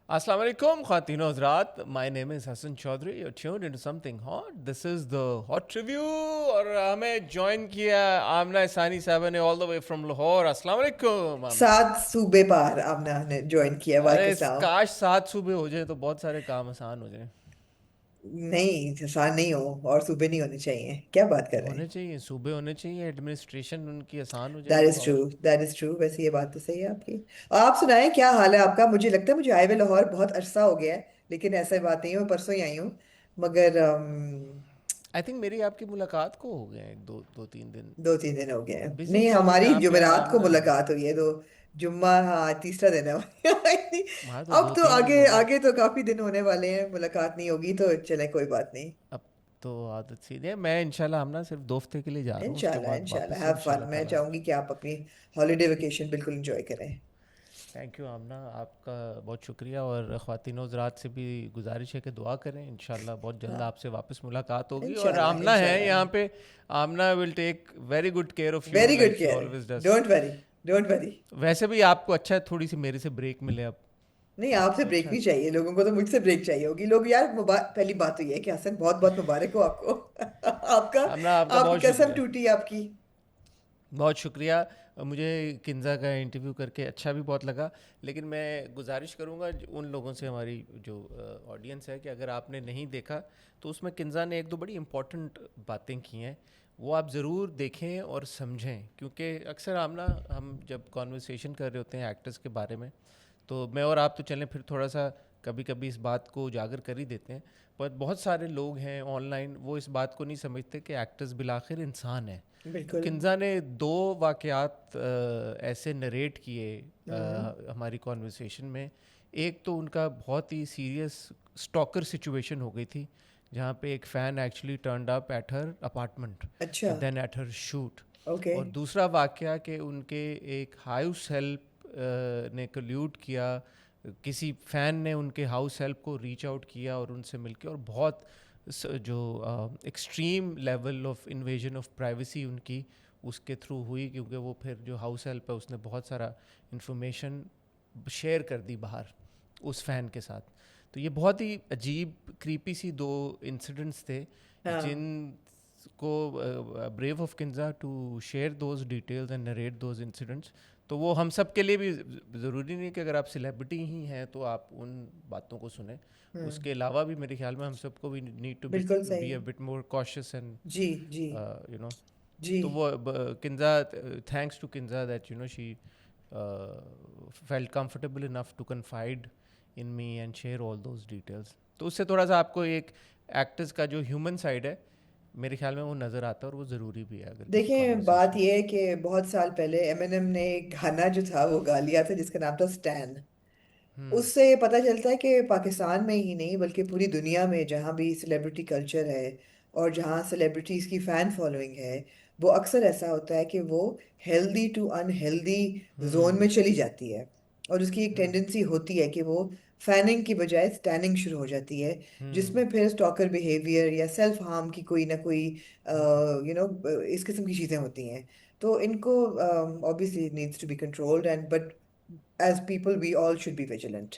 Assalamu alaikum, Khatino Hazrat. My name is Hassan Chaudhry. You're tuned into something hot. This is the Hot Review. और हमें join किया आमना सानी साहब ने all the way from Lahore. Assalamu alaikum, आमना. 7 सूबे पार आमना ने join किया अरे वाकिसाओ। काश 7 सूबे हो जाए तो बहुत सारे काम आसान हो जाए. नहीं, आसान नहीं हो और सूबे नहीं होने चाहिए, क्या बात कर रहे होने हैं। चाहिए, सूबे होने चाहिए, एडमिनिस्ट्रेशन उनकी आसान हो दैट जाएगी इज ट्रू। और दैट इज ट्रू, वैसे ये बात तो सही है आपकी। और आप सुनाएं, क्या हाल है आपका। मुझे लगता है मुझे आए हुए लाहौर बहुत अरसा हो गया है, लेकिन ऐसा बात नहीं है, मैं परसों ही आई हूँ। मगर आई थिंक मेरी आपकी मुलाकात को हो गए हैं 2-3 दिन. 2-3 दिन हो गए हैं। बिजी नहीं, चल रहे हैं हमारी आप यार जुमेरात को आमना. मुलाकात हुई है तो जुम्मा, हाँ, तीसरा दिन है हमारी। वहाँ तो अब दो तो तीन दिन आगे हो गए. आगे तो काफी दिन होने वाले हैं, मुलाकात नहीं होगी तो चले, कोई बात नहीं। अब तो आदत सी है. मैं इंशाल्लाह हम ना सिर्फ 2 हफ्ते के लिए जा रहा हूँ, उसके इंशाल्लाह बाद इंशाल्लाह वापस हैव फन। इंशाल्लाह मैं ताला. चाहूंगी कि आप अपनी हॉलीडे वेकेशन बिल्कुल एंजॉय करें। थैंक यू आमना, आपका बहुत शुक्रिया. और ख़वातीन हज़रात से भी गुजारिश है कि दुआ करें. इंशाल्लाह बहुत जल्द हाँ, आपसे वापस मुलाकात होगी. और इंशाल्लाह आमना है इंशाल्लाह। यहाँ पे. Aamna will take very good care of you very good like she care. Always does. Don't worry, don't worry. वैसे भी आपको अच्छा है थोड़ी सी मेरे से ब्रेक मिले अब. नहीं, आपसे तो ब्रेक अच्छा. नहीं चाहिए लोगों को, तो मुझसे ब्रेक चाहिए होगी लोग यार। पहली बात तो ये है कि हसन, बहुत बहुत मुबारक हो आपको। आपका, आमना आपका आपकी बहुत कसम शुक्रिया. टूटी आपकी। बहुत शुक्रिया. मुझे किन्ज़ा का इंटरव्यू करके अच्छा भी बहुत लगा. लेकिन मैं गुजारिश करूँगा उन लोगों से, हमारी जो ऑडियंस है, कि अगर आपने नहीं देखा तो उसमें किन्ज़ा ने एक दो बड़ी इंपॉर्टेंट बातें की हैं. वो आप ज़रूर देखें और समझें, क्योंकि अक्सर हम जब कॉन्वर्सेशन कर रहे होते हैं एक्टर्स के बारे में, तो मैं और आप तो चलें फिर थोड़ा सा कभी कभी इस बात को उजागर कर ही देते हैं. पर बहुत सारे लोग हैं ऑनलाइन, वो इस बात को नहीं समझते कि एक्टर्स बिलाखिर इंसान हैं. तो बिल्कुल। किन्जा ने दो वाक़यात ऐसे नरेट किए हम्म। हमारी कॉन्वर्सेशन में. एक तो उनका बहुत ही सीरियस स्टॉकर सिचुएशन हो गई थी, जहाँ पे एक fan actually turned up at her apartment अच्छा। And then at her shoot. Okay. और दूसरा वाक़या कि उनके एक हाउस हेल्प ने कल्यूड किया, किसी फ़ैन ने उनके हाउस हेल्प को रीच आउट किया और उनसे मिलके, और बहुत जो extreme level of invasion of privacy उनकी उसके थ्रू हुई, क्योंकि वो फिर जो हाउस हेल्प है उसने बहुत सारा इंफॉर्मेशन शेयर कर दी बाहर उस फ़ैन के साथ. तो ये बहुत ही अजीब क्रीपी सी दो इंसिडेंट्स थे, हाँ। जिन को brave of Kinza to share those details and narrate those incidents. तो वो हम सब के लिए भी ज़रूरी नहीं कि अगर आप सेलिब्रिटी ही हैं तो आप उन बातों को सुने. हम्म। उसके अलावा भी मेरे ख्याल में हम सबको भी नीड टू बिल्कुल बी सही। A bit more cautious and जी जी यू नो. जी। तो वो Kinza, thanks to Kinza that she felt comfortable enough to confide in me and share all those details. तो उससे थोड़ा सा आपको एक एक्टर्स का जो ह्यूमन साइड है मेरे ख्याल में वो नज़र आता है, और वो ज़रूरी भी है अगर किसी देखें, बात कॉन्वर्सेशन. यह है कि बहुत साल पहले एमिनेम ने एक गाना जो था वो गा लिया था, जिसका नाम था स्टैन। हम्म. उससे ये पता चलता है कि पाकिस्तान में ही नहीं बल्कि पूरी दुनिया में जहाँ भी सेलिब्रिटी कल्चर है और जहाँ सेलिब्रिटीज की फैन फॉलोइंग है, वो अक्सर ऐसा होता है कि वो हेल्दी टू अनहेल्दी जोन में हम्म. चली जाती है। और उसकी एक हम्म. टेंडेंसी होती है कि वो फैनिंग की बजाय स्टैनिंग शुरू हो जाती है, हम्म. जिसमें फिर स्टॉकर बिहेवियर या सेल्फ हार्म की कोई ना कोई हम्म. इस किस्म की चीज़ें होती हैं। तो इनको obviously needs to be controlled, and but as people we all should be vigilant.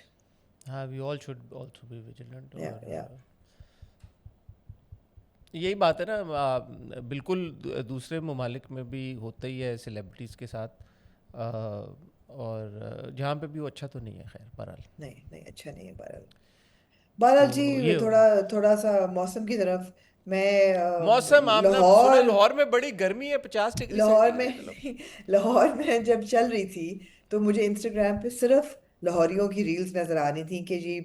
हाँ, we all should also be vigilant. Yeah, और yeah. यही बात है ना. बिल्कुल दूसरे ममालिक में भी होता ही है सेलिब्रिटीज़ के साथ. और जहाँ पे भी वो अच्छा तो नहीं है, खैर बहरहाल. नहीं नहीं, अच्छा नहीं है बहरहाल। बहरहाल जी, तो ये थोड़ा थोड़ा सा मौसम की तरफ। मैं मौसम, आपने सुना लाहौर लाहौर में बड़ी गर्मी है, 50 डिग्री लाहौर सेंटीग्रेड मतलब. में लाहौर में जब चल रही थी, तो मुझे इंस्टाग्राम पे सिर्फ लाहौरियों की रील्स नजर आ रही थी कि जी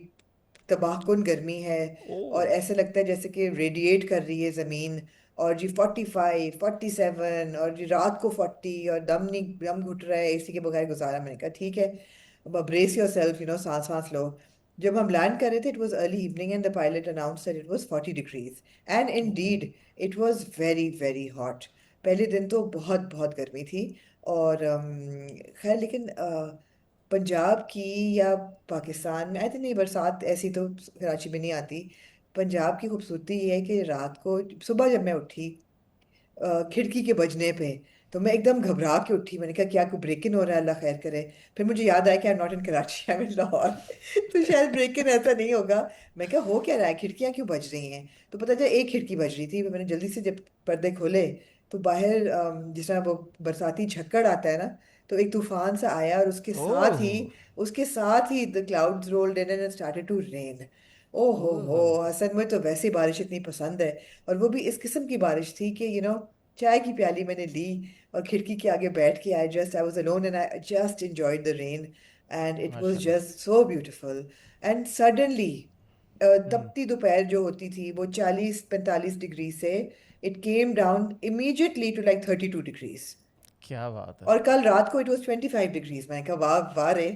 तबाहकुन गर्मी है। ओ. और ऐसे लगता है जैसे कि रेडिएट कर रही है जमीन। और जी 45, 47, और जी रात को 40, और दम नहीं, दम घुट रहा है एसी के बगैर गुजारा। मैंने कहा ठीक है, ब्रेस योर सेल्फ, सांस सांस लो। जब हम लैंड कर रहे थे, it was early evening and the pilot announce that it was 40 degrees, and oh. Indeed it was very very hot. पहले दिन तो बहुत बहुत गर्मी थी। और खैर, लेकिन पंजाब की या पाकिस्तान में आई थिंक नहीं, बरसात ऐसी तो कराची में नहीं आती। पंजाब की खूबसूरती ये है कि रात को सुबह जब मैं उठी, खिड़की के बजने पे तो मैं एकदम घबरा के उठी, मैंने कहा क्या कोई ब्रेक इन हो रहा है, अल्लाह खैर करे। फिर मुझे याद आया कि I am not in Karachi, I am in Lahore. तो शायद ब्रेक इन ऐसा नहीं होगा। मैं कहा हो क्या रहा है, खिड़कियां क्यों बज रही हैं? तो पता चला एक खिड़की बज रही थी। मैंने जल्दी से जब पर्दे खोले तो बाहर जिस तरह वो बरसाती झक्कड़ आता है ना, तो एक तूफान सा आया और ओह। उसके साथ ही the clouds rolled in and started to rain. ओ हो, ओह। हसन मुझे तो वैसे बारिश इतनी पसंद है। और वो भी इस किस्म की बारिश थी कि चाय की प्याली मैंने ली और खिड़की के आगे बैठ के I was alone and I just enjoyed the rain and it was माशाल्लाह। Just so beautiful. And suddenly hmm. तपती दोपहर जो होती थी वो 40-45 डिग्री से it came down immediately to like 32 degrees. क्या बात है। और कल रात को इट वाज 25 डिग्रीज। मैंने कहा वाह वाह रे।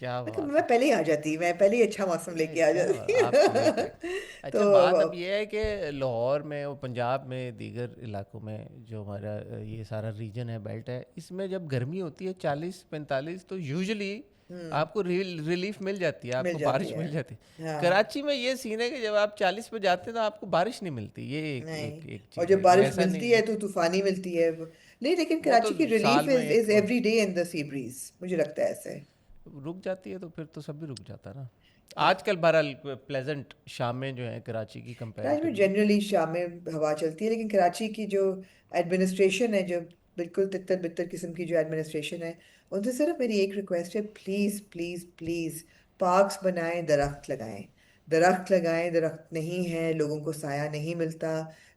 क्या मैं कहा बात मैं है। पहले ही आ जाती, मैं पहले ही अच्छा मौसम नहीं, लेके आ क्या बात, जाती। आप ग्रेट। अच्छा, बात अब तो ये है कि लाहौर में और पंजाब में दीगर इलाकों में जो हमारा ये सारा रीजन है, बेल्ट है, इसमें जब गर्मी होती है 40-45, तो यूजुअली हम्म, आपको रिलीफ मिल जाती है, मिल आपको जाती बारिश है। मिल जाती है। हाँ, कराची में ये सीन है कि जब आप 40 पे जाते हैं तो आपको बारिश नहीं मिलती, ये एक नहीं, एक एक और चीज़ जब है कि बारिश ऐसा मिलती नहीं है है। तो तूफानी मिलती है नहीं, लेकिन वो तो कराची की रिलीफ साल में इज एक is every day in the sea breeze, मुझे लगता है ऐसे। रुक जाती है तो फिर तो सब भी रुक जाता है ना। हाँ, आजकल बहरहाल प्लेजेंट शामें जो है कराची की कराची में कंपैरेटिवली। जनरली शाम में हवा चलती है, लेकिन कराची की जो एडमिनिस्ट्रेशन है, जो बिल्कुल तितर बितर किस्म की जो एडमिनिस्ट्रेशन है, उनसे सिर्फ मेरी एक रिक्वेस्ट है, प्लीज प्लीज प्लीज पार्क्स बनाएं, दरख्त लगाएं। दरख्त लगाएं, दरख्त नहीं है लोगों को साया नहीं मिलता।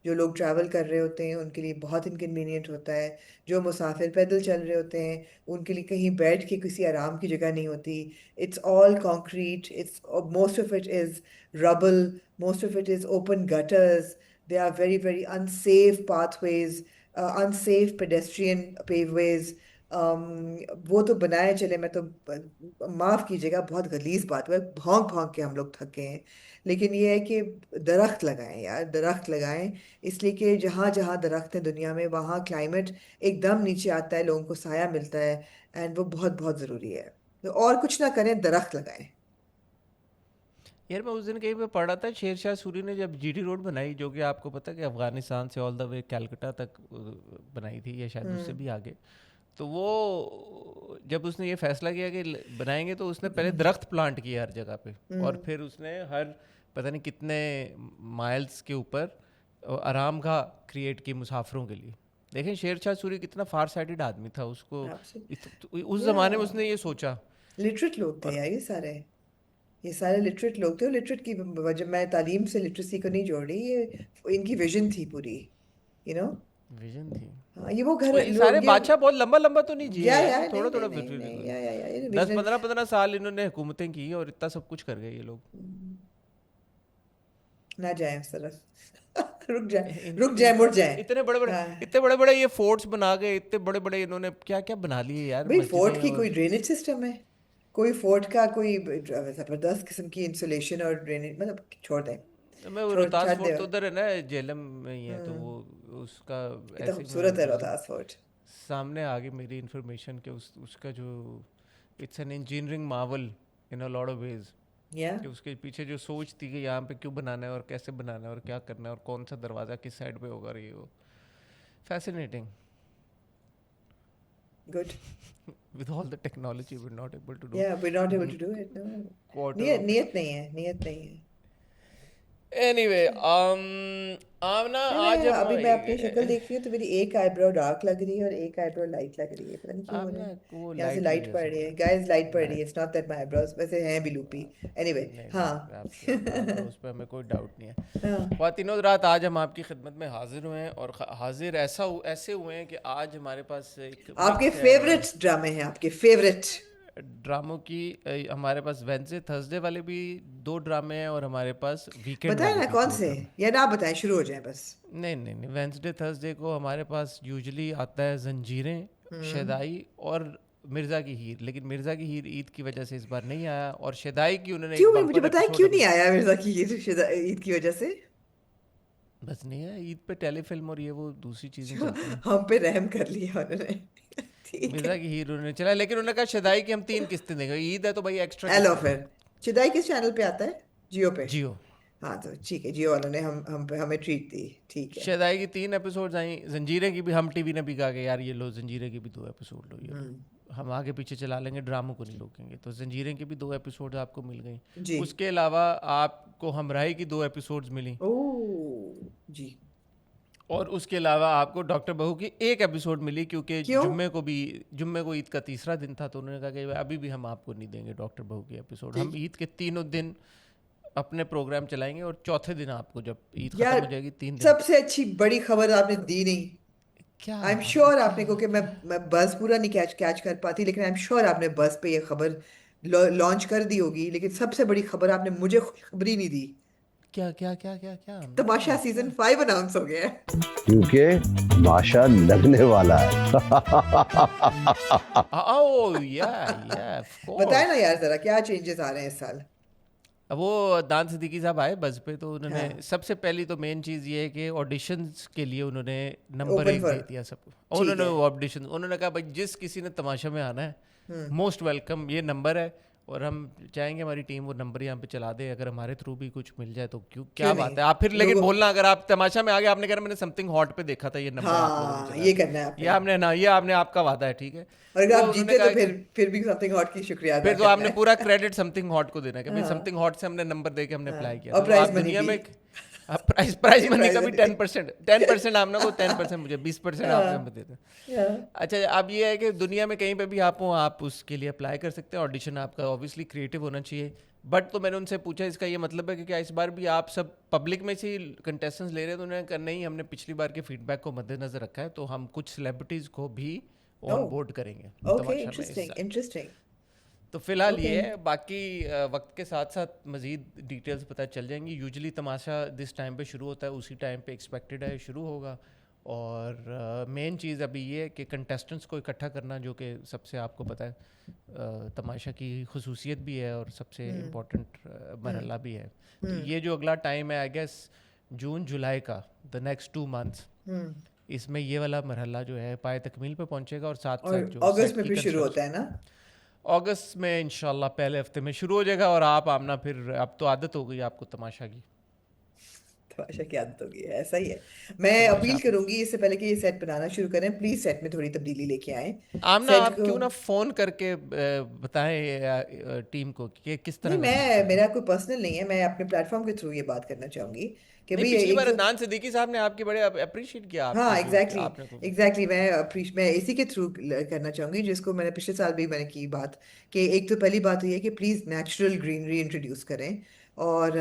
जो लोग ट्रैवल कर रहे होते हैं उनके लिए बहुत इनकन्वीनियंट होता है। जो मुसाफिर पैदल चल रहे होते हैं उनके लिए कहीं बैठ के किसी आराम की जगह नहीं होती। It's all concrete, it's most of it is rubble, most of it is open gutters. They are very, very unsafe pathways, unsafe pedestrian paveways. um, वो तो बनाए चले, मैं तो माफ कीजिएगा बहुत गलीज बात है, भौंक भौंक के हम लोग थक गए हैं। लेकिन ये है कि दरख्त लगाएं यार, दरख्त लगाएं। इसलिए कि जहाँ जहाँ दरख्त है दुनिया में वहाँ क्लाइमेट एकदम नीचे आता है, लोगों को साया मिलता है। एंड वो बहुत बहुत ज़रूरी है। तो और कुछ ना करें, दरख्त लगाएं। यार मैं उस दिन कहीं पे पढ़ा था, शेर शाह सूरी ने जब जीटी रोड बनाई, जो कि आपको पता है कि अफगानिस्तान से ऑल द वे कलकत्ता तक बनाई थी, या शायद उससे भी आगे। तो वो जब उसने ये फैसला किया कि बनाएंगे, तो उसने पहले हम्म, दरख्त प्लांट किए हर जगह पे, और हम्म, फिर उसने हर पता नहीं कितने माइल्स के ऊपर आराम गाह क्रिएट की मुसाफिरों के लिए। देखें शेर शाह सूरी कितना फार साइटेड आदमी था, उसको आपसे उस या ज़माने में उसने ये सोचा। लिटरेट लोग थे और यार ये सारे। ये सारे लिटरेट लोग थे, और लिटरेट की वजह मैं तालीम से लिटरेसी को नहीं जोड़ रही, ये इनकी विजन थी पूरी, यू नो। विजन थी। हाँ, ये वो और घर ये सारे लोग ये बादशाह बहुत लंबा लंबा तो नहीं जिए या यार, नहीं थोड़ा नहीं थोड़ा नहीं नहीं या ये 10 विजनरी। 15 साल इन्होंने हुकूमतें की और इतना सब कुछ कर गए ये लोग। ना जाए उस तरफ। रुक जाए, रुक जाए, इनका मुड़ जाए। हाँ इतने बड़े बड़े ये फोर्ट्स बना गए, इतने बड़े बड़े इन्होंने क्या क्या बना लिए यार, भाई, फोर्ट मस्जिदें। की कोई और ड्रेनेज सिस्टम है? कोई फोर्ट का कोई जबरदस्त किस्म की इंसुलेशन और ड्रेनेज, मतलब छोड़ दें। मैं वो छोड़ रोहतास छाड़ दे। फोर्ट तो उधर है ना, जेलम में ही है, तो वो हम्म, उसका कितना ऐसे ही मैं खूबसूरत है उस दिन रोहतास फोर्ट। सामने आ गई मेरी इन्फॉर्मेशन के उसका जो it's an engineering Marvel in a lot of ways, या कि उसके पीछे जो सोच थी कि यहाँ पे क्यों बनाना है और कैसे बनाना है और क्या करना है और कौन सा दरवाज़ा किस साइड पे होगा, रही हो fascinating. Good. With all the technology we not able to do या we not able to do it, no. Quarter नियत ऑफ इट। नियत नहीं है, नियत नहीं है। एनीवे आमना आज मैं हम अभी मैं अपनी शक्ल देख रही हूँ तो मेरी एक आईब्रो डार्क लग रही है और एक आईब्रो लाइट लग रही है, पता नहीं क्यों हो रहा आमना है। वो यहाँ से लाइट की लाइट वजह पड़ से रही हो है रहा गाइस, लाइट है। पड़ रही है, it's not that my eyebrows वैसे हैं भी लूपी। एनीवे, नहीं हाँ। नहीं, आपके आईब्रोज पे हमें कोई डाउट नहीं है। हाँ, ख्वातीनो रात, आज हम आपकी खिदमत में हाजिर हुए हैं, और हाजिर ऐसे हुए हैं कि आज हमारे पास एक आपके मिक्स है फेवरेट ड्रामे हैं, आपके फेवरेट। ड्रामों की। हमारे पास वेंसडे थर्सडे वाले भी 2 ड्रामे हैं, और हमारे पास वीकेंड बताएं वाले ना भी कौन दो से, ड्रामे या ना बताएं, शुरू हो जाए बस। नहीं नहीं नहीं, वेंसडे थर्सडे को हमारे पास यूजुअली आता है जंजीरें, हम्म, शदाई और मिर्ज़ा की हीर। लेकिन मिर्ज़ा की हीर ईद की वजह से इस बार नहीं आया, और शदाई की उन्होंने क्यों एक भाई, मुझे बम्पर बताएं एपिसोड क्यों नहीं अपने आया मिर्जा की ईद की वजह से? बस नहीं है। ईद पे टेलीफिल्म और ये वो दूसरी चीज़ें जो चलती हैं। हम पे रहम कर लिया उन्होंने। ठीक है। मिर्ज़ा की हीर उन्होंने चला, लेकिन उन्होंने कहा शदाई की हम 3 किस्तें देंगे, ईद है तो भाई एक्स्ट्रा एलो किस्तें फिर, दो। चिदाई किस चैनल पे आता है? जियो पे? जियो। हाँ तो ठीक है, जियो वालों ने हम पे हमें ट्रीट दी, ठीक है। शदाई की 3 एपिसोड्स आई, जंजीरें की भी हम टीवी ने भी कहा कि यार ये लो जंजीरें की भी 2 एपिसोड लो, ये लो, हम्म। हम आगे पीछे चला लेंगे, ड्रामों को नहीं रोकेंगे, तो जंजीरें की भी 2 एपिसोड आपको मिल गई। जी। उसके अलावा आपको हमराही की 2 एपिसोड्स मिली, ओ जी। और उसके अलावा आपको डॉक्टर बहू की 1 एपिसोड मिली, क्योंकि क्यों? जुम्मे को ईद का तीसरा दिन था, तो उन्होंने कहा कि अभी भी हम आपको नहीं देंगे डॉक्टर बहू की एपिसोड, हम ठीक। ईद के तीनों दिन अपने प्रोग्राम चलाएंगे, और चौथे दिन आपको, जब ईद खत्म यार हो जाएगी 3 दिन। सबसे अच्छी बड़ी खबर आपने दी नहीं। क्या आई एम आपने श्योर क्या आपने, क्योंकि मैं बस पूरा नहीं कैच कैच कर पाती, लेकिन आई एम श्योर आपने बस पे ये खबर लॉन्च कर दी होगी, लेकिन सबसे बड़ी खबर आपने मुझे खुशखबरी नहीं दी। क्या क्या क्या क्या क्या हमने तमाशा क्या सीजन क्या 5 अनाउंस हो गया है। क्योंकि माशा लगने वाला है। ओ या ऑफ बताए ना कोर्स। यार जरा, क्या चेंजेस आ रहे हैं इस साल? अब वो दान सिद्दीकी साहब आए बस पे, तो उन्होंने हाँ। सबसे पहली तो मेन चीज़ ये है कि ऑडिशंस के लिए उन्होंने नंबर ओपन 1 फॉर। दे दिया सबको। ठीक उन्होंने है। वो ऑडिशन, उन्होंने कहा भाई जिस किसी ने तमाशा में आना है, हम्म। मोस्ट वेलकम, ये नंबर है, और हम चाहेंगे हमारी टीम वो नंबर यहाँ पे चला दे, अगर हमारे थ्रू भी कुछ मिल जाए तो क्यों, क्यों क्या नहीं बात है। आप फिर लेकिन लोगों। बोलना, अगर आप तमाशा में आ गए, आपने कहा मैंने समथिंग हॉट पे देखा था ये नंबर, आप लोगों ने हाँ चला ये दिया, करना है ये आपने। आपने ना, ये आपने आपका वादा है, ठीक है। और अगर वो आप उन्होंने जीते कहा तो कि फिर भी समथिंग हॉट की शुक्रिया अदा फिर तो करना आपने है। पूरा क्रेडिट समथिंग हॉट को देना है कि भाई हाँ। समथिंग हॉट से हमने नंबर दे के हमने हाँ अप्लाई किया था, और तो प्राइज आप मनी दुनिया भी। में आप प्राइज प्राइज मनी प्राइज का भी मनी। 10% आपने को 10% मुझे 20% आपने हमें दे दें। हाँ। अच्छा, अब ये है कि दुनिया में कहीं पे भी आप हो, आप उसके लिए अप्लाई कर सकते हैं। ऑडिशन आपका ऑब्वियसली क्रिएटिव होना चाहिए, बट तो मैंने उनसे पूछा इसका ये मतलब है कि क्या इस बार भी आप सब पब्लिक में से कंटेस्टेंट्स ले रहे हैं, तो उन्होंने कहा नहीं, हमने पिछली बार के फीडबैक को मद्देनजर रखा है, तो हम कुछ सेलिब्रिटीज़ को भी ऑन ओह बोर्ड करेंगे ओके, तमाशा में इस इंटरेस्टिंग साल। इंटरेस्टिंग। तो फिलहाल ओके। ये है, बाकी वक्त के साथ साथ मज़ीद डिटेल्स पता चल जाएंगी। यूजुअली तमाशा जिस टाइम पे शुरू होता है उसी टाइम पे एक्सपेक्टेड है शुरू होगा, और मेन चीज़ अभी ये है कि कंटेस्टेंट्स को इकट्ठा करना, जो कि सबसे आपको पता है तमाशा की खसूसियत भी है और सबसे हम्म। इम्पोर्टेंट हम्म। मरहला भी है। तो हम्म। ये जो अगला टाइम है, आई गेस जून जुलाई का, द नेक्स्ट 2 मंथ्स, हम्म। इसमें ये वाला मरहला जो है पाए तकमील पे पहुंचेगा, और साथ और साथ जो अगस्त सेट में की फिर शुरू कंस्ट्रक्शन होता है ना? अगस्त में इंशाल्लाह पहले हफ्ते में शुरू हो जाएगा। और आप आमना, फिर अब तो आदत हो गई आपको तमाशा की, तमाशा की आदत होगी, ऐसा ही है। मैं तमाशा अपील आप करूंगी इससे पहले कि ये सेट बनाना शुरू करें, प्लीज सेट में थोड़ी तब्दीली लेके आए। आमना, सेट आप को। क्यों ना फ़ोन करके बताएं टीम को कि किस नहीं, तरह का सेट मैं करें। मेरा कोई पर्सनल नहीं है, मैं अपने प्लेटफॉर्म के थ्रू ये बात करना चाहूंगी कि नहीं, भाई पिछली एक बार तो। अदनान सिद्दीकी साहब ने आपकी बड़े अप्रिशिएट किया, हाँ आपके जो एग्जैक्टली। आपने को। एग्जैक्टली, मैं इसी के थ्रू करना चाहूंगी, जिसको मैंने पिछले साल भी मैंने की बात, कि एक तो पहली बात तो ये है कि प्लीज़ नेचुरल ग्रीनरी इंट्रोड्यूस करें। और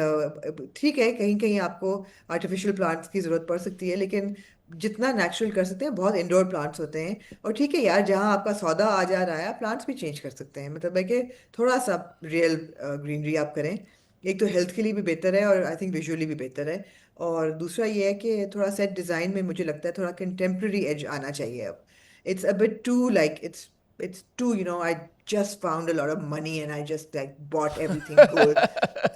ठीक है, कहीं कहीं आपको आर्टिफिशियल प्लांट्स की ज़रूरत पड़ सकती है, लेकिन जितना नेचुरल कर सकते हैं, बहुत इंडोर प्लांट्स होते हैं। और ठीक है यार, जहाँ आपका सौदा आ जा रहा है, प्लांट्स भी चेंज कर सकते हैं, मतलब है कि थोड़ा सा रियल ग्रीनरी आप करें। एक तो हेल्थ के लिए भी बेहतर है, और आई थिंक विजुअली भी बेहतर है। और दूसरा ये है कि थोड़ा सेट डिज़ाइन में मुझे लगता है थोड़ा कंटेम्प्रेरी एज आना चाहिए अब। It's a bit to like it's to I just found a lot of money and I just like bought everything gold.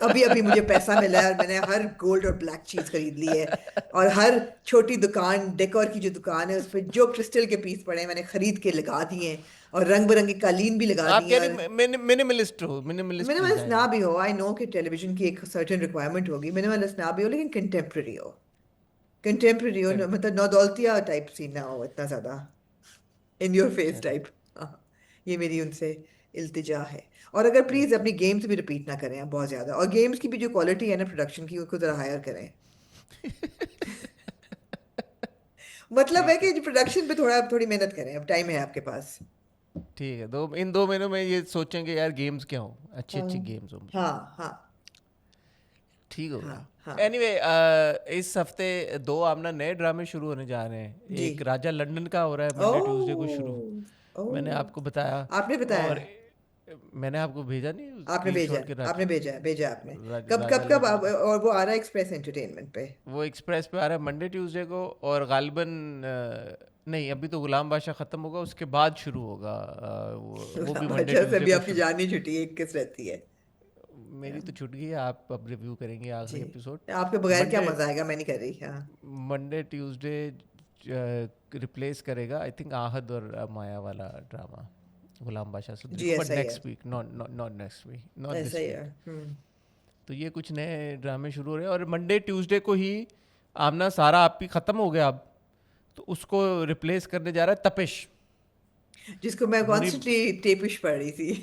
अभी अभी मुझे पैसा मिला है और मैंने हर गोल्ड और ब्लैक चीज खरीद ली है। और हर छोटी दुकान, डेकोर की जो दुकान है, उस पर जो क्रिस्टल के पीस पड़े हैं मैंने खरीद के लगा दिए हैं, और रंग बिरंगी कालीन भी लगा आप दी कह है। और रहे मिनिमलिस्ट हो, मिनिमलिस्ट मिनिमलिस्ट ना डिजाइन। भी हो, आई नो कि टेलीविजन की एक सर्टेन रिक्वायरमेंट होगी, मिनिमलिस्ट ना भी हो, लेकिन कंटेम्प्रेरी हो। कंटेम्प्रेरी हो, मतलब नौदौलतिया टाइप सीन ना हो इतना ज्यादा, इन योर फेस चले, टाइप। ये मेरी उनसे इल्तिजा है। और अगर प्लीज अच्छा। अपनी गेम्स भी रिपीट ना करें आप बहुत ज्यादा, और गेम्स की भी जो क्वालिटी है ना प्रोडक्शन की, उसको जरा हायर करें। मतलब है ठीक है, कि प्रोडक्शन पे थोड़ी मेहनत करें, अब टाइम है आपके पास। ठीक है, इन 2 महीनों में ये सोचेंगे यार गेम्स क्या हो, अच्छी हाँ अच्छी गेम्स हो। हाँ हाँ ठीक हो हाँ गया। हाँ। एनीवे, इस हफ्ते 2 आमना नए ड्रामे शुरू होने जा रहे हैं। जी। एक राजा लंदन का हो रहा है मंडे ट्यूसडे को ओ। शुरू, ओ। मैंने आपको बताया। आपने बताया और है? मैंने आपको भेजा नहीं आपने भेजा स्क्रीनशॉट है, के आपने भेजा है, भेजा है आपने। कब राजा कब कब लंदन का। और वो आ रहा है एक्सप्रेस एंटरटेनमेंट पे? वो एक्सप्रेस पे आ रहा है मंडे ट्यूसडे को, और गालिबन नहीं, अभी तो गुलाम बादशाह ख़त्म होगा, उसके बाद शुरू होगा वो भी मंडे अच्छा, से ट्यूसडे भी को आपकी शुरू। जान नहीं छुट्टी, एक किस रहती है। मेरी तो छूट गई है, आप अब रिव्यू करेंगे जी। आखिरी एपिसोड। आपके बगैर क्या मंडे मजा आएगा, मैं नहीं कर रही। हाँ। मंडे ट्यूसडे रिप्लेस करेगा आई थिंक आहद और माया वाला ड्रामा गुलाम बादशाह सुंदरी जी को, बट ऐसा ही है। Next week, not not not next week, not ऐसा दिस ही है। वीक। तो ये कुछ नए ड्रामे शुरू हो रहे हैं और मंडे ट्यूसडे को ही आमना सारा आपकी ख़त्म हो गया अब, तो उसको रिप्लेस करने जा रहा है तपिश। जिसको मैं बुरी कॉन्स्टेंटली टेपिश पढ़ रही थी।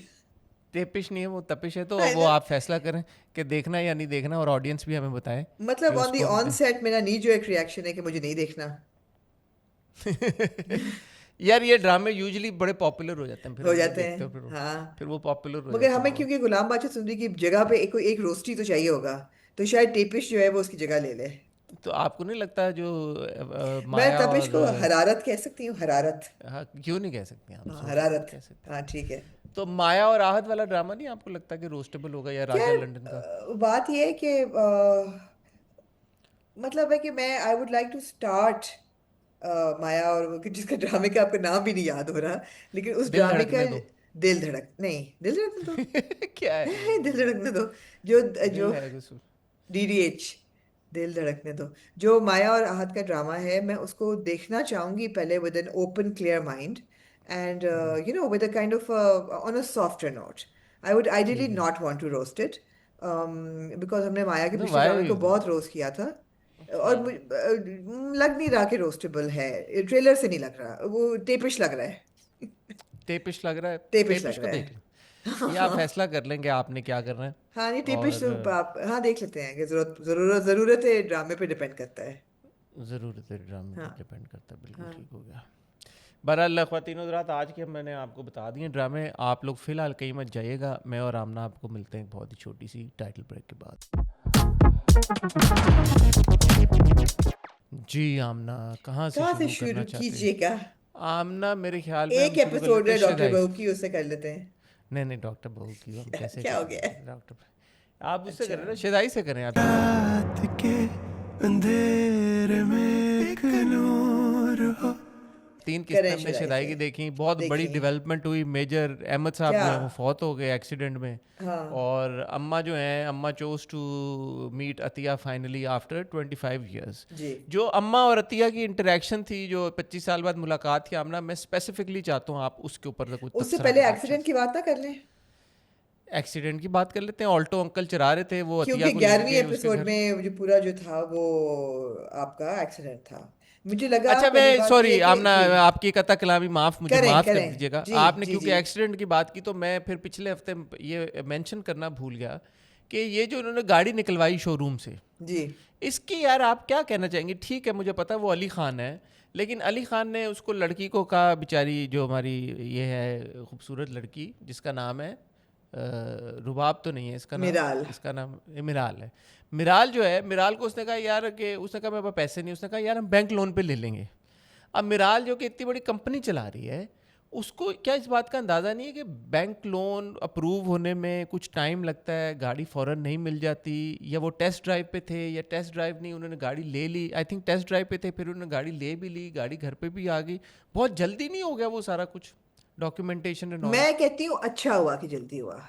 तपिश नहीं है वो तपिश है, तो I वो know. आप फैसला करें कि देखना है या नहीं देखना, और ऑडियंस भी हमें बताए मतलब कि ऑन दी उसको ऑन सेट मेरा नी जो एक रिएक्शन है कि मुझे नहीं देखना। यार ये ड्रामे यूजुअली बड़े पॉपुलर हो जाते हैं, फिर हो हम लोग जाते हैं, देखते हैं, हाँ। फिर वो पॉपुलर हो मगर जाते हैं हमें बहुत। क्योंकि गुलाम बादशाह सुंदरी की जगह पे एक रोस्टी तो चाहिए होगा, तो शायद टेपिश जो है वो उसकी जगह ले ले। तो आपको नहीं लगता जो मैं माया तपिश और को हरारत कह सकती हूँ, हरारत। हाँ, क्यों नहीं कह सकते, आप हाँ, सौ फीसद हरारत। कह सकते हाँ ठीक है। हैं। तो माया और आहत वाला ड्रामा नहीं आपको लगता कि रोस्टेबल होगा, या राजा यार लंदन का? बात यह है कि मतलब है कि मैं I would like to start Maya और जिसका ड्रामे का आपका नाम भी नहीं याद हो रहा, लेकिन उस दिल ड्रामे का धड़कने दो। दिल धड़क नहीं, दिल धड़कने दो। क्या है? दिल धड़कने दो। जो दिल जो है कुछ। डीडीएच, दिल धड़कने दो। जो माया और आहत का ड्रामा है, मैं उसको देखना चाहूंगी पहले with an open clear mind and you know with a kind of on a softer note. I would ideally ठीक है। Not want to roast it because हमने माया के नो पिछले ड्रामे को वाई। बहुत रोस्ट किया था और लग नहीं रहा कि रोस्टेबल है। ट्रेलर से नहीं लग रहा, वो टेपिश लग रहा है। टेपिश लग रहा है। टेपिश टेपिश लग को रहा देख है। लें, ये आप फैसला कर लेंगे आपने क्या करना है। हाँ नहीं, टेपिश और तो आप हाँ देख लेते हैं कि जरूरत है ड्रामे पे डिपेंड करता है। ज़रूरत है ड्रामे हाँ पर डिपेंड करता है, बिल्कुल हाँ। ठीक हो गया। बहरहाल ख़वातीनो हज़रात, आज के मैंने आपको बता दिए ड्रामे, आप लोग फ़िलहाल कहीं मत जाइएगा। मैं और आमना आपको मिलते हैं एक बहुत ही छोटी सी टाइटल ब्रेक के बाद। जी आमना, कहाँ से कहाँ से शुरू करना शुरू चाहते हैं? कीजिएगा? आमना मेरे ख्याल में हम एक शुरू कर एपिसोड लेते है हैं डॉक्टर शदाई बहू से। की, उससे कर लेते हैं। नहीं नहीं, डॉक्टर बहू की हम कैसे क्या हो करेंगे? गया है? डॉक्टर, आप उससे अच्छा करें ना, शदाई से करें आप। रात के अंधेरे में एक नूर हो। 3 किस्तें करें हमने शुदाई शदाई से। की देखी, बहुत बड़ी देखिए डेवलपमेंट हुई। मेजर अहमद साहब क्या? जो है वो फौत हो गए एक्सीडेंट में, हाँ और अम्मा जो हैं, अम्मा chose to meet Atiya finally after 25 years. जी। जो अम्मा और अतिया की इंटरेक्शन थी, जो 25 साल बाद मुलाकात थी आमना, मैं स्पेसिफिकली चाहता हूँ आप उसके ऊपर कोई उससे तबसरा पहले दें। एक्सीडेंट की बात ना कर लें, एक्सीडेंट की बात कर लेते हैं। ऑल्टो अंकल चला रहे थे, वो अतिया क्योंकि को 11वीं लेके उसके एपिसोड घर। में जो पूरा जो था वो आपका एक्सीडेंट था। मुझे लगा अच्छा, पहली मैं बात ये सॉरी है कि आमना, जी आपकी कता कलामी मुझे करें माफ़ कर करें। दीजिएगा। जी आपने जी क्योंकि जी एक्सीडेंट की बात की, तो मैं फिर पिछले हफ्ते ये मेंशन करना भूल गया कि ये जो उन्होंने गाड़ी निकलवाई शोरूम से, जी। इसकी यार आप क्या कहना चाहेंगे? ठीक है, मुझे पता है वो अली खान है, लेकिन अली खान ने उसको लड़की को कहा, बेचारी जो हमारी ये है खूबसूरत लड़की जिसका नाम है रुबाब तो नहीं है इसका नाम, मिराल। इसका नाम मिराल है। मिराल जो है, मिराल को उसने कहा यार कि, उसने कहा मेरे पास पैसे नहीं, उसने कहा यार हम बैंक लोन पे ले लेंगे। अब मिराल जो कि इतनी बड़ी कंपनी चला रही है, उसको क्या इस बात का अंदाज़ा नहीं है कि बैंक लोन अप्रूव होने में कुछ टाइम लगता है, गाड़ी फ़ौरन नहीं मिल जाती? या वो टेस्ट ड्राइव पे थे, या टेस्ट ड्राइव नहीं, उन्होंने गाड़ी ले ली, आई थिंक टेस्ट ड्राइव पे थे, फिर उन्होंने गाड़ी ले भी ली, गाड़ी घर पे भी आ गई। बहुत जल्दी नहीं हो गया वो सारा कुछ, डॉक्यूमेंटेशन एंड ऑल? मैं कहती हूँ अच्छा हुआ कि जल्दी हुआ।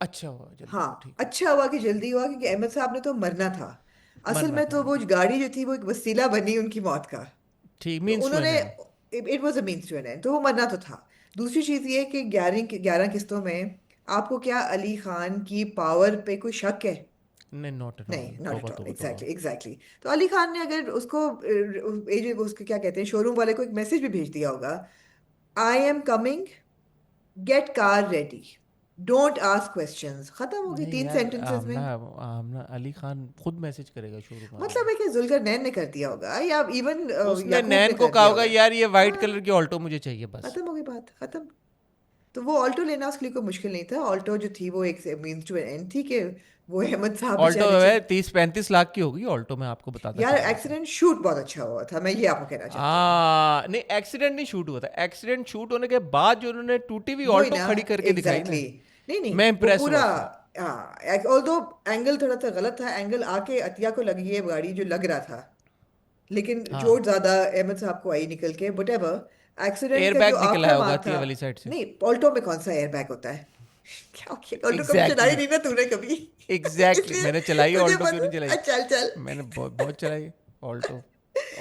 अच्छा हुआ जल्दी हाँ हो, ठीक है। अच्छा हुआ कि जल्दी हुआ, क्योंकि अहमद साहब ने तो मरना था। असल मरना में था तो वो उनको। गाड़ी जो थी वो एक वसीला बनी उनकी मौत का। ठीक, तो मीन्स टू एन उन्होंने end. It was a means to an end, तो वो मरना तो था। दूसरी चीज ये कि 11 किस्तों में आपको क्या अली खान की पावर पे कोई शक है? नहीं, नॉट एट नहीं, ऑल, नॉट एट तौबा ऑल। तौबा तौबा। Exactly exactly. तो अली खान ने अगर उसको उसके क्या कहते हैं, शोरूम वाले को एक मैसेज भी भेज दिया होगा, I am coming, get car ready, don't ask questions, खत्म हो गई नहीं 3 यार, सेंटेंसेस आमना, में। आमना अली खान खुद मैसेज करेगा शोरूम वालों मतलब को। है कि जुल्करनैन ने कर दिया होगा, या इवन उसने याकूब ने नैन को कर कहा दिया होगा होगा। यार ये वाइट हाँ कलर की ऑल्टो मुझे चाहिए बस। खत्म हो गई बात, खत्म। तो वो ऑल्टो लेना उसके लिए कोई मुश्किल नहीं था। ऑल्टो जो थी वो एक मीन्स टू एन एंड थी कि वो अहमद साहब ऑल्टो बेचारे है 30-35 लाख की होगी ऑल्टो, मैं आपको बताता यार चलूँ वैसे। एक्सीडेंट शूट बहुत अच्छा हुआ था, मैं ये आपको कहना चाहती हूँ। नहीं, एक्सीडेंट नहीं शूट हुआ था। एक्सीडेंट शूट होने के बाद जो उन्होंने टूटी हुई वही ऑल्टो ना, खड़ी करके दिखाई एग्जैक्टली ना, नहीं नहीं मैं वो इम्प्रेस हुआ पूरा, उससे। हाँ ऑल्दो एंगल थोड़ा सा गलत था, एंगल आके अतिया को लगी है गाड़ी जो लग रहा था, लेकिन हाँ, चोट ज्यादा अहमद साहब को आई निकल के, बट एवर एक्सीडेंट एयर का जो बैग निकला आफ्टर होगा मार्क अतिया था। वाली साइड से। नहीं ऑल्टो में कौन सा एयर बैग होता है? क्या किया, ऑल्टो कभी चलाई एग्जैक्टली, नहीं ना तूने कभी। एग्जैक्टली इसलिए मैंने चलाई तुझे ऑल्टो, क्यों नहीं चलाई? पता, चल चल। मैंने बहुत बहुत चलाई ऑल्टो।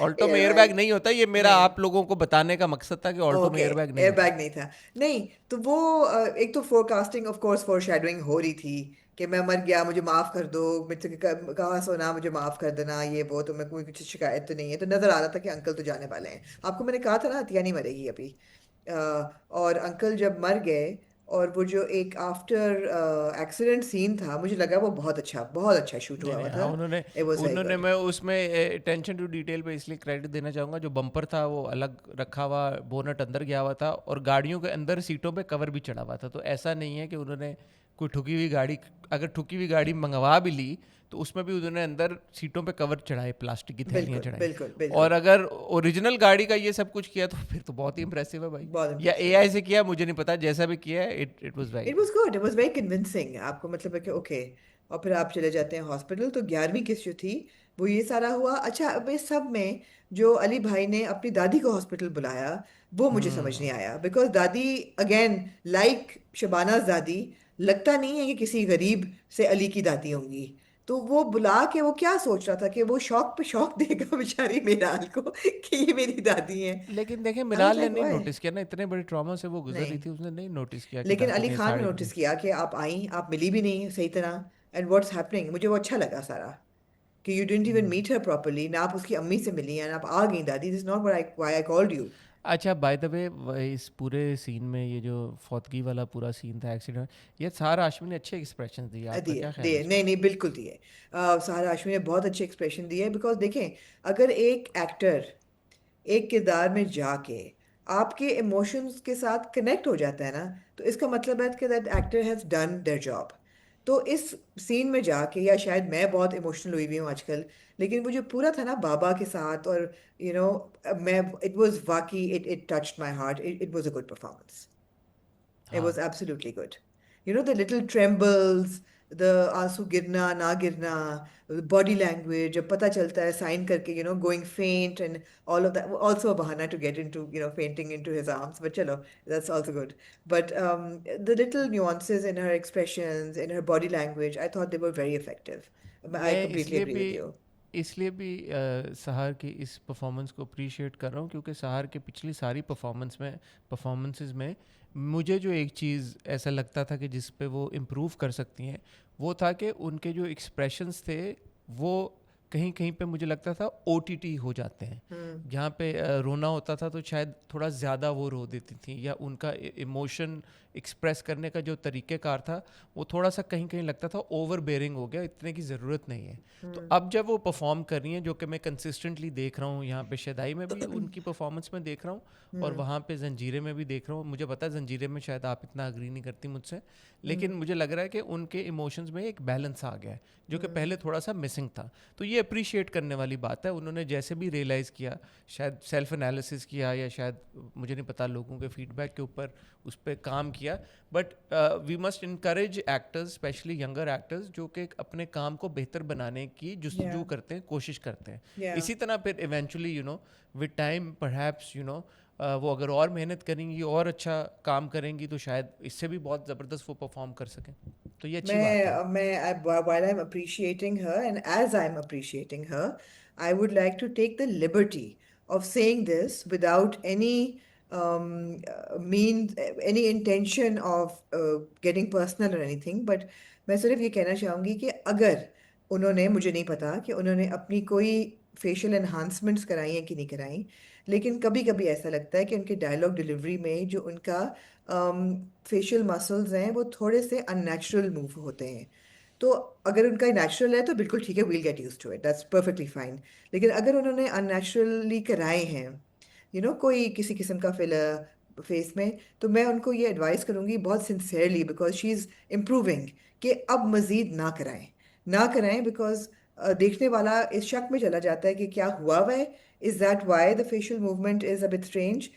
ऑल्टो में एयर एयरबैग बैग नहीं होता, ये मेरा नहीं, आप लोगों को बताने का मकसद था कि ऑल्टो में ओके एयरबैग नहीं एयर होता। बैग नहीं था। नहीं तो वो एक तो forecasting of course four shadowing हो रही थी कि मैं मर गया, मुझे माफ कर दो, मुझसे कहा सोना मुझे माफ कर देना, ये वो, तो मैं कोई कुछ शिकायत तो नहीं है। तो नजर आ रहा था कि अंकल तो जाने वाले हैं। आपको मैंने कहा था ना अतिया नहीं मरेगी अभी। और अंकल जब मर गए, और वो जो एक आफ्टर एक्सीडेंट सीन था, मुझे लगा वो बहुत अच्छा शूट नहीं हुआ नहीं हुआ हाँ था। उन्होंने इट वाज वेरी उन्होंने गुड। मैं उसमें अटेंशन टू डिटेल पे इसलिए क्रेडिट देना चाहूँगा, जो बम्पर था वो अलग रखा हुआ, बोनट अंदर गया हुआ था और गाड़ियों के अंदर सीटों पे कवर भी चढ़ा हुआ था। तो ऐसा नहीं है कि उन्होंने कोई ठुकी हुई गाड़ी, अगर ठुकी हुई गाड़ी मंगवा भी ली तो उसमें भी उन्होंने अंदर सीटों पे कवर चढ़ाए, प्लास्टिक की थैलियाँ बिल्कुल चढ़ाई। बिल्कुल और बिल्कुल। अगर ओरिजिनल गाड़ी का ये सब कुछ किया तो फिर तो बहुत ही इंप्रेसिव है भाई। बहुत या इम्प्रेसिव एआई है। से किया मुझे नहीं पता, जैसा भी किया है it was it right. Was good, it was very convincing. आपको मतलब है कि ओके। और फिर आप चले जाते हैं हॉस्पिटल, तो 11वीं किस्त जो थी वो ये सारा हुआ। अच्छा, अब इस सब में जो अली भाई ने अपनी दादी को हॉस्पिटल बुलाया, वो मुझे समझ नहीं आया। बिकॉज दादी, अगेन, लाइक शबानाज दादी, लगता नहीं है कि किसी गरीब से अली की दादी होंगी। तो वो बुला के वो क्या सोच रहा था कि वो शौक पे शौक देगा बेचारी मेराल को कि ये मेरी दादी है। लेकिन देखें आई वाज मिराल ने लाइक नहीं व्हाई। नोटिस किया ना, इतने बड़े ट्रॉमा से वो गुजर रही नहीं, थी, उसने नहीं नोटिस किया कि लेकिन दादी अली ने खान ने साड़ी नोटिस पहनी। किया कि आप आई, आप मिली भी नहीं सही तरह, एंड व्हाट्स हैपनिंग। मुझे वो अच्छा लगा सारा, कि you didn't even meet her properly, ना आप उसकी अम्मी से मिली एंड आप आ गई दादी, this not why I called you. अच्छा बाय द वे, इस पूरे सीन में ये जो फौतगी वाला पूरा सीन था, एक्सीडेंट, ये सारा आशमी ने अच्छे एक्सप्रेशन दिए, आपका दिए क्या ख्याल है दिए, इस नहीं पर? नहीं, बिल्कुल दिए। सारा आशमी ने बहुत अच्छे एक्सप्रेशन दिए। बिकॉज देखें, अगर एक एक्टर एक किरदार में जाके आपके इमोशंस के साथ कनेक्ट हो जाता है ना, तो इसका मतलब है कि that actor has done their job. तो इस सीन में जाके, या शायद मैं बहुत इमोशनल हुई हुई हूँ आजकल, लेकिन वो जो पूरा था ना बाबा के साथ, और यू नो, मैं, इट वाज वाकई, it touched my heart, it was a good performance. It was हाँ absolutely good. You know, the little trembles, the आंसू गिरना ना गिरना, body language, जब पता चलता है साइन करके, going faint and all of that. Also a bahana to get into, fainting into his arms. But chalo, that's also good. But the little nuances in her expressions, in her body language, I thought they were very effective. I मैं completely agree with you. इसलिए भी सहार की इस performance को appreciate कर रहा हूँ क्योंकि सहार के पिछली सारी परफॉर्मेंसेस में मुझे जो एक चीज़ ऐसा लगता था कि जिस पे वो इम्प्रूव कर सकती हैं, वो था कि उनके जो एक्सप्रेशंस थे वो कहीं कहीं पे मुझे लगता था ओटीटी हो जाते हैं। जहाँ पे रोना होता था तो शायद थोड़ा ज़्यादा वो रो देती थी, या उनका इमोशन एक्सप्रेस करने का जो तरीक़ेकार था वो थोड़ा सा कहीं कहीं लगता था ओवर बेयरिंग हो गया, इतने की ज़रूरत नहीं है। तो अब जब वो परफॉर्म कर रही हैं, जो कि मैं कंसिस्टेंटली देख रहा हूँ, यहाँ पे शदाई में भी उनकी परफॉर्मेंस में देख रहा हूँ और वहाँ पे जंजीरे में भी देख रहा हूँ। मुझे पता है जंजीरे में शायद आप इतना अग्री नहीं करती मुझसे, लेकिन मुझे लग रहा है कि उनके इमोशंस में एक बैलेंस आ गया है जो कि पहले थोड़ा सा मिसिंग था। तो ये अप्रिशिएट करने वाली बात है। उन्होंने जैसे भी रियलाइज़ किया, शायद सेल्फ एनालिसिस किया, या शायद मुझे नहीं पता, लोगों के फीडबैक के ऊपर उस पर काम किया। But we must encourage actors, specially younger actors, जो कि अपने काम को बेहतर बनाने की जुस्तजू Yeah, करते हैं, कोशिश करते हैं। yeah. इसी तरह फिर इवेंचुअली विद टाइम परहैप्स वो अगर और मेहनत करेंगी और अच्छा काम करेंगी तो शायद इससे भी बहुत ज़बरदस्त वो परफॉर्म कर सकें। तो ये अच्छी बात है। While I'm appreciating her, and as I'm appreciating her, I would like to take the liberty of saying this without any intention of getting personal or anything. But मैं सिर्फ ये कहना चाहूँगी कि अगर उन्होंने, मुझे नहीं पता कि उन्होंने अपनी कोई फेशियल एनहांसमेंट्स कराई हैं कि नहीं कराई, लेकिन कभी कभी ऐसा लगता है कि उनके डायलॉग डिलीवरी में जो उनका फेशियल मसल्स हैं वो थोड़े से अननेचुरल मूव होते हैं। तो अगर उनका नेचुरल है तो बिल्कुल ठीक है, we'll get used to it, that's perfectly fine. लेकिन अगर उन्होंने अननेचुरली कराए हैं, कोई किसी किस्म का फिलर फेस में, तो मैं उनको ये एडवाइस करूंगी बहुत sincerely, because she is improving, कि अब मज़ीद ना कराएं, ना कराएं। बिकॉज देखने वाला इस शक में चला जाता है कि क्या हुआ है, is that why the facial movement is a bit strange.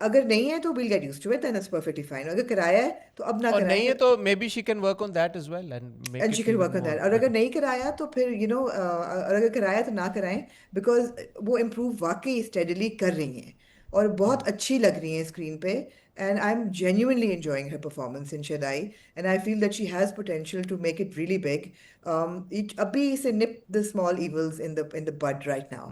अगर नहीं है तो we'll get used to it, then it's perfectly fine. अगर कराया है तो अब ना और नहीं कराएं, है तो maybe she can work on that as well and make and she it can even work on that. More और अगर बेटर। नहीं कराया तो फिर और अगर कराया तो ना कराएं, बिकॉज वो इम्प्रूव वाकई स्टेडली कर रही हैं और बहुत अच्छी लग रही हैं स्क्रीन पे। And I M genuinely enjoying her performance in Shaddai, and I feel that she has potential to make it really big. Abhi se nip the small evils in the bud right now.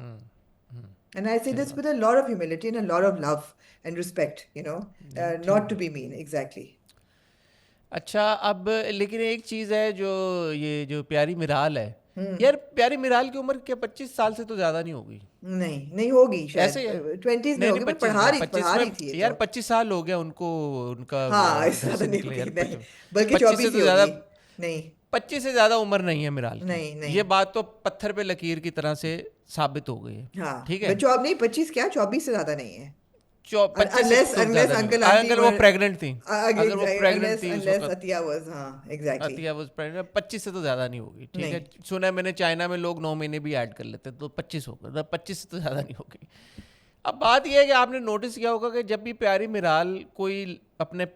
And I say सही this बात। with a lot of humility and a lot of love and respect, नहीं ठीक not to है। be mean, exactly. अच्छा, अब लेकिन एक चीज है जो ये जो प्यारी मिराल है, यार प्यारी मिराल की उम्र क्या 25 साल से तो ज्यादा नहीं होगी? नहीं नहीं होगी ऐसे ही शायद, है। 20s में नहीं नहीं, होगी, पर 25 में, 25 पढ़ा में रही थी ये यार तो। 25 साल हो गया उनको, उनका हाँ घर इससे ज्यादा से नहीं निकले होगी, यार। नहीं बल्कि 25 से 24 ही तो ज्यादा, होगी। नहीं 25 से ज्यादा उम्र नहीं है मिराल की। नहीं नहीं। ये बात तो पत्थर पे लकीर की तरह से साबित हो गई है। हाँ ठीक है, नहीं 25 क्या, 24 से ज्यादा नहीं है। 25 से अनलेस तो अनलेस ज्यादा नहीं अंकल होगा आंटी अगर वो वर, प्रेग्नेंट थी। अगर वो प्रेग्नेंट अनलेस थी उस अनलेस वक्त, अतिया वाज, हाँ एग्जैक्टली। अतिया वो प्रेग्नेंट, 25 से तो ज्यादा नहीं होगी। ठीक है, नहीं सुना है मैंने चाइना में लोग 9 महीने भी ऐड कर लेते हैं, तो 25 होगा, 25 से तो ज्यादा नहीं होगी। अब बात यह है कि आपने नोटिस किया होगा कि जब भी प्यारी मिराल कोई अपने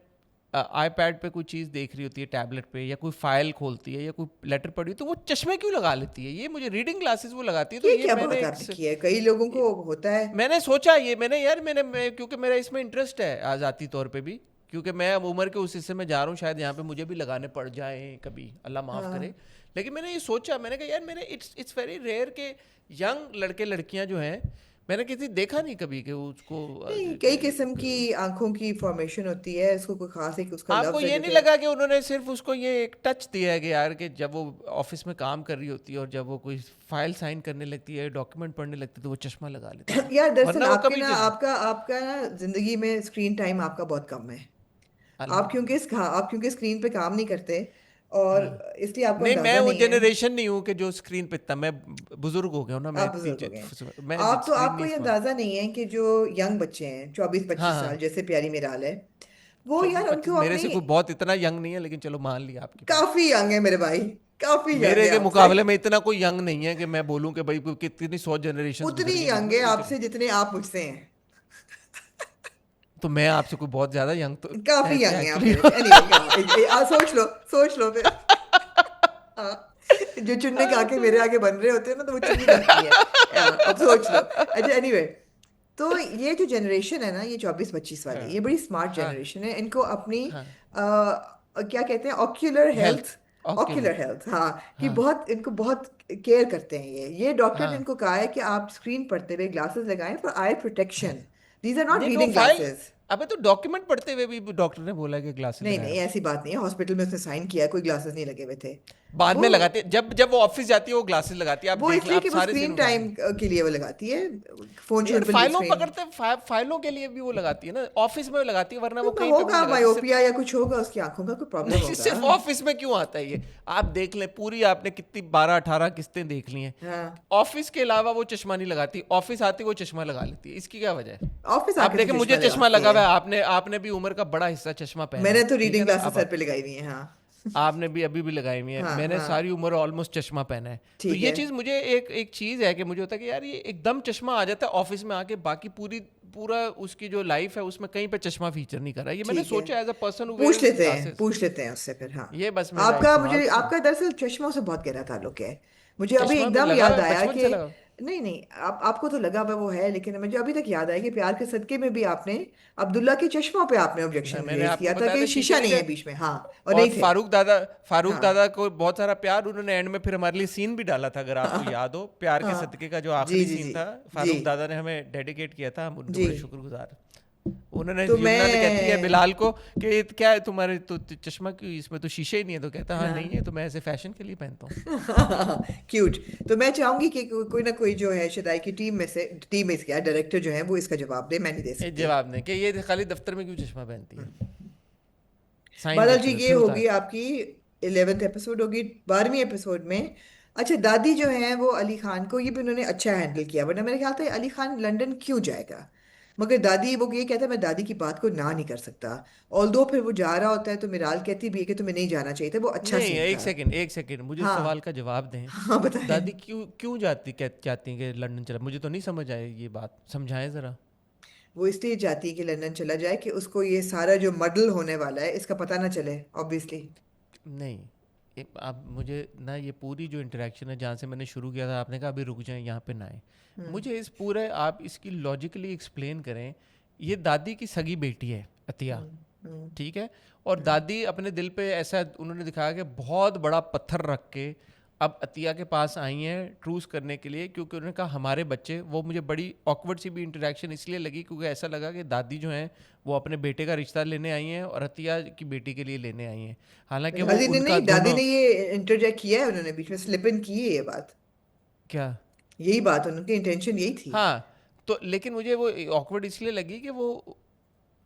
आईपैड पे कोई चीज़ देख रही होती है, टैबलेट पे, या कोई फाइल खोलती है या कोई लेटर पढ़ी, तो वो चश्मे क्यों लगा लेती है? ये मुझे रीडिंग ग्लासेस वो लगाती है, तो ये ये क्या मैंने बात आपने की है, कई लोगों को होता है। मैंने सोचा, ये मैंने यार क्योंकि मेरा इसमें इंटरेस्ट है आज़ाती तौर पे भी, क्योंकि मैं अब उम्र के उस हिस्से में जा रहा हूँ, शायद यहाँ पे मुझे भी लगाने पड़ जाए कभी, अल्लाह माफ़ करे। हाँ लेकिन मैंने ये सोचा, मैंने कहा यार मैंने इट्स वेरी रेयर के यंग लड़के लड़कियां जो हैं, मैंने किसी देखा नहीं कभी कि उसको नहीं, कई किस्म की आंखों की फॉर्मेशन होती है, उसको कोई खास एक उसका आपको लफ्ज है ये जो नहीं कि लगा कि उन्होंने सिर्फ उसको ये एक टच दिया है कि यार कि जब वो ऑफिस में काम कर रही होती है और जब वो कोई फाइल साइन करने लगती है, डॉक्यूमेंट पढ़ने लगती है, तो वो चश्मा लगा लेती है, यार दरअसल वरना वो आपके कभी ना चश्मा। आपका आपका ना जिंदगी में स्क्रीन टाइम आपका बहुत कम है। अल्हम्दुलिल्लाह। आप क्योंकि स्क्रीन पे काम नहीं करते, और हाँ, इसलिए आपको नहीं मैं अंदाजा वो नहीं है। जनरेशन नहीं हूँ कि जो स्क्रीन पे इतना, मैं बुजुर्ग हो गया हूँ ना, मैं आप इतनी बुजुर्ग हो गए हैं। मैं आप तो स्क्रीन आपको नहीं ये इस्तेमाल। अंदाजा नहीं है कि जो यंग बच्चे हैं, 24-25 साल, हाँ, जैसे प्यारी मिराल है, वो चौबीस यार पच्चीस उनको मेरे अपनी, से कोई बहुत इतना यंग नहीं है, लेकिन चलो मान लिया आपकी बात। काफी यंग है मेरे भाई, काफी यंग मेरे है के आपसे। मुकाबले में इतना कोई यंग नहीं है कि मैं बोलूं कि भाई कितनी 100 जनरेशंस उतनी गुजर गई मुझ यंग में, है लेकिन चलो। आपसे जितने आप मुझसे हैं। तो मैं आपसे कोई बहुत ज्यादा यंग तो काफी ऐसे यंग है आप एक्चुअली। मेरे से, एनीवे सोच लो फिर। हाँ, जो चुन्ने के आके मेरे आगे बन रहे होते हैं ना, तो वो चुन्नी बनती है। अब सोच लो। अच्छा एनीवे, तो ये जो जनरेशन है ना, ये 24-25 वाली, हाँ ये बड़ी स्मार्ट हाँ जनरेशन है। इनको अपनी हाँ, क्या कहते हैं, ocular health, health, ocular ocular, health, हाँ, कि हाँ बहुत इनको बहुत केयर करते हैं। ये डॉक्टर ने हाँ। इनको कहा है कि आप स्क्रीन पढ़ते हुए ग्लासेस लगाएं for eye protection. These are not नहीं वो रीडिंग फाइल, ग्लासेस। अबे तो डॉक्यूमेंट पढ़ते हुए भी डॉक्टर ने बोला कि ग्लासेस नहीं लगाए नहीं, रखो। ऐसी बात नहीं है, हॉस्पिटल में उसने साइन किया है, कोई ग्लासेस नहीं लगे हुए थे। बाद वो में लगाते हैं, जब जब वो ऑफिस जाती है वो ग्लासेस लगाती है, आप वो देख इसलिए आप कि वो सारे सीन स्क्रीन उठा के। टाइम के लिए वो लगाती है, फोन नहीं यार, शोन पे फाइलों स्क्रीन। पकड़ते फाइलों के लिए भी वो लगाती है ना, ऑफिस में लगाती है, वरना वो तो कहीं पे भी होगा नहीं लगाती सिर्फ। मायोपिया या कुछ होगा, उसकी आंखों का कोई प्रॉब्लम नहीं, होगा। सिर्फ ऑफिस में क्यों आता है ये? आप देख लें, पूरी आपने कितनी 12-18 किस्तें देख ली हैं, हाँ, ऑफिस के अलावा वो चश्मा नहीं लगाती, ऑफिस आती वो चश्मा लगा लेती है, इसकी क्या वजह है? ऑफिस आप आके तो देखें, मुझे चश्मा चश्मा लगाती लगा है। हुआ है, आपने आपने भी उम्र का बड़ा हिस्सा चश्मा पहना मैंने है, तो ठीक है रीडिंग ना? ग्लासेस अब सर पे लगाई हुई है, हाँ। आपने भी अभी भी लगाई हुई है, हाँ मैंने हाँ सारी उम्र ऑलमोस्ट चश्मा पहना है। तो ठीक ये है। चीज़ मुझे एक एक चीज़ है कि मुझे होता है कि यार ये एकदम चश्मा आ जाता है ऑफिस में आके, बाकी पूरा उसकी जो लाइफ है उसमें कहीं पे चश्मा फीचर नहीं कर रहा है। ये मैंने ठीक है, सोचा as a person who wears glasses. पूछ लेते हैं उससे फिर, हाँ। ये बस मेरा एक सवाल था। आपका दरअसल चश्मों से बहुत गहरा ताल्लुक है। मुझे अभी चश्मा भी एकदम लगा हुआ याद है, आया बचपन कि, से लगा। नहीं नहीं, आपको तो लगा हुआ वो है, लेकिन मुझे अभी तक याद आया कि प्यार के सदके में भी आपने अब्दुल्ला के चश्मों पे आपने ऑब्जेक्शन मैंने रेज आपको किया था बताया कि था शीशे शीशा नहीं नहीं थे। है बीच में, हाँ, और और नहीं थे। फारूक हाँ दादा को बहुत सारा प्यार, उन्होंने एंड में फिर हमारे लिए सीन भी डाला था, अगर आपको याद हो, प्यार के हाँ सदके का जो जी आखिरी जी सीन जी था, जी फारूक दादा ने हमें डेडिकेट किया था, हम उनके जी। बड़े शुक्रगुजार। उन्होंने, तो यमुना ने कहती है मैं बिलाल को कि ये क्या है तुम्हारे तो चश्मा क्यों, इसमें तो शीशे ही नहीं है, तो कहता हाँ नहीं है, हाँ तो मैं ऐसे फैशन के लिए पहनता हूँ। क्यूट। तो मैं चाहूंगी कि कोई ना कोई जो है शदाई की टीम में से क्या डायरेक्टर जो है वो इसका जवाब दे, मैं नहीं दे ये सकती। जवाब नहीं कि ये खाली दफ्तर में क्यों चश्मा पहनती है, साइन बादल जी, करके दो ये फिर होगी उतार। आपकी 11th एपिसोड होगी, 12वीं एपिसोड में। अच्छा, दादी जो है वो अली खान को, ये भी उन्होंने अच्छा हैंडल किया, वरना मेरे ख्याल से अली खान लंदन क्यों जाएगा। मगर दादी, वो ये कहता है मैं दादी की बात को ना नहीं कर सकता। ऑल्दो फिर वो जा रहा होता है तो मिराल कहती भी है कि तुम्हें नहीं जाना चाहिए था, वो अच्छा नहीं, सीन एक था। सेकंड एक सेकंड, मुझे इस सवाल हाँ का जवाब दें। हाँ बताएं। दादी क्यों क्यों चाहती हैं कि लंदन चला? मुझे तो नहीं समझ आए ये बात, समझाएं जरा। वो इसलिए चाहती है कि लंदन चला जाए कि उसको ये सारा जो मडल होने वाला है इसका पता ना चले, ऑब्वियसली। नहीं, आप मुझे ना, ये पूरी जो इंटरेक्शन है जहाँ से मैंने शुरू किया था, आपने कहा अभी रुक जाएं, यहाँ पे ना आए, मुझे इस पूरे आप इसकी लॉजिकली एक्सप्लेन करें। ये दादी की सगी बेटी है अतिया, ठीक है, और दादी अपने दिल पे ऐसा उन्होंने दिखाया कि बहुत बड़ा पत्थर रख के अब अतिया के पास आई हैं ट्रूस करने के लिए, क्योंकि उन्होंने कहा हमारे बच्चे, वो मुझे बड़ी ऑकवर्ड सी भी इंटरेक्शन इसलिए लगी क्योंकि ऐसा लगा कि दादी जो हैं वो अपने बेटे का रिश्ता लेने आई हैं और अतिया की बेटी के लिए लेने आई हैं, हालांकि वो दादी ने उनका नहीं, दादी दोनों ने ये इंटरजेक्ट किया है, उन्होंने बीच में स्लिप इन की है ये बात, क्या। यही बात, उनकी इंटेंशन यही थी। हाँ, तो लेकिन मुझे वो ऑकवर्ड इसलिए लगी कि वो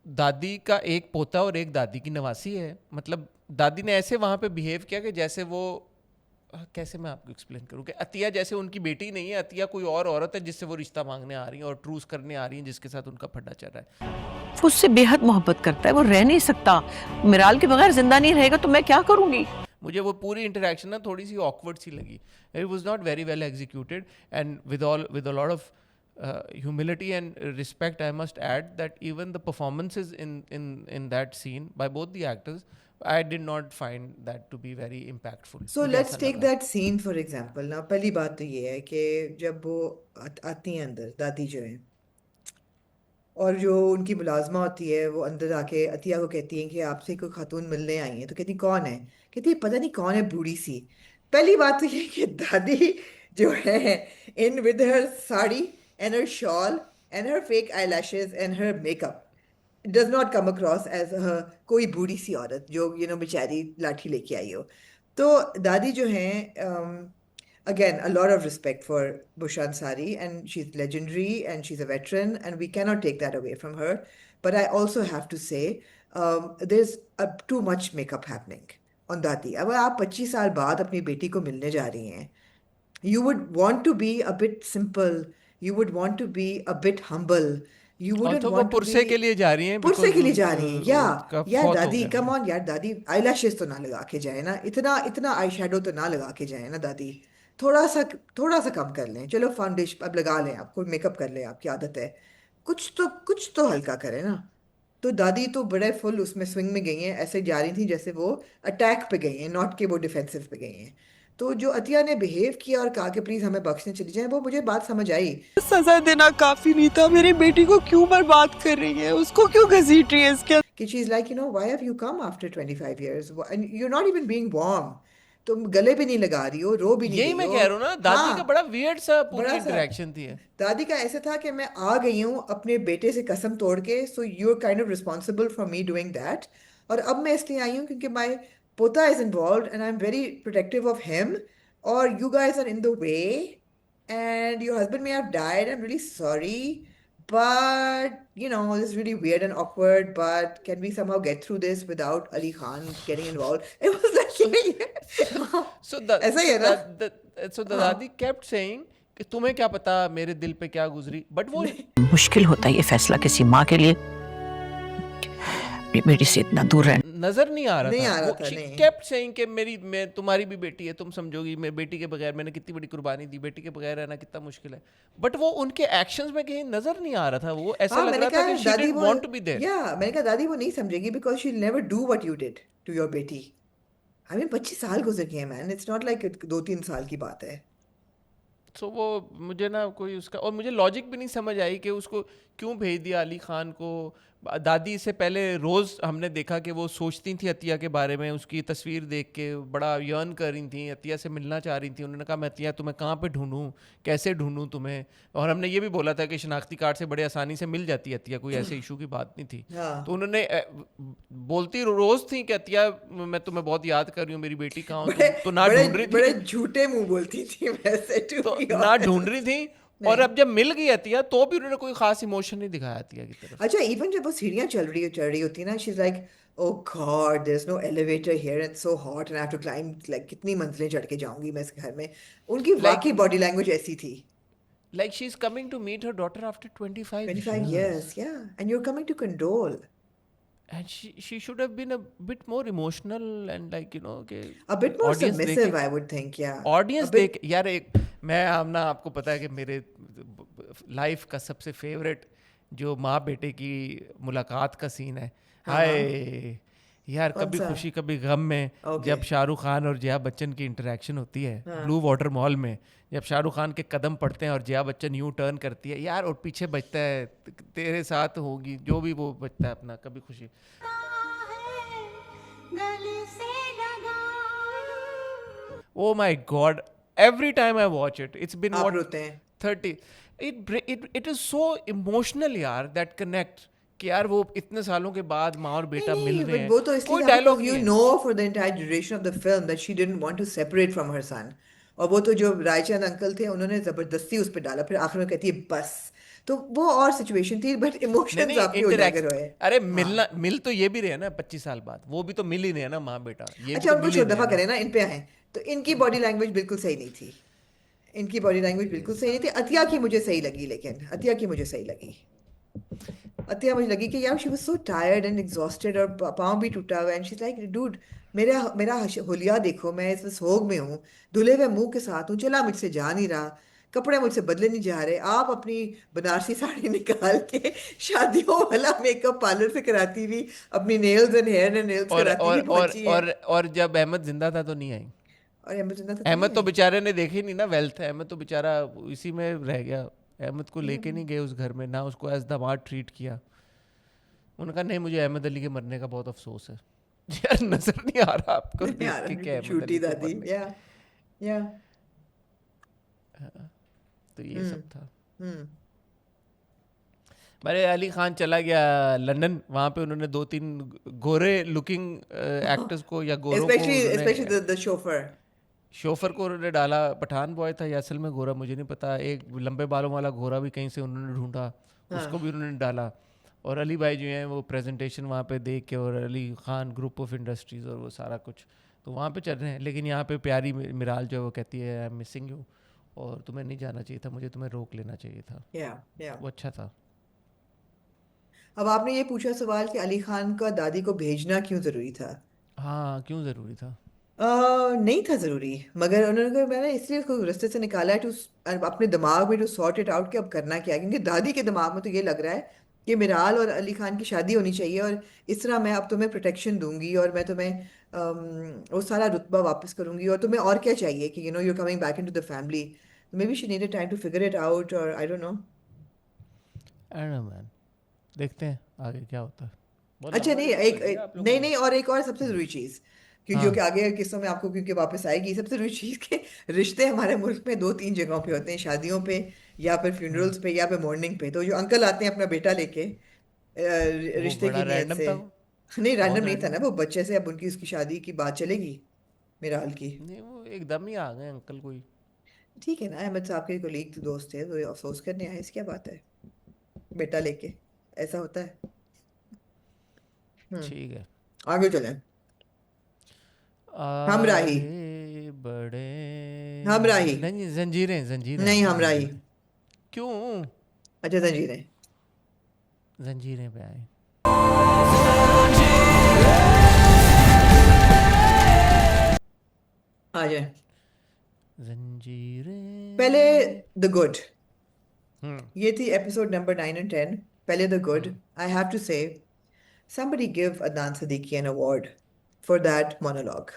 दादी का एक पोता और एक दादी की नवासी है, मतलब दादी ने ऐसे वहाँ पे बिहेव किया कि जैसे वो, कैसे मैं आपको एक्सप्लेन करूँ कि अतिया जैसे उनकी बेटी नहीं है, अतिया कोई और औरत है जिससे वो रिश्ता मांगने आ रही है और ट्रूस करने आ रही है, जिसके साथ उनका फड्डा चल रहा है। वो उससे बेहद मोहब्बत करता है, वो रह नहीं सकता, मिराल के बगैर जिंदा नहीं रहेगा तो मैं क्या करूंगी। मुझे वो पूरी इंटरेक्शन ना थोड़ी सी ऑकवर्ड सी लगी, it was not very well executed and with a lot of humility and respect, I must add that even the performances in that scene by both the actors, I did not find that to be very impactful. सो मुझे let's ऐसा take लगा। That scene for example ना। पहली बात तो ये है कि जब वो आती हैं अंदर, दादी जो है, और जो उनकी मुलाजमा होती है वो अंदर आके अतिया को कहती है कि आपसे कोई खातून मिलने आई है, तो कहती कौन है, कहती है पता नहीं कौन है, बूढ़ी सी। पहली बात तो ये है कि दादी जो है, in with her sari and her shawl and her fake eyelashes and her makeup, does not come across as कोई बूढ़ी सी औरत जो बेचारी लाठी लेके आई हो। तो दादी जो है, again, a lot of respect for Bushan Sari, and she's legendary and she's a veteran, and we cannot take that away from her. But I also have to say, there's too much makeup happening on Dadi. अब आप 25 साल बाद अपनी बेटी को मिलने जा रही हैं, you would want to be a bit simple, you would want to be a bit humble, you wouldn't also वो want to पुरसे के be लिए जा रही हैं पुरसे बिकॉज के लिए जा रही हैं, या उनका यार फौत हो दादी गया कम उनका। ऑन यार, दादी आईलैशेस तो ना लगा के जाए ना, इतना इतना आई शेडो तो ना लगा के जाए ना दादी, थोड़ा सा, थोड़ा सा कम कर लें, चलो फाउंडेशन अब लगा लें, आपको मेकअप कर लें, आपकी आदत है, कुछ तो हल्का करें ना। तो दादी तो बड़े फुल उसमें स्विंग में गई हैं, ऐसे जा रही थी जैसे वो अटैक पे गई हैं, नॉट के वो डिफेंसिव पे गई हैं। तो जो अतिया ने बिहेव किया और कहा कि प्लीज हमें बख्शने चली जाए, वो मुझे बात समझ आई सजा देना काफी नहीं था, मेरी बेटी को क्यों बर्बाद कर रही है, उसको क्यों घसीट रही है इसके। कि she's like, why have you come after 25 years and you're not even being warm, तुम गले भी नहीं लगा रही हो, रो भी नहीं यही रही मैं हो। कह रहा हूँ ना, दादी का हाँ, बड़ा वियर्ड सा पूरी बड़ा सा इंटरेक्शन थी। दादी का ऐसे था कि मैं आ गई हूँ अपने बेटे से कसम तोड़ के, so you are kind of responsible for me doing that, और अब मैं इसलिए आई हूँ क्योंकि माई पोता is involve and I am very protective of him, और you guys are in the way and your husband may have died, I'm really sorry, but this is really weird and awkward, but can we somehow get through this without Ali Khan getting involved? It was like So the ऐसा ही so है ना? the दादी kept saying कि तुम्हें क्या पता मेरे दिल पे क्या गुजरी, बट वो मुश्किल होता है ये फैसला किसी माँ के लिए, अपनी बेटी से इतना दूर रहना। नजर नहीं आ रहा नहीं था, आ रहा वो था, she नहीं। kept saying कि मैं तुम्हारी भी बेटी है, तुम समझोगी, मेरी बेटी के बगैर मैंने कितनी बड़ी कुर्बानी दी, बेटी के बगैर रहना कितना मुश्किल है, बट वो उनके एक्शंस में कहीं नजर नहीं आ रहा था, वो ऐसा हाँ, लग मैंने रहा था कहा कि she दादी didn't वो, want to be there. या मैंने कहा दादी वो नहीं समझेगी because she'll never do what you did to your बेटी। I mean 25 साल गुजर गए मैन, इट्स नॉट लाइक 2-3 साल की बात है। सो वो मुझे ना कोई उसका, और मुझे लॉजिक भी नहीं समझ आई कि उसको क्यों भेज दिया अली खान को। दादी से पहले रोज़ हमने देखा कि वो सोचती थी अतिया के बारे में, उसकी तस्वीर देख के बड़ा यर्न कर रही थी, अतिया से मिलना चाह रही थी। उन्होंने कहा मैं अतिया तुम्हें कहाँ पे ढूंढूं, कैसे ढूंढूं तुम्हें, और हमने ये भी बोला था कि शनाख्ती कार्ड से बड़े आसानी से मिल जाती है अतिया, कोई ऐसे इशू की बात नहीं थी। हाँ। तो उन्होंने बोलती रोज़ थी कि अतिया मैं तुम्हें बहुत याद कर रही हूँ, मेरी बेटी कहाँ हो, तो ना बड़े ढूंढ रही बड़े थी, झूठे मुंह बोलती थी वैसे, to तो be ना honest। ढूंढ रही थी, और अब जब मिल गई अतिया तो भी उन्होंने कोई खास इमोशन नहीं दिखाया अतिया की तरफ। अच्छा, इवन जब वो सीढ़ियाँ चढ़ रही होती है ना, she is like oh God there is no elevator here, it's so hot and I have to climb, like कितनी मंजिलें चढ़ के जाऊंगी मैं इस घर में। उनकी वाकई बॉडी लैंग्वेज ऐसी थी। Like she's coming to meet her daughter after 25 25 years. years, yeah, and you're coming to condole. And she should have been a bit more emotional and like कि A bit more audience submissive, देखे, I would think, yeah. audience A bit, देख यार। एक मैं ना आपको पता है कि मेरे लाइफ का सबसे फेवरेट जो माँ बेटे की मुलाकात का सीन है, हाय यार, कौन कभी सा? खुशी कभी गम में Okay. जब शाहरुख खान और जया बच्चन की इंटरेक्शन होती है ब्लू वाटर मॉल में, जब शाहरुख खान के कदम पड़ते हैं और जया बच्चन यूं टर्न करती है यार, और पीछे बजता है तेरे साथ होगी, जो भी वो बजता है अपना कभी खुशी। Oh my God. Every time I watch it, it's been आप what रोते हैं 30. It is so emotional यार, that connect कि यार वो इतने सालों के बाद माँ और बेटा मिल नहीं रहे but हैं, वो तो इसलिए कोई था because डायलॉग नहीं you है. know for the entire duration of the film that she didn't want to separate from her son और वो तो जो रायचंद अंकल थे उन्होंने जबरदस्ती उस पर डाला फिर आखिर में कहती है बस तो वो और सिचुएशन थी बट नहीं इमोशंस नहीं, आपके उजागर हुए अरे हाँ मिल तो ये भी रहे हैं ना 25 साल बाद, वो भी तो मिल ही रहे हैं ना माँ बेटा, ये भी अच्छा तो उनको मिल ही छोड़ रहे दफा हैं ना. करें ना इन पे आए तो इनकी बॉडी लैंग्वेज बिल्कुल सही नहीं थी इनकी बॉडी लैंग्वेज बिल्कुल सही नहीं थी अतिया की मुझे सही लगी लेकिन अतिया की मुझे सही लगी अतिया मुझे लगी कि यार she was so tired and exhausted और पाँव भी टूटा हुआ एंड शी लाइक डूड मेरा मेरा हुलिया देखो मैं इस सोग में हूँ धुले हुए मुंह के साथ हूँ चला मुझसे जा नहीं रहा कपड़े मुझसे बदले नहीं जा रहे आप अपनी बनारसी साड़ी निकाल के शादियों वाला मेकअप पार्लर से कराती हुई अपनी nails and hair and nails और कराती और हुई और पहुंची है और और जब अहमद जिंदा था तो नहीं आई. और अहमद जिन्ना तो नहीं अहमद तो आई बेचारे ने देखे नहीं ना वेल्थ, अहमद तो बेचारा इसी में रह गया. अहमद को लेके नहीं गए उस घर में, ना उसको एज दामाद ट्रीट किया. उन्होंने कहा नहीं मुझे अहमद अली के मरने का बहुत अफसोस है. यार नजर नहीं आ रहा आपको देख यार के कि अहमद छोटी अली को दादी मरने. या तो ये सब था. हम्म मेरे अली खान चला गया लंदन, वहाँ पे उन्होंने 2-3 गोरे लुकिंग एक्टर्स को या गोरों को especially उन्होंने, the chauffeur शोफर को उन्होंने डाला. पठान बॉय था या असल में गोरा मुझे नहीं पता, एक लंबे बालों वाला गोरा भी कहीं से उन्होंने ढूंढा, उसको भी उन्होंने डाला. और अली भाई जो हैं वो प्रेजेंटेशन वहाँ पे देख के, और Ali Khan group of industries और वो सारा कुछ तो वहाँ पे चल रहे हैं. लेकिन यहाँ पे प्यारी मिराल जो है वो कहती है आई एम मिसिंग यू, और तुम्हें नहीं जाना चाहिए था, मुझे तुम्हें रोक लेना चाहिए था. या वो अच्छा था. अब आपने ये पूछा सवाल कि अली खान का दादी को भेजना क्यों जरूरी था हाँ क्यों ज़रूरी था. नहीं था जरूरी मगर उन्होंने कहा मैंने इसलिए उसको रास्ते से निकाला है टू अपने दिमाग में टू सॉर्ट इट आउट कि अब करना क्या है क्योंकि दादी के दिमाग में तो ये लग रहा है कि मिराल और अली खान की शादी होनी चाहिए और इस तरह मैं अब तुम्हें प्रोटेक्शन दूंगी और मैं तुम्हें वो सारा रुतबा वापस करूंगी और तुम्हें और क्या चाहिए कि you know you coming back into the family maybe she needed time to figure it out और I don't know I don't know man, देखते हैं आगे क्या होता है. बहुत अच्छा लंबा नहीं डिस्कस एक, कर लिया एक आप लोगों नहीं ने. नहीं और एक और सबसे जरूरी चीज क्योंकि जो कि आगे के किस्सों में आपको क्योंकि वापस आएगी सबसे जरूरी चीज के रिश्ते हमारे मुल्क में 2-3 जगहों पे होते हैं शादियों पे या फिर फ्यूनरल्स पे या फिर मॉर्निंग पे तो जो अंकल आते हैं अपना बेटा लेके वो रिश्ते बड़ा की नीयत रैंडम से था वो, नहीं बहुत रैंडम नहीं था रैंडम ना था. वो बच्चे से अब उनकी उसकी शादी की बात चलेगी मेरा हाल की नहीं वो एकदम ही आ गए अंकल कोई. ठीक है ना अहमद साहब के कोलीग दोस्त थे तो ये अफसोस करने आए इसकी क्या बात है बेटा लेके ऐसा होता है ठीक है. आगे चलें हमराही आगे बढ़े. हमराही नहीं जंजीरें जंजीरें नहीं आएंगी, हमराही जंजीरें. क्यों अच्छा जंजीरें जंजीरें पे आए. आ जाए जंजीरें. पहले द गुड हम्म. ये थी एपिसोड नंबर 9 और 10 पहले the good I have to say somebody give Adnan Siddiqui an award for that monologue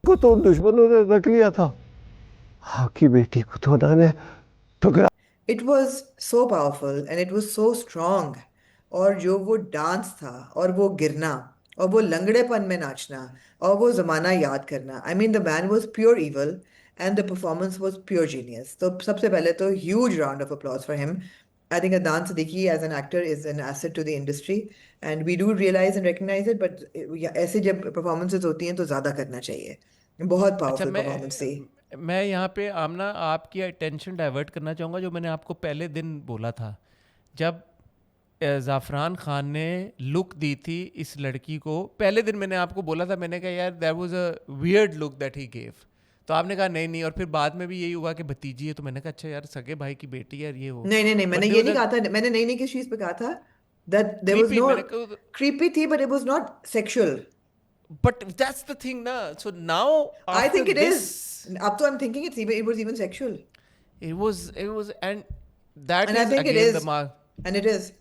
को तो दुश्मनों ने रख लिया था, आपकी बेटी को तो उन्होंने ठुकरा. it was so powerful and it was so strong और जो वो डांस था और वो गिरना और वो लंगड़ेपन में नाचना और वो जमाना याद करना I mean the man was pure evil and the performance was pure genius तो सबसे पहले तो huge round of applause for him I think Adnan Siddiqui as an actor is an asset to the industry and we do realize and recognize it but ऐसे जब performances होती हैं तो ज़्यादा करना चाहिए बहुत अच्छा powerful performance थी मैं यहाँ पे आमना आपकी अटेंशन डाइवर्ट करना चाहूँगा, जो मैंने आपको पहले दिन बोला था जब ज़ाफ़रान खान ने लुक दी थी इस लड़की को. पहले दिन मैंने आपको बोला था, मैंने कहा यार that was a weird look that he gave. तो आपने कहा नहीं नहीं, और फिर बाद में भी यही हुआ कि भतीजी है, तो मैंने कहा अच्छा यार सगे भाई की बेटी है ये वो. नहीं मैंने But ये there नहीं was a कहा था मैंने नहीं किस चीज़ पे कहा था that there was creepy, no मैंने कहा creepy थी but it was not sexual but that's the thing na. So now I after think it this, is अब तो I'm thinking it was even sexual it was and that and I is think it again is the mark. and it is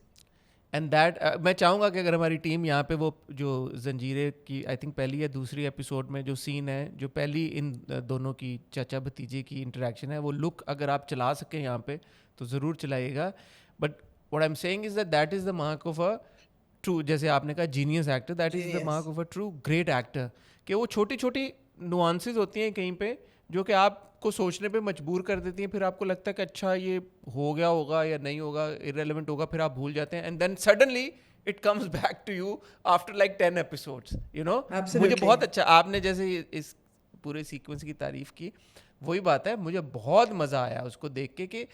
and that मैं चाहूँगा कि अगर हमारी team यहाँ पे वो जो जंजीरे की आई थिंक पहली या दूसरी एपिसोड में जो सीन है, जो पहली इन दोनों की चाचा भतीजे की इंटरेक्शन है, वो लुक अगर आप चला सकें यहाँ पे तो ज़रूर चलाइएगा. But what I am saying is that is the mark of a true, जैसे आपने कहा genius actor, that is the mark of a true great actor, कि वो छोटी छोटी नुआंसेस होती हैं कहीं पे जो कि आपको सोचने पे मजबूर कर देती हैं, फिर आपको लगता है कि अच्छा ये हो गया होगा या नहीं होगा, इरेलेवेंट होगा, फिर आप भूल जाते हैं, and then suddenly it comes back to you after like 10 episodes, you know. मुझे Absolutely. बहुत अच्छा, आपने जैसे इस पूरे सीक्वेंस की तारीफ की, वही बात है, मुझे बहुत मज़ा आया उसको देख के कि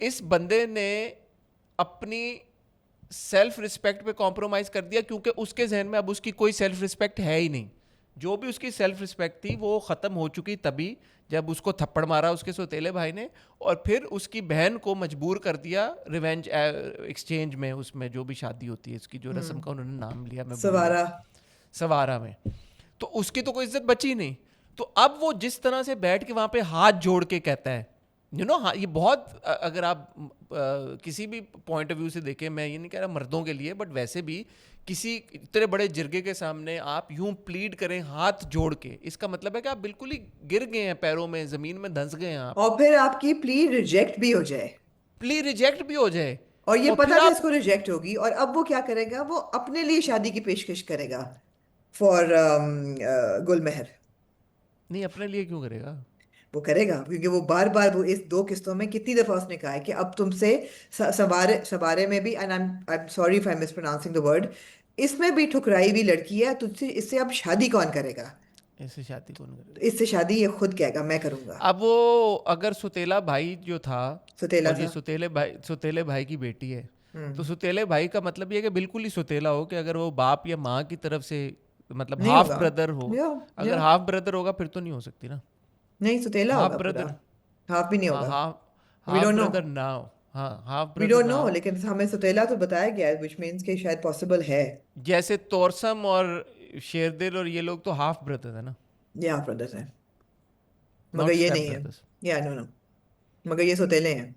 इस बंदे ने अपनी सेल्फ रिस्पेक्ट पे कॉम्प्रोमाइज़ कर दिया, क्योंकि उसके जहन में अब उसकी कोई सेल्फ रिस्पेक्ट है ही नहीं। जो भी उसकी सेल्फ रिस्पेक्ट थी वो ख़त्म हो चुकी तभी जब उसको थप्पड़ मारा उसके सौतेले भाई ने, और फिर उसकी बहन को मजबूर कर दिया रिवेंज एक्सचेंज में, उसमें जो भी शादी होती है उसकी, जो रस्म का उन्होंने नाम लिया, मैं भूल गया। सवारा। सवारा में तो उसकी तो कोई इज्जत बची नहीं। तो अब वो जिस तरह से बैठ के वहाँ पे हाथ जोड़ के कहता है, यू नो, हाँ, ये बहुत अगर आप किसी भी पॉइंट ऑफ व्यू से देखें, मैं ये नहीं कह रहा मर्दों के लिए, बट वैसे भी किसी इतने बड़े जिरगे के सामने आप यूं प्लीड करें हाथ जोड़ के, इसका मतलब है कि आप बिल्कुल ही गिर गए हैं, पैरों में ज़मीन में धंस गए हैं आप, और फिर आपकी प्ली रिजेक्ट भी हो जाए, प्ली रिजेक्ट भी हो जाए, और ये और फिर पता था आप इसको रिजेक्ट होगी, और अब वो क्या करेगा, वो अपने लिए शादी की पेशकश करेगा फॉर गुलमहर। नहीं, अपने लिए क्यों करेगा? वो करेगा क्योंकि वो बार बार, वो इस 2 किस्तों में कितनी दफा उसने कहा है कि अब तुमसे सवारे सवारे में भी, and I am sorry if I miss pronouncing the word, इसमें भी ठुकराई हुई लड़की है, तुझसे इससे अब शादी कौन करेगा? ऐसे शादी कौन तो करेगा? इससे शादी ये खुद कहेगा मैं करूंगा। अब वो अगर सुतेला भाई जो था, सुतेला और ये था। सुतेले भाई की बेटी है, तो हम्म। सुतेले भाई का मतलब ये है कि बिल्कुल ही सुतेला हो, कि अगर वो बाप या माँ की तरफ से, मतलब नहीं हाफ होगा। ब्रदर हो, या अगर हाफ ब्रदर होगा फिर तो नहीं हो सकती ना। नहीं, सुतेला हाफ होगा पूरा, ब्रदर, हाफ भी नहीं हाँ, होगा। Half we half don't know, brother now, हाँ, half we brother don't know, now, लेकिन हमें सुतेला तो बताया गया है, विच मीन्स कि शायद पॉसिबल है। जैसे तोरसम और शेरदिल और ये लोग तो हाफ ब्रदर है ना, ये हाफ ब्रदर्स हैं, मगर नॉट ये स्टेप नहीं है। ब्रदर्स। या नो नो, मगर ये सुतेले हैं।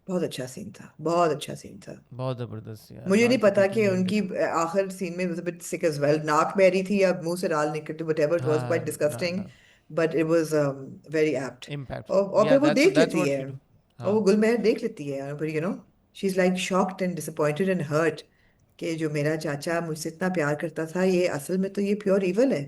बहुत अच्छा सीन था, बहुत अच्छा सीन था। बहुत ज़बरदस्त यार, मुझे नहीं लाल पता पती की कि एंड। उनकी आखिर सीन में was a bit sick as well, नाक बह रही थी या मुंह से लाल निकल रही, whatever, it was हाँ, quite ना disgusting, ना, but it was very apt। Impactful, और या फिर वो देख दैट्स लेती व्हाट है, यू डू। और वो हाँ, गुलमहर देख लेती है, और फिर she is like shocked and disappointed and hurt कि जो मेरा चाचा मुझसे इतना प्यार करता था, ये असल में तो ये प्योर इवल है।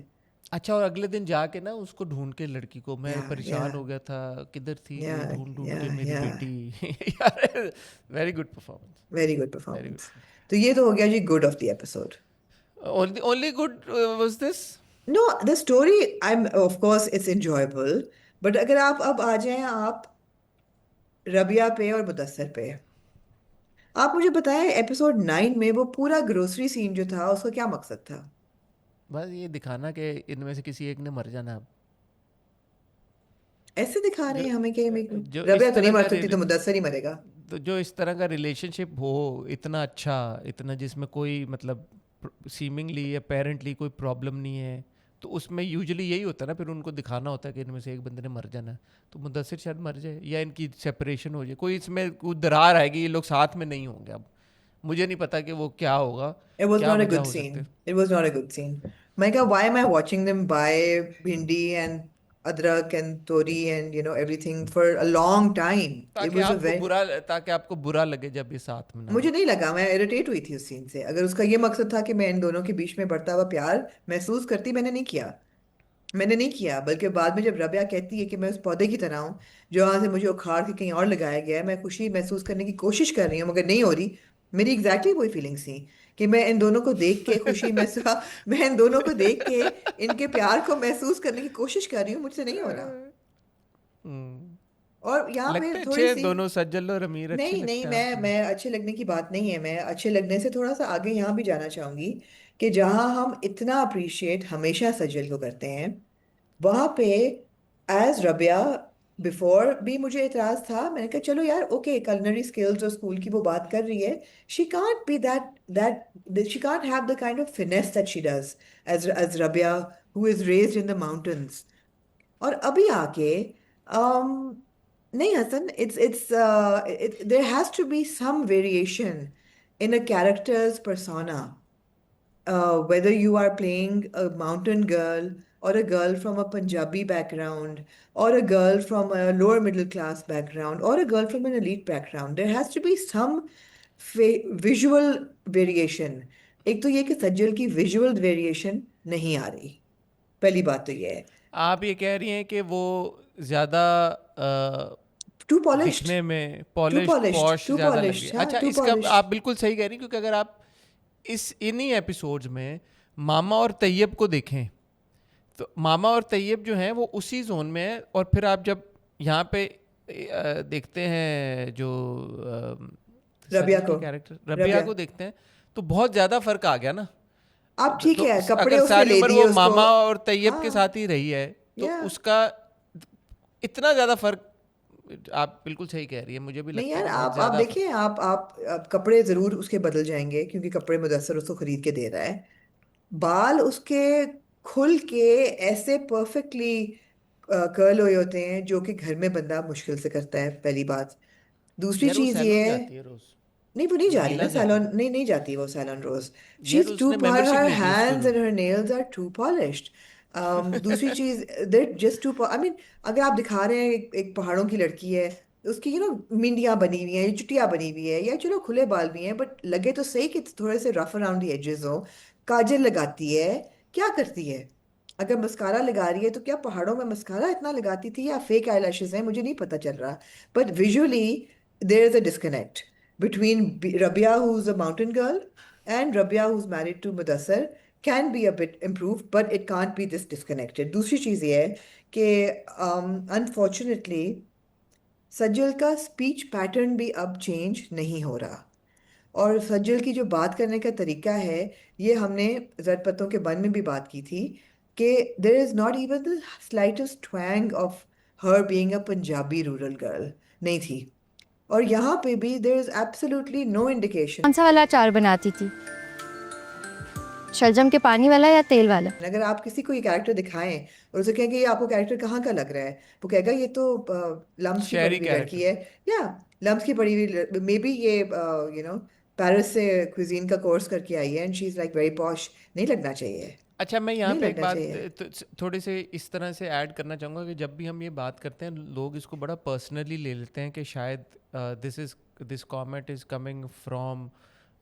अच्छा, और अगले दिन जाके ना उसको ढूंढ के, लड़की को, मैं या या परेशान हो गया था, किधर थी या ये, ढूंढ ढूंढ या के मेरी या बेटी। यार, very good performance, very good very good. Performance. तो ये तो हो गया जी good of the episode. Only good was this? No, the story, I am of course it's enjoyable, but अगर आप अब आ जाएं आप रबिया पे और मुदस्सर पे, आप मुझे बताएं एपिसोड 9 में वो पूरा ग्रोसरी सीन जो था उसका क्या मकसद था? बस ये दिखाना कि इनमें से किसी एक ने मर जाना अब। ऐसे दिखा रहे जो हैं हमें कि जो रबिया इस तो नहीं तरह मर का सकती, तो मुदस्सर ही मरेगा। तो जो इस तरह का रिलेशनशिप हो, इतना अच्छा, इतना जिसमें कोई मतलब सीमिंगली अपेरेंटली कोई प्रॉब्लम नहीं है, तो उसमें यूजुअली यही होता है ना, फिर उनको दिखाना होता है कि इनमें से एक बंदे ने मर जाना है, तो मुदस्सिर शायद मर जाए या इनकी सेपरेशन हो जाए, कोई इसमें कोई दरार आएगी, ये लोग साथ में नहीं होंगे अब। मुझे नहीं पता कि वो क्या होगा, It was क्या not a वजह good हो सकते scene. हैं। It was not a good scene. Maika, why am I watching them buy bhindi and adrak and tori and everything for a long time? It was a very, ताकि आपको बुरा लगे जब ये साथ में ना मुझे हो। नहीं लगा, मैं इरिटेट हुई थी उस सीन से। अगर उसका ये मकसद था कि मैं इन दोनों के बीच में बढ़ता हुआ प्यार महसूस करती, मैंने नहीं किया। मैंने नहीं किया, बल्कि बाद में जब रबिया कहती है कि मैं उस पौधे की तरह हूँ जो यहाँ से मुझे उखाड़ के कहीं और लगाया गया है, मैं खुशी महसूस करने की कोशिश कर रही हूँ मगर नहीं हो रही, मेरी एग्जैक्टली वही फीलिंग्स थी कि मैं इन दोनों को देख के खुशी महसूस मैं इन दोनों को देख के इनके प्यार को महसूस करने की कोशिश कर रही हूँ, मुझसे नहीं हो रहा। हम्म, और यहाँ पे लगते अच्छे थोड़ी हैं सी, दोनों, सज्जल और अमीर अच्छे नहीं नहीं, लगते हैं मैं आपको। मैं अच्छे लगने की बात नहीं है, मैं अच्छे लगने से थोड़ा सा आगे यहाँ भी जाना चाहूंगी कि जहाँ हम इतना अप्रिशिएट हमेशा सज्जल को करते हैं, वहां पे एज रबिया बिफोर भी मुझे एतराज था। मैंने कहा चलो यार, ओके, culinary स्किल्स और स्कूल की वो बात कर रही है, she can't be that she can't have the kind of finesse that she does as Rabia who is raised in the mountains. और अभी आके नहीं Hasan, it's there has to be some variation in a characters persona, whether you are playing a mountain girl or a girl from a Punjabi background or a girl from a lower middle class background or a girl from an elite background, there has to be some visual variation. एक तो ये कि सज्जल की visual variation नहीं आ रही, पहली बात तो ये है। आप ये कह रही हैं कि वो ज़्यादा टू पॉलिश्ड, दिखने में too polish polished, posh too ज़्यादा लग रही पॉलिश्ड, है। हाँ, अच्छा, टू इसका पॉलिश्ड। आप बिल्कुल सही कह रही हैं, क्योंकि अगर आप इन्हीं एपिसोड्स में मामा और तैयब को देखें तो मामा और तैयब जो हैं वो उसी जोन में है, और फिर आप जब यहाँ पे देखते हैं जो रबिया सजल को, की कैरेक्टर रबिया रबिया, को देखते हैं, तो बहुत ज़्यादा फ़र्क आ गया ना। आप ठीक तो है, कपड़े अगर उसने सारी ले उम्र दिए वो उसको, मामा और तैयब के हाँ, साथ ही रही है, तो या उसका इतना ज़्यादा फ़र्क, आप बिल्कुल सही कह रही है, मुझे भी नहीं लगता है यार, कि बहुत आप ज़्यादा फ़र्क। देखिए, आप कपड़े जरूर उसके बदल जाएंगे क्योंकि कपड़े मुदस्सर उसको खरीद के दे रहा है। बाल उसके खुल के ऐसे परफेक्टली कर्ल हुए होते हैं जो कि घर में बंदा मुश्किल से करता है, पहली बात। दूसरी यार वो चीज ये सैलून है, जाती है रोज़, नहीं वो नहीं जा रही ना नीला जाती सैलून, है। नहीं नहीं जाती वो सैलून रोज। शी यार इज टू, उसने हर मेंबरशिप हर ले ली उसको हैंड्स जो। And her nails are too polished. दूसरी चीज, that just too, I mean, अगर आप दिखा रहे हैं एक पहाड़ों की लड़की है, उसकी मिंडियां बनी हुई हैं, चुटिया बनी हुई है, या चलो खुले बाल भी हैं, बट लगे तो सही कि थोड़े से रफ अराउंड दी एजेस हो। काजल लगाती है, क्या करती है? अगर मस्कारा लगा रही है तो क्या पहाड़ों में मस्कारा इतना लगाती थी या फेक आईलैशेस हैं, मुझे नहीं पता चल रहा। But visually there is a disconnect between Rabia, who's a mountain girl, and Rabia, who's married to Mudassar, can be a bit improved, but it can't be this disconnected. दूसरी चीज़ ये है कि unfortunately सज्जल का स्पीच पैटर्न भी अब change नहीं हो रहा, और सज्जल की जो बात करने का तरीका है, ये हमने जरपतों के बन में भी बात की थी कि there is not even the slightest twang of her being a Punjabi rural girl, नहीं थी। और यहाँ पे भी there is absolutely no indication. कौन सा वाला अचार बनाती थी, शलजम के पानी वाला या तेल वाला? अगर आप किसी को ये कैरेक्टर दिखाएं और उसे कहें कि ये आपको कैरेक्टर कहाँ का लग रहा है, वो कहेगा ये तो लम्स की पड़ी शहरी हुई लड़की कैरेक्टर। है, या लम्स की पड़ी हुई, मे बी ये पेरिस से क्विजीन का कोर्स करके आई है and she is like very posh. नहीं लगना चाहिए, अच्छा, मैं यहाँ नहीं पे एक लगना बात चाहिए। थोड़ी से इस तरह से ऐड करना चाहूँगा कि जब भी हम ये बात करते हैं लोग इसको बड़ा पर्सनली ले लेते हैं कि शायद this comment is coming from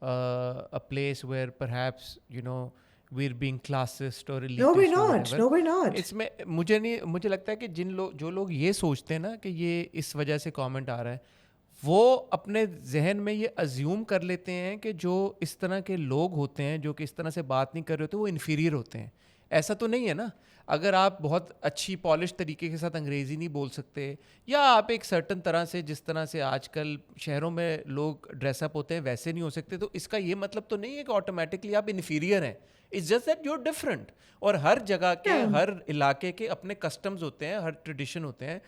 a place where perhaps we're being classist or No, we're elitist or not. whatever. No, we're not. इसमें मुझे लगता है कि जो लोग ये सोचते हैं ना कि ये इस वजह से कमेंट आ रहा है, वो अपने जहन में ये अज्यूम कर लेते हैं कि जो इस तरह के लोग होते हैं जो कि इस तरह से बात नहीं कर रहे होते वो इन्फीरियर होते हैं। ऐसा तो नहीं है ना। अगर आप बहुत अच्छी पॉलिश तरीके के साथ अंग्रेज़ी नहीं बोल सकते, या आप एक सर्टन तरह से, जिस तरह से आजकल शहरों में लोग ड्रेसअप होते हैं वैसे नहीं हो सकते, तो इसका ये मतलब तो नहीं है कि ऑटोमेटिकली आप इन्फीरियर हैं। It's just that you are different. और हर जगह के, हर इलाके के अपने कस्टम्स होते हैं, हर ट्रेडिशन होते हैं।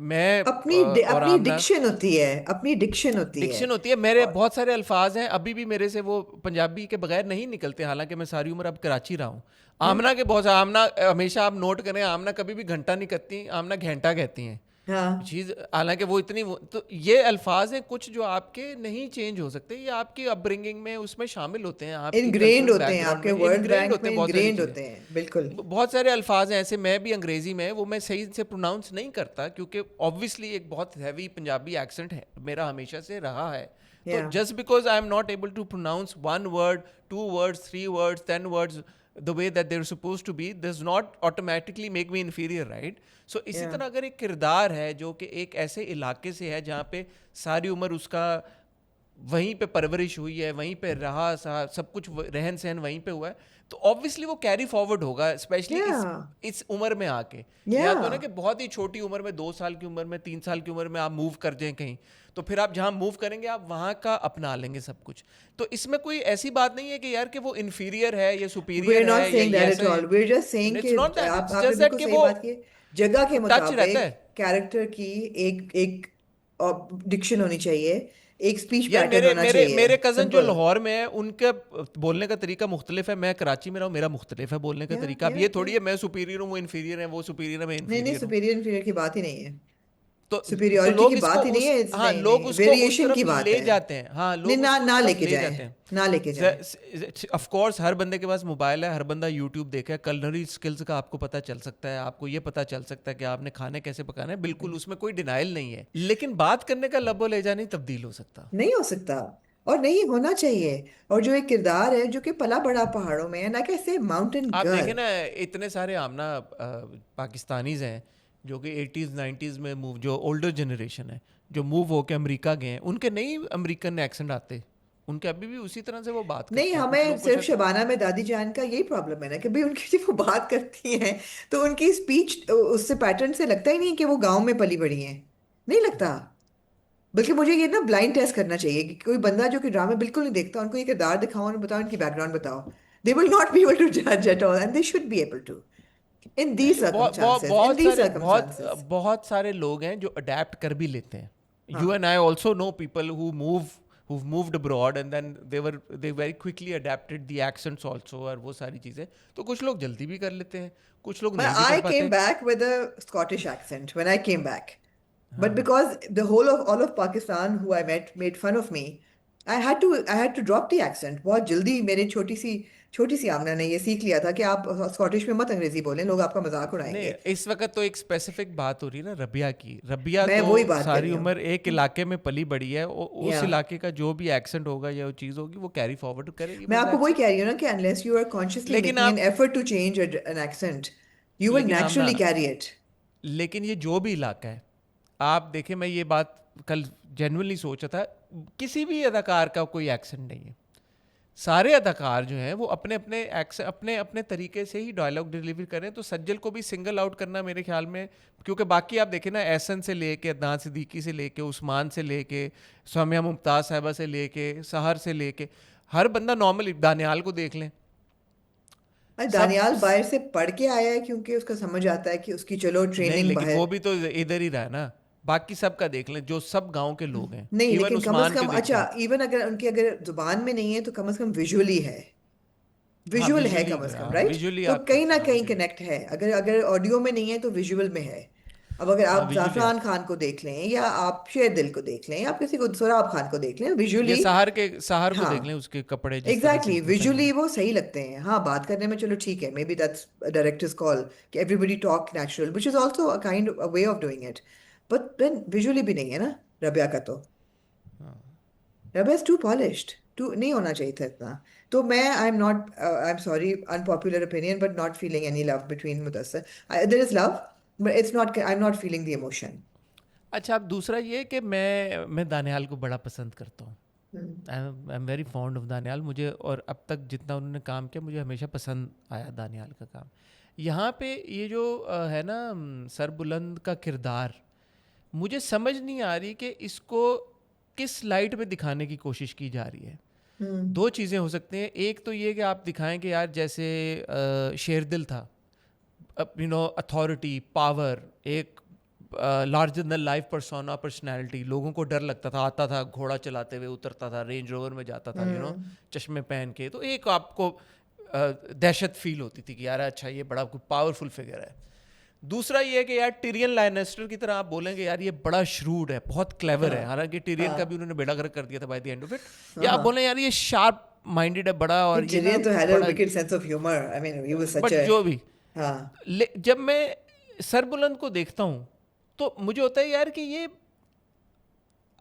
मैं और अपनी आमना डिक्शन होती है, अपनी डिक्शन होती है। डिक्शन होती है। मेरे और बहुत सारे अल्फाज हैं अभी भी मेरे से वो पंजाबी के बगैर नहीं निकलते, हालांकि मैं सारी उम्र अब कराची रहा हूँ। आमना के बहुत, आमना हमेशा आप नोट करें, आमना कभी भी घंटा नहीं कहती, आमना घंटा कहती हैं हाँ, चीज़, हालांकि वो इतनी तो ये अल्फाज हैं कुछ जो आपके नहीं चेंज हो सकते, ये आपकी अपब्रिंगिंग में उसमें शामिल होते हैं, आपकी इनग्रेन्ड कल्चरल होते हैं, बैकग्राउंड आपके में वर्ड इनग्रेन्ड बैंक होते में हैं बहुत सारी इनग्रेन्ड चीज़ें। होते हैं, बिल्कुल। बहुत सारे अल्फाज हैं ऐसे, मैं भी अंग्रेजी में वो मैं सही से प्रोनाउंस नहीं करता क्योंकि ऑब्वियसली एक बहुत हैवी पंजाबी एक्सेंट है मेरा, हमेशा से रहा है। तो Yeah. Just because I am not able to pronounce one word, two words, three words, 10 words the way that they're supposed to be does not automatically make me inferior, right? So इसी Yeah. तरह अगर एक किरदार है जो कि एक ऐसे इलाके से है जहाँ पे सारी उम्र उसका वहीं पे परवरिश हुई है, वहीं पे रहा, सब कुछ रहन सहन वहीं पे हुआ है, तो ऑब्वियसली वो कैरी फॉरवर्ड होगा, स्पेशली Yeah. इस उम्र में आके। Yeah. या तो ना कि बहुत ही छोटी उम्र में, 2 साल की उम्र में, 3 साल की उम्र में आप मूव कर जाएं कहीं, तो फिर आप जहाँ मूव करेंगे आप वहाँ का अपना लेंगे सब कुछ। तो इसमें कोई ऐसी बात नहीं है कि यार कि वो इन्फीरियर है या We're सुपीरियर not है या saying ये that ऐसा at है। all. We're just saying It's कि not that, it's आपने just that बिल्कुल कि सही वो बात की है। जगह के टच रहता मुताबिक है। कैरेक्टर की एक एक डिक्शन होनी चाहिए, एक स्पीच यार पैटर्न मेरे होना मेरे चाहिए, मेरे कज़न जो सिंपल। लाहौर में है उनका बोलने का तरीका मुख्तलिफ है, मैं कराची में रहा हूँ, मेरा मुख्तलिफ है बोलने का Yeah, तरीका। अब yeah, ये थोड़ी yeah. है मैं सुपीरियर हूँ वो इन्फीरियर है, वो सुपीरियर है मैं नहीं नहीं, इन्फीरियर हूँ। सुपीरियर इन्फीरियर की बात ही नहीं है, तो सुपीरियॉरिटी लोग की इसको बात ही नहीं उस, है, हाँ नहीं लोग नहीं, उसको उस वेरिएशन तरफ की बात ले है। जाते हैं, हाँ नहीं, लोग ना उसको ना उस तरफ लेके ले जाएं, जाते हैं। ना लेके जाएं। ऑफ कोर्स हर बंदे के पास मोबाइल है, हर बंदा यूट्यूब देखा है, कलनरी स्किल्स का आपको पता चल सकता है, आपको ये पता चल सकता है कि आपने खाने कैसे पकाने हैं, बिल्कुल उसमें कोई डिनाइल नहीं है, लेकिन बात करने का लबो लहजा नहीं तब्दील हो सकता। नहीं हो सकता। और नहीं होना चाहिए। और जो एक किरदार है जो कि पला बड़ा पहाड़ों में है, लाइक आई से माउंटेन आप देखें गर्ल। ना, इतने सारे आमना पाकिस्तानीज हैं जो कि 80s 90s में मूव, जो ओल्डर जनरेशन है जो मूव होके अमेरिका गए हैं, उनके नहीं अमेरिकन एक्सेंट आते, उनके अभी भी उसी तरह से वो बात नहीं, करते हैं। कुछ हमें लोग को सिर्फ शायद शबाना में दादी जान का यही प्रॉब्लम है ना कि भाई उनकी जब वो बात करती हैं तो उनकी स्पीच उससे पैटर्न से लगता ही नहीं कि वो गांव में पली बड़ी हैं, नहीं लगता। बल्कि मुझे ये ना ब्लाइंड टेस्ट करना चाहिए कि कोई बंदा जो कि ड्रामे बिल्कुल नहीं देखता, उनको ये किरदार दिखाओ और बताओ इनकी बैकग्राउंड बताओ, they will not be able to जज at all and they should be able to in these नहीं, सर्कमस्टांसेस, इन दीज सर्कमस्टांसेस। बहुत सारे लोग हैं जो अडेप्ट कर भी लेते हैं। यू हाँ, and I also know people who've moved abroad and then they very quickly adapted the accents also और वो सारी चीज़ें। तो कुछ लोग जल्दी भी कर लेते हैं, कुछ लोग नहीं भी I कर came पाते। back with a Scottish accent when I came back. But because the whole of all of Pakistan who I met made fun of me, I had to drop the accent. बहुत जल्दी मेरे छोटी सी आमना ने ये सीख लिया था कि आप स्कॉटिश में मत अंग्रेजी बोलें, लोग आपका मजाक नहीं, उड़ाएंगे। इस वक्त तो एक स्पेसिफिक बात हो रही है ना रबिया की। रबिया मैं तो वही बात कर सारी रही हूँ। उम्र एक इलाके में पली बड़ी है, उस या इलाके का जो भी एक्सेंट होगा या वो चीज़ होगी वो कैरी फॉरवर्ड करेगी मैं बंदा आपको वही एक्सेंट। कह रही हूँ ना कि unless you are consciously लेकिन making an आप effort to change an accent, you will लेकिन आमना naturally carry it. लेकिन ये जो भी इलाका है, आप देखें, मैं ये बात कल जेन्युइनली सोचा था, किसी भी अदाकार का कोई एक्सेंट नहीं है। सारे अदाकार जो हैं वो अपने अपने अपने अपने तरीके से ही डायलॉग डिलीवर करें। तो सज्जल को भी सिंगल आउट करना मेरे ख्याल में, क्योंकि बाकी आप देखें ना, एहसन से लेके, अदनान सिद्दीकी से लेके, उस्मान से लेके, सौम्या मुमताज़ साहिबा से लेके, सहर से लेके, हर बंदा नॉर्मल, दानियाल को देख लें, सब। दानियाल बाहर से पढ़ के आया है क्योंकि उसका समझ आता है कि उसकी चलो नहीं, ट्रेनिंग लेकिन बाहर। वो भी तो इधर ही रहा है ना। बाकी सबका देख लें, जो सब गांव के लोग हैं, नहीं, इवन लेकिन कम से उस्मान के कम देख अच्छा, लें। इवन अगर उनकी अगर जुबान में नहीं है तो कम से कम विजुअली है, हाँ, विजुअल है विजुअली, कम से कम, हाँ राइट? विजुअली तो आप कह कहीं ना सकते हैं, कहीं विजुअली। कनेक्ट है, अगर अगर ऑडियो में नहीं है तो विजुअल में है। अब अगर हाँ, आप विजुअली जाफरान आप, खान को देख लें या आप शेर दिल को देख लें या आप किसी को सोराब खान को देख लें, ये विजुअली सहर को हाँ, देख लें, उसके कपड़े जिस तरह से एग्जैक्टली उसने पहने विजुअली हैं। वो सही लगते हैं। हाँ, बात करने में चलो ठीक है, maybe that's director's call कि everybody talk natural, which is also a kind a way of doing it, but then visually भी नहीं है ना रबिया का। तो Rabia is too polished, too नहीं होना चाहिए था इतना। तो मैं I am sorry, unpopular opinion, but not feeling any love between Mudassir. There is love but it's not, I am not feeling the emotion. अच्छा, अब दूसरा ये कि मैं दानियाल को बड़ा पसंद करता हूँ। आई am very fond of Daniyal. मुझे, और अब तक जितना उन्होंने काम किया, मुझे हमेशा पसंद आया दानियाल का काम। यहाँ पे ये जो है ना, सरबुलंद का किरदार, मुझे समझ नहीं आ रही कि इसको किस लाइट में दिखाने की कोशिश की जा रही है। दो चीज़ें हो सकती हैं। एक तो ये कि आप दिखाएं कि यार जैसे शेरदिल था, अथॉरिटी, पावर, एक larger than life persona, personality, लोगों को डर लगता था, आता था घोड़ा चलाते हुए, उतरता था, रेंज रोवर में जाता था, चश्मे पहन के, तो एक आपको दहशत फील होती थी कि यार अच्छा ये बड़ा पावरफुल फिगर है। दूसरा ये है कि यार टिरियन लाइनेस्टर की तरह आप बोलेंगे यार ये बड़ा श्रूड है, बहुत क्लेवर है, हालांकि टिरियन का भी उन्होंने बेड़ा गर्क कर दिया था by the end of it, या आप बोलें यार ये शार्प माइंडेड है बड़ा, और ये ना Tyrion तो had a बड़ा, wicked sense of humor. I mean, he was such but a जो भी, हाँ, जब मैं सरबुलंद को देखता हूँ तो मुझे होता है यार कि ये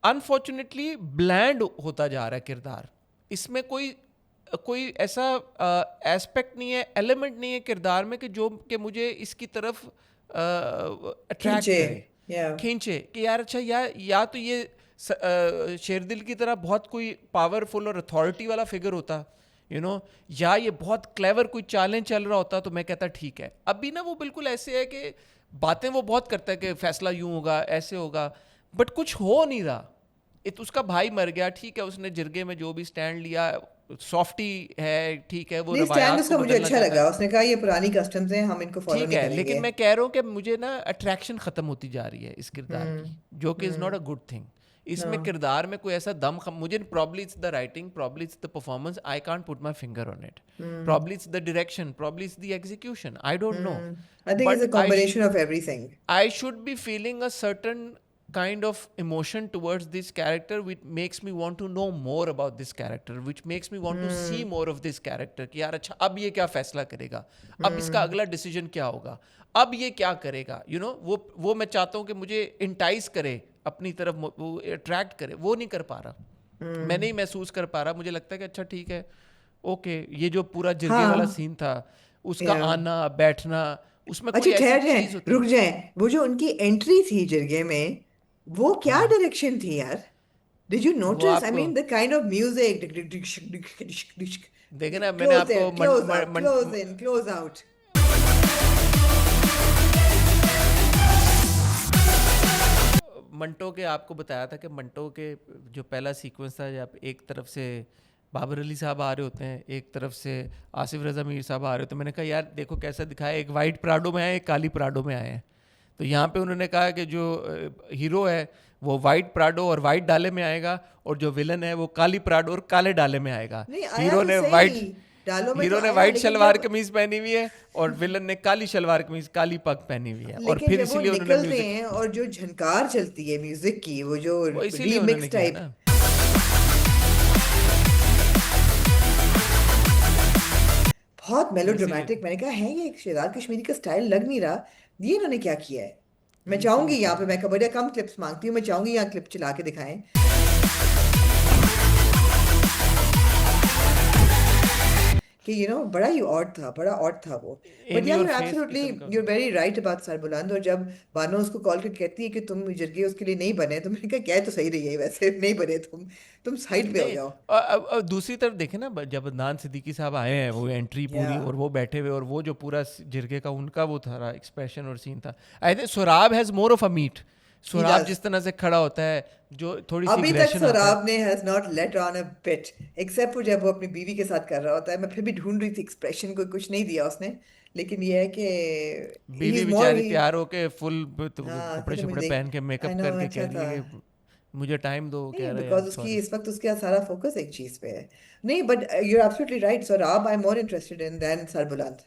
अनफॉर्चुनेटली ब्लैंड होता जा रहा है किरदार। इसमें कोई ऐसा एस्पेक्ट नहीं है, एलिमेंट नहीं है किरदार में कि जो कि मुझे इसकी तरफ अट्रैक्ट खींचे, करे, yeah. खींचे कि यार अच्छा या तो ये शेरदिल की तरह बहुत कोई पावरफुल और अथॉरिटी वाला फिगर होता, या ये बहुत क्लेवर कोई चालें चल रहा होता, तो मैं कहता ठीक है। अभी ना वो बिल्कुल ऐसे है कि बातें वो बहुत करता है कि फैसला यूं होगा, ऐसे होगा, बट कुछ हो नहीं रहा। उसका भाई मर गया, ठीक है, उसने जिरगे में जो भी स्टैंड लिया, सॉफ्टी है, ठीक है, वो नहीं, स्टैंड रवायात को उसका मुझे बदलना अच्छा चाहता लगा, है, उसने कहा ये पुरानी कस्टम्स हैं, हम इनको फॉलो ठीक नहीं है, करेंगे। लेकिन मैं कह रहा हूँ कि मुझे ना अट्रैक्शन ख़त्म होती जा रही है इस किरदार की, जो कि is not a good thing. इसमें किरदार में कोई ऐसा मुझे probably it's the writing, probably it's the performance, I can't put my finger on it, probably it's the direction, probably it's the execution, I don't no, I think it's a but combination of everything. I should be feeling a certain kind of emotion towards this character which makes me want to know more about this character, which makes me want to see more of this character कि यार अच्छा अब ये क्या फैसला करेगा, अब इसका अगला डिसीजन क्या होगा, अब ये क्या करेगा, वो मैं चाहता हूँ कि मुझे इंटाइस करे अपनी तरफ, वो अट्रैक्ट करे, वो नहीं कर पा रहा। मैं नहीं महसूस कर पा रहा, मुझे लगता है कि अच्छा ठीक है, ओके, ये जो पूरा जिरगे वाला हाँ सीन था, उसका या आना बैठना, उसमें अच्छा कोई ऐसी ठहर जाए, चीज होती। रुक जाए, वो जो उनकी एंट्री थी जिरगे में, वो क्या हाँ, डायरेक्शन थी यार? डिड यू वो नोटिस? आई आपको mean the kind of music, देखे ना, मैंने क्लोज आपको in, close out, close in, close out. Manto के आपको बताया था कि मंटो के जो पहला सीक्वेंस था, जब एक तरफ से बाबर अली साहब आ रहे होते हैं, एक तरफ से आसिफ रज़ा मीर साहब आ रहे होते हैं, मैंने कहा यार देखो कैसा दिखाया, एक वाइट प्राडो में आए, एक काली प्राडो में आए हैं। तो यहाँ पे उन्होंने कहा कि जो हीरो है वो वाइट प्राडो और वाइट डाले में आएगा, और जो विलन है वो काली प्राडो और काले डाले में आएगा। नहीं आया हीरो तो ने सही, वाइट डालो में तो हीरो ने आया, वाइट लेकिन शलवार जब कमीज पहनी हुई है और विलन ने काली शलवार कमीज काली पग पहनी हुई है, और लेकिन फिर जब वो इसीलिए उन्होंने निकलते म्यूजिक, हैं और जो झनकार चलती है म्यूजिक की, वो जो वो इसीलिए उन्होंने रीमिक्स किया टाइप, ना। बहुत इसीलिए मेलोड्रामेटिक। मैंने कहा है ये शेहजाद कश्मीरी का स्टाइल लग नहीं रहा, ये इन्होंने क्या किया है? मैं चाहूंगी इसीलिए यहाँ किया पे, ना। मैं बड़े कम क्लिप्स मांगती हूँ, मैं चाहूंगी यहाँ क्लिप चला के दिखाएं कि बड़ा ही ऑड था, बड़ा ऑड था वो। बट इन यार योर you're फेस absolutely, किस्म का। you're very right about Sarbuland. और जब बानो उसको कॉल करके कहती है कि तुम जिरगे उसके लिए नहीं बने, तो मैंने कहा कह तो सही रही है, वैसे नहीं बने तुम साइड पे हो नहीं, जाओ। अब दूसरी तरफ देखे ना, जब अदनान सिद्दीकी साहब आए हैं, वो एंट्री या पूरी, और वो बैठे हुए, और वो जो पूरा जिरगे का उनका वो था एक्सप्रेशन और सीन था, I think Sohrab has more of a meat. he Sohrab does। जिस तरह से खड़ा होता है, जो थोड़ी सी अभी तक एग्रेशन आता है। सौराब ने has not let on a bit, except वो जब वो अपनी बीवी के साथ कर रहा होता है। मैं फिर भी ढूंढ रही थी एक्सप्रेशन, को कुछ नहीं दिया उसने, लेकिन ये है कि ही बीवी इज मोर बेचारी ही। तैयार होके फुल हाँ कपड़े फिर मुझे शपड़े देख, पहन के आई मेकअप नो करके अच्छा कह रही था। है कि मुझे टाइम दो, नहीं कह रहा है बिकॉज यार उसकी सॉरी। इस वक्त उसका सारा फोकस एक चीज पे है। नहीं but you're absolutely right, Saurabh I am more interested in then Sarbuland.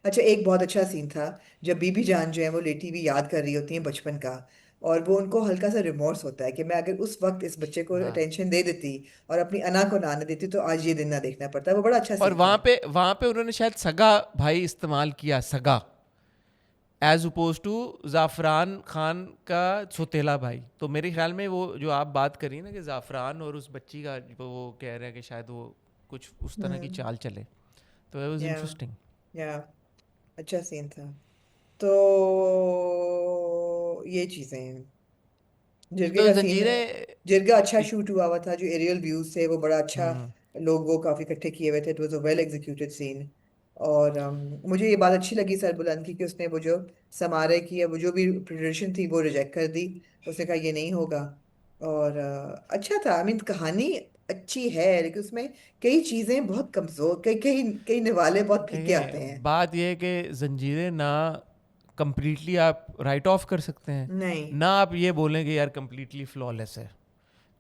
अच्छा एक बहुत अच्छा सीन था जब बीबी जान जो है वो लेटी हुई याद कर रही होती है बचपन का, और वो उनको हल्का सा रिमोर्स होता है कि मैं अगर उस वक्त इस बच्चे को हाँ, अटेंशन दे देती और अपनी अना को ना आने देती तो आज ये दिन ना देखना पड़ता। वो बड़ा अच्छा और सीन था। वहां पे उन्होंने शायद सगा भाई इस्तेमाल किया, सगा, एज अपोज टू ज़ाफ़रान खान का सोतेला भाई। तो मेरे ख्याल में वो जो आप बात करी ना कि ज़ाफ़रान और उस बच्ची का, वो कह रहे हैं कि शायद वो कुछ उस तरह की चाल चले, तो इट वाज या इंटरेस्टिंग। या अच्छा सीन था। तो ये चीजें हैं, जिरगे तो का सीन, जंजीरें जिरगा अच्छा शूट हुआ हुआ था, जो एरियल व्यूज थे वो बड़ा अच्छा, हम्म, लोग वो काफी इकट्ठे किए हुए थे, it was a well executed scene. और मुझे ये बात अच्छी लगी सरबुलंद की कि उसने वो जो समारे की, वो जो भी प्रिपरेशन थी वो रिजेक्ट कर दी। उसने कहा ये नहीं होगा। और अच्छा था, आई मीन कहानी अच्छी है, लेकिन उसमें कई चीजें बहुत कमजोर, कई कई कई निवाले बहुत फीके आते देखें हैं। बात यह है कि जंजीरें ना कंप्लीटली आप राइट ऑफ कर सकते हैं, नहीं ना आप ये बोलें कि यार कंप्लीटली फ्लॉलेस है।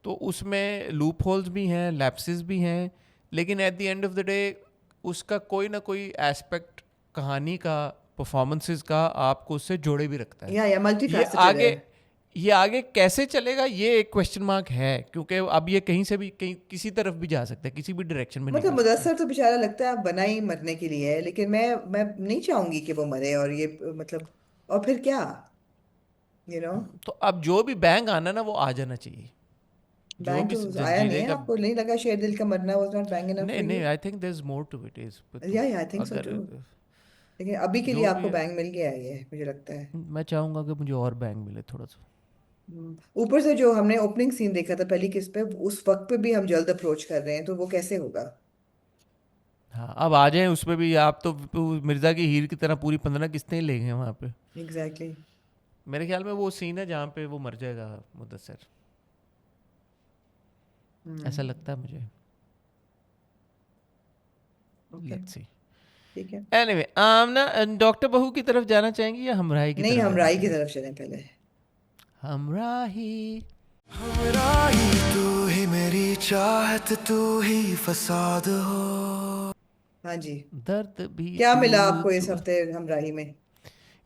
तो उसमें लूप होल्स भी हैं, लैप्सेस भी हैं, लेकिन at the end of the day उसका कोई ना कोई एस्पेक्ट कहानी का, परफॉर्मेंसेस का आपको उससे जोड़े भी रखता है। या मल्टी ये फैसेटेड है। आगे कैसे चलेगा, ये एक क्वेश्चन मार्क है, क्योंकि अब ये कहीं से भी, कहीं किसी तरफ भी जा सकता है, किसी भी डायरेक्शन में मतलब निकल सकता है। मुदस्सर तो बेचारा लगता है बना ही मरने के लिए है, लेकिन मैं नहीं चाहूंगी कि वो मरे, और ये मतलब, और फिर क्या, यू नो तो अब जो भी बैंग आना ना वो आ जाना चाहिए, जो बैंग भी तो आया नहीं जंजीरें है। का। आपको नहीं लगा शेर दिल का मरना वाज नॉट बैंग इनफ नहीं फॉर नहीं, you? I think there is more to it is, yeah I think so अगर टू, लेकिन अभी के लिए जो भी आपको है, बैंग मिल गया है ये मुझे लगता है। मैं चाहूंगा कि मुझे और बैंग मिले थोड़ा सा। ऊपर से जो हमने ओपनिंग सीन देखा था पहली किस्त पे, उस वक्त पे भी हम जल्द अप्रोच कर रहे हैं, तो वो कैसे होगा? हाँ, अब आ जाएं उसमें भी, आप तो मिर्जा की हीर की तरह पूरी 15 किस्तें ही ले गए वहाँ पे। एग्जैक्टली मेरे ख्याल में वो सीन है जहाँ पे वो मर जाएगा मुदस्सिर, ऐसा लगता है मुझे। Okay let's see. ठीक है। एनीवे, आमना डॉक्टर बहू की तरफ जाना चाहेंगी या हमराही की नहीं तरफ हम जाना राय की चाहेंगी? तरफ चलें पहले। हमराही। हमराही तू ही मेरी चाहत, तू ही फसाद हो। हाँ जी, दर्द भी क्या तू मिला आपको इस तू। हफ्ते हमराही में?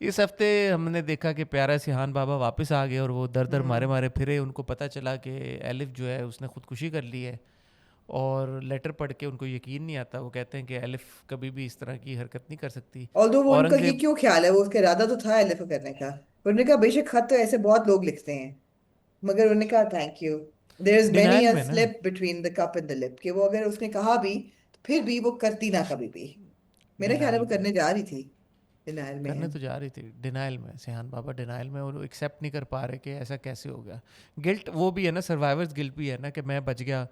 इस हफ्ते हमने देखा कि प्यारा सिहान बाबा वापस आ गए, और वो दर दर मारे मारे फिरे। उनको पता चला कि एलिफ जो है उसने खुदकुशी कर ली है, और लेटर पढ़ के उनको यकीन नहीं आता। वो कहते हैं कि एलिफ कभी भी इस तरह की हरकत नहीं कर सकती। ऑल्दो वो उनका ये औरंगजेब, क्यों ख्याल है, वो उसका इरादा तो था एलिफ करने का, पर उन्होंने कहा बेशक खत तो ऐसे बहुत लोग लिखते हैं, मगर उन्होंने कहा thank you, There is many denial a में ना, slip between the cup and the lip कि वो अगर उसने कहा भी तो फिर भी वो करती ना कभी भी। मेरा ख्याल है डिनाइल वो में करने जा रही थी, डिनाइल में है। करने तो जा रही थी, डिनाइल में सिहान बाबा डिनाइल में, और एक्सेप्ट नहीं कर पा रहे कि ऐसा कैसे हो गया। गिल्ट वो भी है ना, सर्वाइवर्स गिल्ट भी है ना कि मैं बच गया,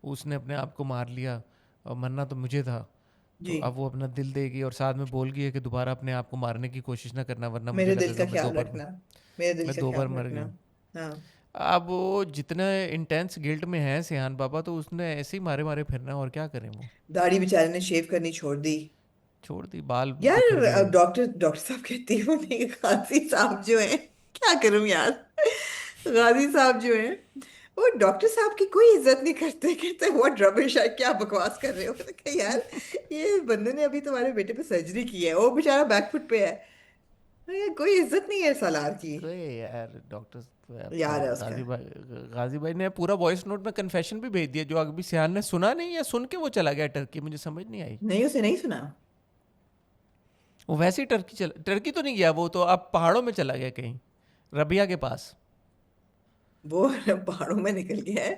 उसने अपने आप को मार लिया और मरना तो मुझे था। तो जी, अब वो अपना दिल देगी और साथ में बोल गई है कि दोबारा अपने आप को मारने की कोशिश ना करना, वरना मुझे मेरे दिल का लगेगा मैं दो ख्याल बार रखना, मेरे दिल मैं का 2 बार ख्याल मर रखना। गई हूँ। हाँ, अब वो जितना इंटेंस गिल्ट में है सिहान बाबा, तो उसने ऐसे ही मारे मारे फिरना, और क्या करें वो। दाढ़ी बेचारे ने शेव करनी छोड़ दी। छोड़ दी, बाल बिखर यार गए। डॉक्टर डॉक्टर साहब कहते हैं उन्हें, गाजी साहब जो हैं, क्या करूं यार, गाजी साहब जो हैं वो डॉक्टर साहब की कोई इज्जत नहीं करते, कहते व्हाट रबिश है, क्या बकवास कर रहे हो। मैंने कहा यार ये बंदे ने अभी तुम्हारे बेटे पे सर्जरी की है, वो बेचारा बैकफुट पे है। यार, कोई इज्जत नहीं है सालार की। तो ये यार डॉक्टर तो अब तो यार है उसका। गाजी भाई ने पूरा वॉइस नोट में कन्फेशन भी भेज दिया, जो अभी सियान ने सुना नहीं, या सुन के वो चला गया टर्की, मुझे समझ नहीं आई। नहीं, उसे नहीं सुना। वो वैसे ही टर्की तो नहीं गया, वो तो अब पहाड़ों में चला गया कहीं, रबिया के पास। वो पहाड़ों में निकल गया है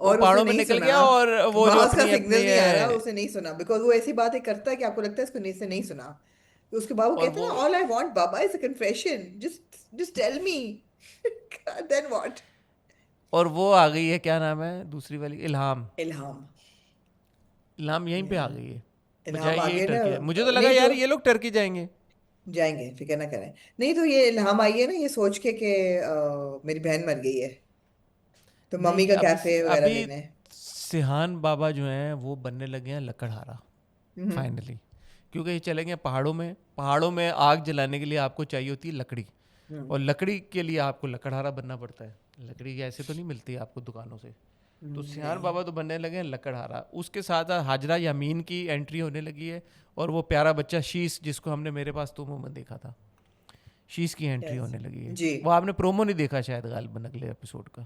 वो और उसे पहाड़ों में नहीं निकल सुना। गया, और वो जो वहां उसका अपनी सिग्नल अपनी नहीं आ रहा, उसे नहीं सुना, बिकॉज वो ऐसी बातें करता है कि आपको लगता है इसको नहीं से नहीं सुना। तो उसके बाद वो और कहते हैं वो ना, all I want Baba is a confession, just tell me. Then what. और वो आ गई है, क्या नाम है दूसरी वाली, इल्हाम। इल्हाम। इल्हाम यहीं पे आ Yeah. गई है, इल्हाम बजाय आ यही गए ना। टर्की है। मुझे तो लगा नहीं तो यार ये लोग टर्की जाएंगे। जाएंगे, फिक्र ना करें। नहीं तो ये इल्हाम आई है ना, ये सोच के कि मेरी बहन मर गई है तो मम्मी नहीं, का अभी कैफे वगैरह अभी लेने। सिहान बाबा जो हैं वो बनने लगे हैं लकड़हारा हम्म। फाइनली, क्योंकि ये चले गए पहाड़ों में। पहाड़ों में आग जलाने के लिए आपको चाहिए होती है लकड़ी, हम्म। और लकड़ी के लिए आपको लकड़हारा बनना पड़ता है। लकड़ी ऐसे तो नहीं मिलती आपको दुकानों से। तो सिहान नहीं, बाबा तो बनने लगे हैं लकड़हारा। उसके साथ साथ हाजरा यामीन की एंट्री होने लगी है, और वो प्यारा बच्चा शीश, जिसको हमने मेरे पास तुम में देखा था, शीश की एंट्री yes. होने लगी है। जी। वो आपने प्रोमो नहीं देखा शायद गालिबन अगले एपिसोड का।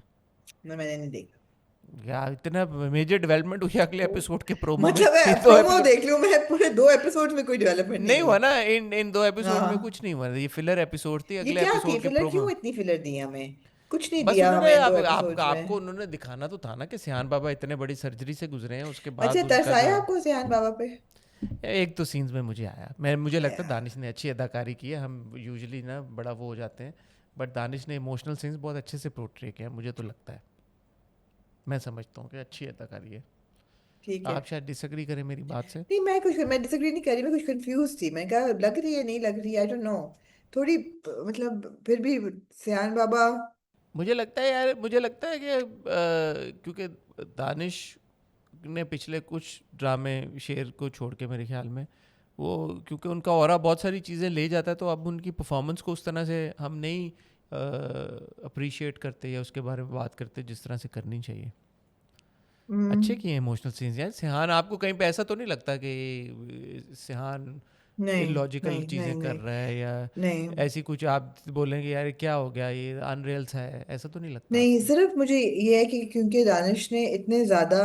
ना, मैंने नहीं देखा। यार इतना मेजर डेवलपमेंट हुई अगले एपिसोड के प्रोमो में। मतलब मैं इन दो प्रोमो एपिसोड देख लूं, मैं पूरे 2 एपिसोड में कोई डेवलपमेंट नहीं नहीं हुई। हुआ ना, इन 2 हाँ, एपिसोड में हाँ। कुछ नहीं हुआ, ये फिलर एपिसोड थी ये अगले क्या थी एपिसोड के फिलर, प्रोमो। क्यों इतनी फिलर दी हमें? कुछ नहीं बस दिया उन्होंने हमें दो अब एपिसोड्स आपको में। उन्होंने दिखाना तो था ना कि सियान बाबा इतने बड़ी सर्जरी से गुजरे हैं, उसके अच्छा, बाद तरस उनका जो आया आपको सियान बाबा पे? एक तो सीन्स में मुझे आया, मुझे लगता है यार, दानिश ने अच्छी अदाकारी की है। हम यूजुअली ना बड़ा वो हो जाते हैं, बट दानिश ने इमोशनल सीन्स बहुत अच्छे से पोर्ट्रे किया, मुझे तो लगता है। मैं समझता हूँ कि अच्छी अदाकारी है। ठीक है। आप शायद डिसएग्री करें मेरी बात से। नहीं, मैं डिसएग्री नहीं कर रही, मैं कुछ कंफ्यूज थी, मैंने कहा लग रही है नहीं लग रही, आई डोंट नो। थोड़ी मतलब फिर भी सियान बाबा। मुझे लगता है यार, मुझे लगता है कि क्योंकि दानिश ने पिछले कुछ ड्रामे, शेर को छोड़ के मेरे ख्याल में, वो क्योंकि उनका ऑरा बहुत सारी चीज़ें ले जाता है, तो अब उनकी परफॉर्मेंस को उस तरह से हम नहीं अप्रिशिएट करते या उसके बारे में बात करते जिस तरह से करनी चाहिए। अच्छे किए इमोशनल सीन्स यार। सिहान, आपको कहीं पे ऐसा तो नहीं लगता कि सिहान नहीं, इलॉजिकल नहीं, चीज़ें नहीं, कर नहीं, रहा है, या नहीं, ऐसी कुछ आप बोलेंगे यार क्या हो गया, ये अनरियल सा है, ऐसा तो नहीं लगता नहीं, आपको? सिर्फ मुझे ये है कि क्योंकि दानिश ने इतने ज्यादा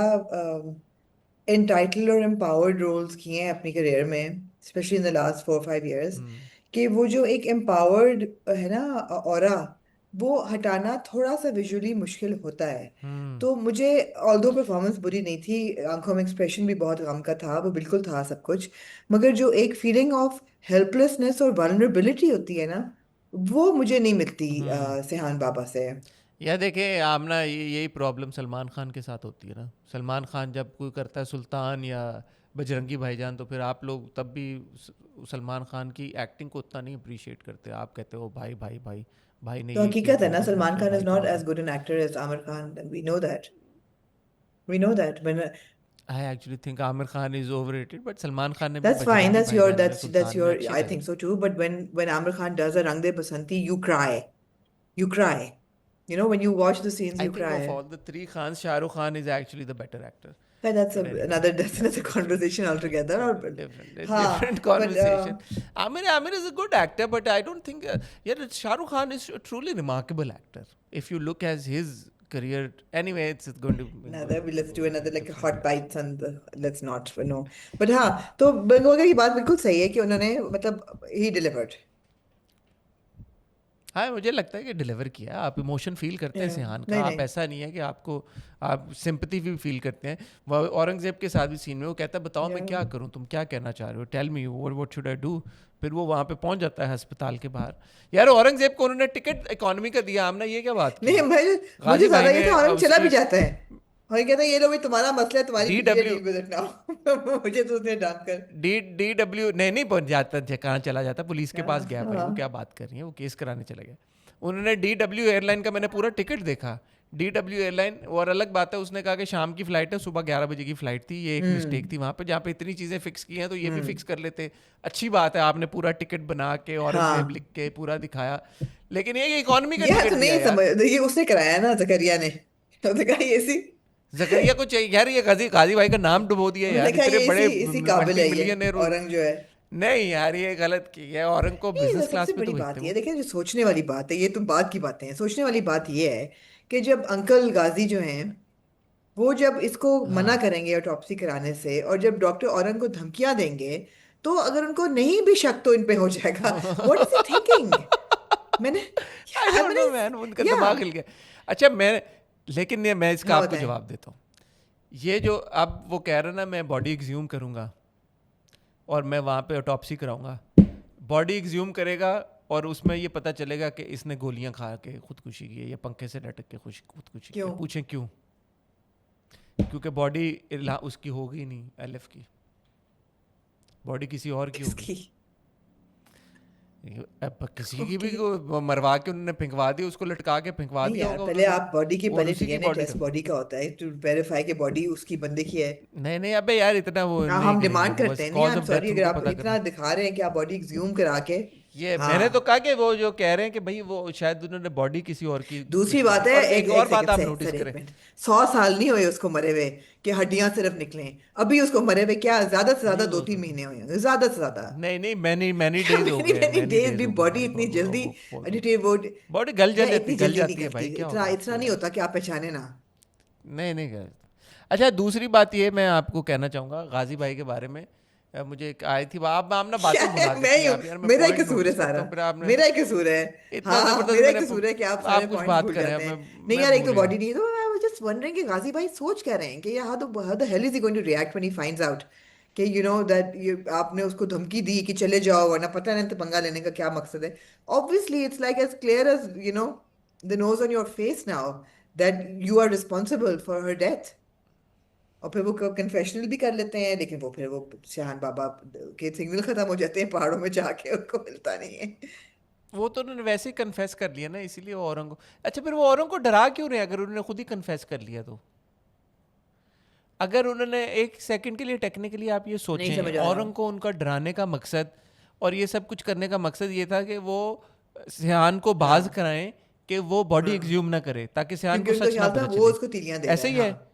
एंटाइटल्ड और एम्पावर्ड रोल्स किए हैं अपनी करियर में, specially in the last 4 5 years, हम्म। कि वो जो एक एम्पावर्ड है ना ऑरा, वो हटाना थोड़ा सा विजुअली मुश्किल होता है। हम्म। तो मुझे ऑल्दो परफॉर्मेंस बुरी नहीं थी, आंखों में एक्सप्रेशन भी बहुत गम का था, वो बिल्कुल था सब कुछ, मगर जो एक फीलिंग ऑफ हेल्पलेसनेस और वल्नरेबिलिटी होती है ना, वो मुझे नहीं मिलती हम्म। सिहान बाबा से। या देखें आप ना, यही प्रॉब्लम सलमान खान के साथ होती है ना। सलमान खान जब कोई करता है सुल्तान या बजरंगी भाईजान, तो फिर आप लोग तब भी सलमान खान की एक्टिंग को उतना नहीं अप्रिशिएट करते। आप कहते हो भाई भाई भाई, भाई ने तो ये किया हकीकत है वो ना, करना सलमान चाहिए, खान इज भाई क्या नॉट हो एज गया। Good an actor as Aamir Khan, we know that, we know that. I actually think Aamir Khan is overrated, but Salman Khan ने भी That's fine. बजरंगी भाईजान में, That's सुल्तान में your. अच्छी I करी। think so too. But when Amir Khan does a Rang De Basanti, you cry. You cry. You know, when you watch the scenes, I you think of cry. All the 3 Khan, Shahrukh Khan is actually the better actor. But that's But anyway, that's another conversation altogether. Or, different हाँ, but conversation. Amir is a good actor, but I don't think yeah, Shah Rukh Khan is a truly remarkable actor. If you look at his career, anyway, it's going to another. Let's do another like different hot topic. bites on the. Let's not. No. But हाँ, तो बंगोगा की बात बिल्कुल सही है कि उन्होंने मतलब he delivered. हाँ, मुझे लगता है कि डिलीवर किया। आप इमोशन फील करते हैं सिहान का, नहीं आप नहीं ऐसा नहीं है कि आपको आप सिंपैथी भी फील करते हैं। वो औरंगजेब के साथ भी सीन में वो कहता है बताओ मैं क्या करूं, तुम क्या कहना चाह रहे हो, tell me what should I do. फिर वो वहां पे पहुंच जाता है अस्पताल के बाहर। यार औरंगजेब को उन्होंने टिकट इकोनॉमी का दिया, हमने ये क्या बात की? नहीं, मुझे गाजी ज्यादा भाई ये ने था, औरंग चला भी उसकी जाता है और ये कहता है ये लो भाई तुम्हारा मसला है, तुम्हारी बीवी है, DW deal with it now. मुझे तो उसने डांट कर DW नहीं पहुंच जाता, कहाँ चला जाता, पुलिस के पास गया। भाई वो हाँ क्या बात कर रही है, वो केस कराने चला गया। उन्होंने DW एयरलाइन का मैंने पूरा टिकट देखा। DW एयरलाइन, और अलग बात है उसने कहा कि शाम की फ्लाइट है, सुबह 11 बजे की फ्लाइट थी, ये एक मिस्टेक थी वहाँ पे, जहाँ पे इतनी चीज़ें फिक्स की हैं तो ये भी फिक्स कर लेते। अच्छी बात है, आपने पूरा टिकट बना के औरंगजेब हाँ। लिख के पूरा दिखाया, लेकिन ये इकोनॉमी का यह टिकट तो दिया नहीं यार। समझ, ये उसने कराया ना जकरिया ने। तो उसने कहा ये इसी जकरिया को चाहिए यार, ये गाजी भाई का नाम डुबो दिया मैंने यार, कहा इतने ये बड़े इसी काबिल मल्टी है ये मिलियनर। औरंग जो है। नहीं यार, ये गलत की है, औरंग को नहीं, बिजनेस सबसे क्लास में तो बड़ी भेजते बात हैं ये वो। देखिए, जो सोचने वाली बात है, ये तो बात की बातें हैं, सोचने वाली बात ये है कि जब अंकल गाजी जो हैं वो जब इसको मना हाँ करेंगे ऑटोप्सी कराने से, और जब डॉक्टर औरंग को धमकियां देंगे, तो अगर उनको नहीं भी शक तो इन पे हो जाएगा। What is he thinking? मैंने आई या डोंट मैंने नो मैन, उनका या दिमाग हिल गया। अच्छा मैं, लेकिन ये मैं इसका हाँ आपको बताएं। जवाब देता हूँ। ये जो अब वो कह रहे हैं ना मैं बॉडी एक्सह्यूम करूंगा और मैं वहाँ पे ऑटोप्सी कराऊंगा, बॉडी एक्सह्यूम करेगा और उसमें ये पता चलेगा कि इसने गोलियां खा के खुदकुशी की है या पंखे से लटक के खुदकुशी की है। क्यों? पूछें क्यों? क्योंकि बॉडी उसकी होगी नहीं, एलिफ की बॉडी किसी और की होगी। किसकी? अब किसी की भी ओके। को मरवा के उन्होंने फेंकवा दिया, उसको लटका के फेंकवा नहीं दिया यार, होगा पहले उन्होंने, आप बॉडी की और पहले उसी की डीएनए बॉडी टेस्ट बॉडी का होता है टू वेरीफाई कि बॉडी उसकी बंदे की है। नहीं अबे यार इतना वो हाँ, नहीं हम करेंगे डिमांड वो, करते बस हैं। नहीं, I cause am of sorry, death अगर उनको आप पता इतना करना। दिखा रहे हैं कि आप बॉडी एग्ज्यूम करा के। ये हाँ। मैंने तो कहा कि वो जो कह रहे हैं कि भाई वो शायद उन्होंने बॉडी किसी और की दूसरी कुछ की बात थी। है, और एक एक एक और बात सेकंड आप से नोटिस सर, एक करें। मिनट। 100 साल नहीं हुए उसको मरे हुए कि हड्डियां सिर्फ निकलें। अभी उसको मरे हुए क्या ज्यादा से ज्यादा नहीं वो 2-3 महीने हुए होंगे, ज्यादा से ज्यादा। नहीं मैनी मैनी क्या डेज हो मैनी गए, मैनी मैनी डेज डेज भी हो गए बॉडी भाई। इतनी जल्दी बोल दो, डिटेल वो बॉडी गल यार जाती इतनी गल जल्दी नहीं जाती है करती, भाई, क्या इतना होगा इतना आपको नहीं यार? होता कि आप पहचाने ना। नहीं गए। अच्छा दूसरी बात ये मैं आपको कहना चाहूँगा गाजी भाई के बारे में। मुझे एक आई थी, आप ना क्या बातें भुला है, मैं देती ही हैं हूँ, आप यार, मैं मेरा ही पॉइंट कसूर है नोटिस करता सारा। हूँ फिर आपने मेरा ही कसूर है। इतना हाँ, ज़बरदस्त मेरा ही मैंने कसूर है कि आप सारे आप कुछ पॉइंट्स बात भूल कर रहे जाते हैं, हैं। नहीं मैं यार, एक भूल तो गया। बॉडी नहीं, तो आई वाज जस्ट वंडरिंग कि गाजी भाई सोच क्या रहे हैं कि how the hell is he going to react when he finds out कि यू नो दैट आपने उसको धमकी दी कि चले जाओ, वरना पता नहीं तो पंगा लेने का क्या मकसद है। Obviously it's like as clear as the nose on your face now that you are responsible for her death. और फिर वो कन्फेशनल भी कर लेते हैं, लेकिन वो फिर वो शहान बाबा के सिग्नल खत्म हो जाते हैं पहाड़ों में जाके, उनको मिलता नहीं है। वो तो उन्होंने वैसे ही कन्फेस कर लिया ना, इसीलिए वो औरंग को। अच्छा फिर वो औरंग को डरा क्यों रहे अगर उन्होंने खुद ही कन्फेस कर लिया तो? अगर उन्होंने एक सेकंड के लिए टेक्निकली आप ये नहीं सोचें, समझ आ रहा। औरंग को उनका डराने का मकसद और ये सब कुछ करने का मकसद ये था कि वो सियान को बाज हाँ कराएं कि वो बॉडी हाँ, एक्सह्यूम ना करे, ताकि सियान क्योंकि को उनका सच ना ख्याल था पता वो चले। उसको तीलियां दे रहा ऐसे है। ही है। हाँ,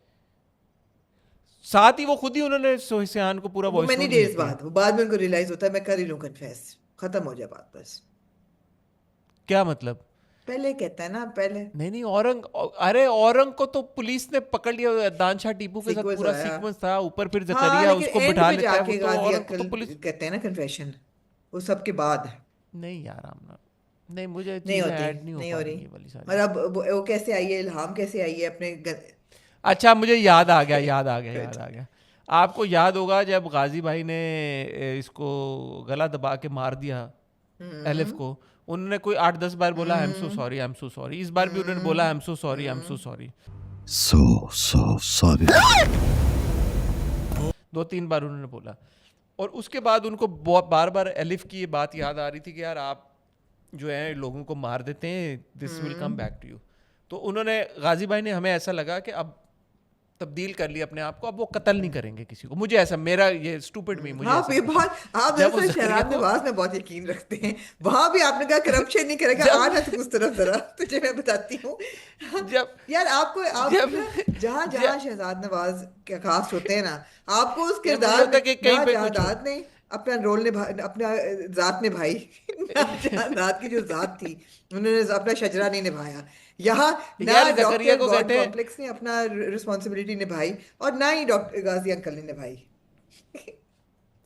साथ ही वो खुद ही उन्होंने सियान को पूरा वो वॉइस मैनी नोट डेज भेज दिया। बाद, वो बाद में उनको रियलाइज होता है मैं कर ही लूं कन्फेस, खत्म हो जाए बात बस। क्या मतलब? पहले कहता है ना, पहले नहीं औरंग, अरे औरंग को तो पुलिस ने पकड़ लिया, दानशाह टीपू के साथ सीक्वेंस पूरा आया। सीक्वेंस था, ऊपर फिर हाँ, जकरिया लेकिन उसको एंड बिठा पे लेता है, वो जाके तो गाजी औरंग को अंकल तो पुलिस। कहते हैं ना कन्फेशन, वो सबके बाद है। नहीं यार आमना, नहीं मुझे नहीं चीजें होती, ऐड नहीं हो नहीं पा हो रही रही। ये वाली और सारी। अब वो कैसे आई है, इल्हाम कैसे आई है अपने अच्छा मुझे याद आ गया। आपको याद होगा जब गाजी भाई ने इसको गला दबा के मार दिया एलिफ को, उन्होंने कोई 8-10 बार बोला I am so sorry, I am so sorry. इस बार भी उन्होंने बोला I am so sorry, I am so sorry. so sorry 2-3 बार उन्होंने बोला। और उसके बाद उनको बार बार एलिफ की ये बात याद आ रही थी कि यार आप जो है लोगों को मार देते हैं, this will come back to you. तो उन्होंने गाजी भाई ने, हमें ऐसा लगा कि अब तब्दील कर लिया अपने आप को, अब वो कत्ल नहीं करेंगे किसी को। मुझे ऐसा, मेरा ये स्टूपिड मी, मुझे हाँ, ऐसा ये लगता बहुत है। आप जब वो दरअसल जकरिया शहनाज को नवाज में बहुत यकीन रखते हैं। वहां भी आपने कहा करप्शन नहीं करेगा, जब- आ ना तू उस तरफ जरा, तुझे मैं बताती हूँ। जब यार आपको जब जहाँ जहाँ शहजाद नवाज के कास्ट होते हैं ना, आपको उस मुझे किरदार लगता है में कि कहीं ना पे कुछ जहादात ने अपना रोल निभा, अपना जात निभाई ना जहादात की जो जात थी उन्होंने अपना शजरा नहीं निभाया। यहाँ ना यार जकरिया डॉक्टर को गॉड कहते हैं, कॉम्प्लेक्स ने अपना रिस्पॉन्सिबिलिटी निभाई, और ना ही डॉक्टर गाजी अंकल ने निभाई।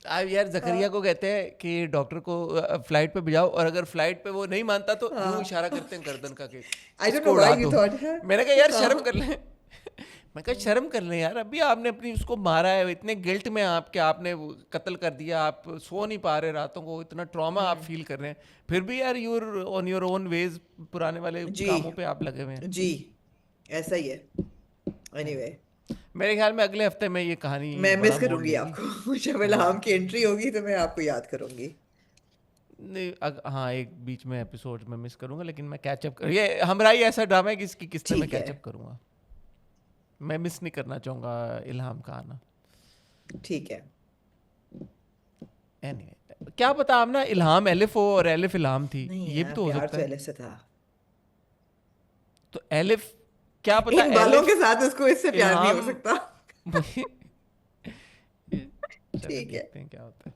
आप यार जकरिया को कहते हैं कि डॉक्टर को फ्लाइट पे भिजाओ, और अगर फ्लाइट पे वो नहीं मानता तो यूं इशारा करते हैं गर्दन का कि I don't इसको know why उड़ा you दो। thought, huh? मैंने कहा यार शर्म कर लें। मैं कहा शर्म कर लें यार, अभी आपने अपनी उसको मारा है, इतने गिल्ट में आपके, आपने वो कत्ल कर दिया, आप सो नहीं पा रहे रातों को, इतना ट्रॉमा आप फील कर रहे हैं, फिर भी यार you're on your own ways, पुराने वाले जी कामों पे आप लगे हुए हैं। जी ऐसा ही है। Anyway, मेरे ख्याल में अगले हफ्ते में ये कहानी मैं बड़ा मिस मोड़ करूंगी लेगी। आपको। जब इल्हाम की एंट्री होगी तो मैं आपको याद करूंगी। नहीं हाँ, एक बीच में एपिसोड में मिस करूंगा, लेकिन मैं कैचअप कर, ये हमारा ही ऐसा ड्रामा है कि इसकी किस्त में ठीक है कैचअप करूंगा। मैं मिस नहीं करना चाहूंगा इल्हाम का आना। ठीक है। एनीवे, क्या पता आप ना इल्हाम एलिफ हो और एलिफ इल्हाम थी, नहीं ये भी यार, तो हो प्यार सकता तो है। एलिफ से था। तो एलिफ, क्या पता इन बालों के एलिफ साथ उसको इससे प्यार नहीं हो इल्हाम सकता। चलो ठीक है। देखते हैं क्या होता है।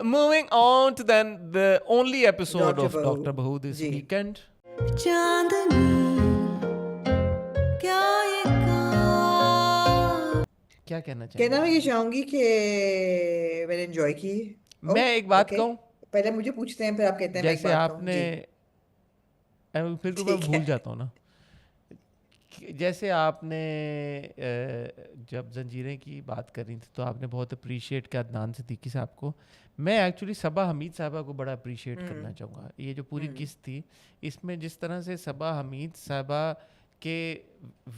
Moving on to then the only episode doctor of Dr. बहू Bahu this जी weekend. चांदनी क्या ये क्या कहना कहना चाहेंगे? मैं ये चाहूंगी कि मैंने एंजॉय की। मैं एक बात ओके, कहूँ, पहले मुझे पूछते हैं फिर आप कहते हैं मैं एक जैसे बात कहूँ आपने जी। फिर भी मैं ठीक भूल है। जाता हूँ ना, जैसे आपने जब जंजीरें की बात कर रही थी तो आपने बहुत अप्रिशिएट किया अदनान सिद्दीकी साहब को। मैं एक्चुअली सबा हमीद साहबा को बड़ा अप्रिशिएट करना चाहूँगा। ये जो पूरी किस्त थी, इसमें जिस तरह से सबा हमीद साहबा के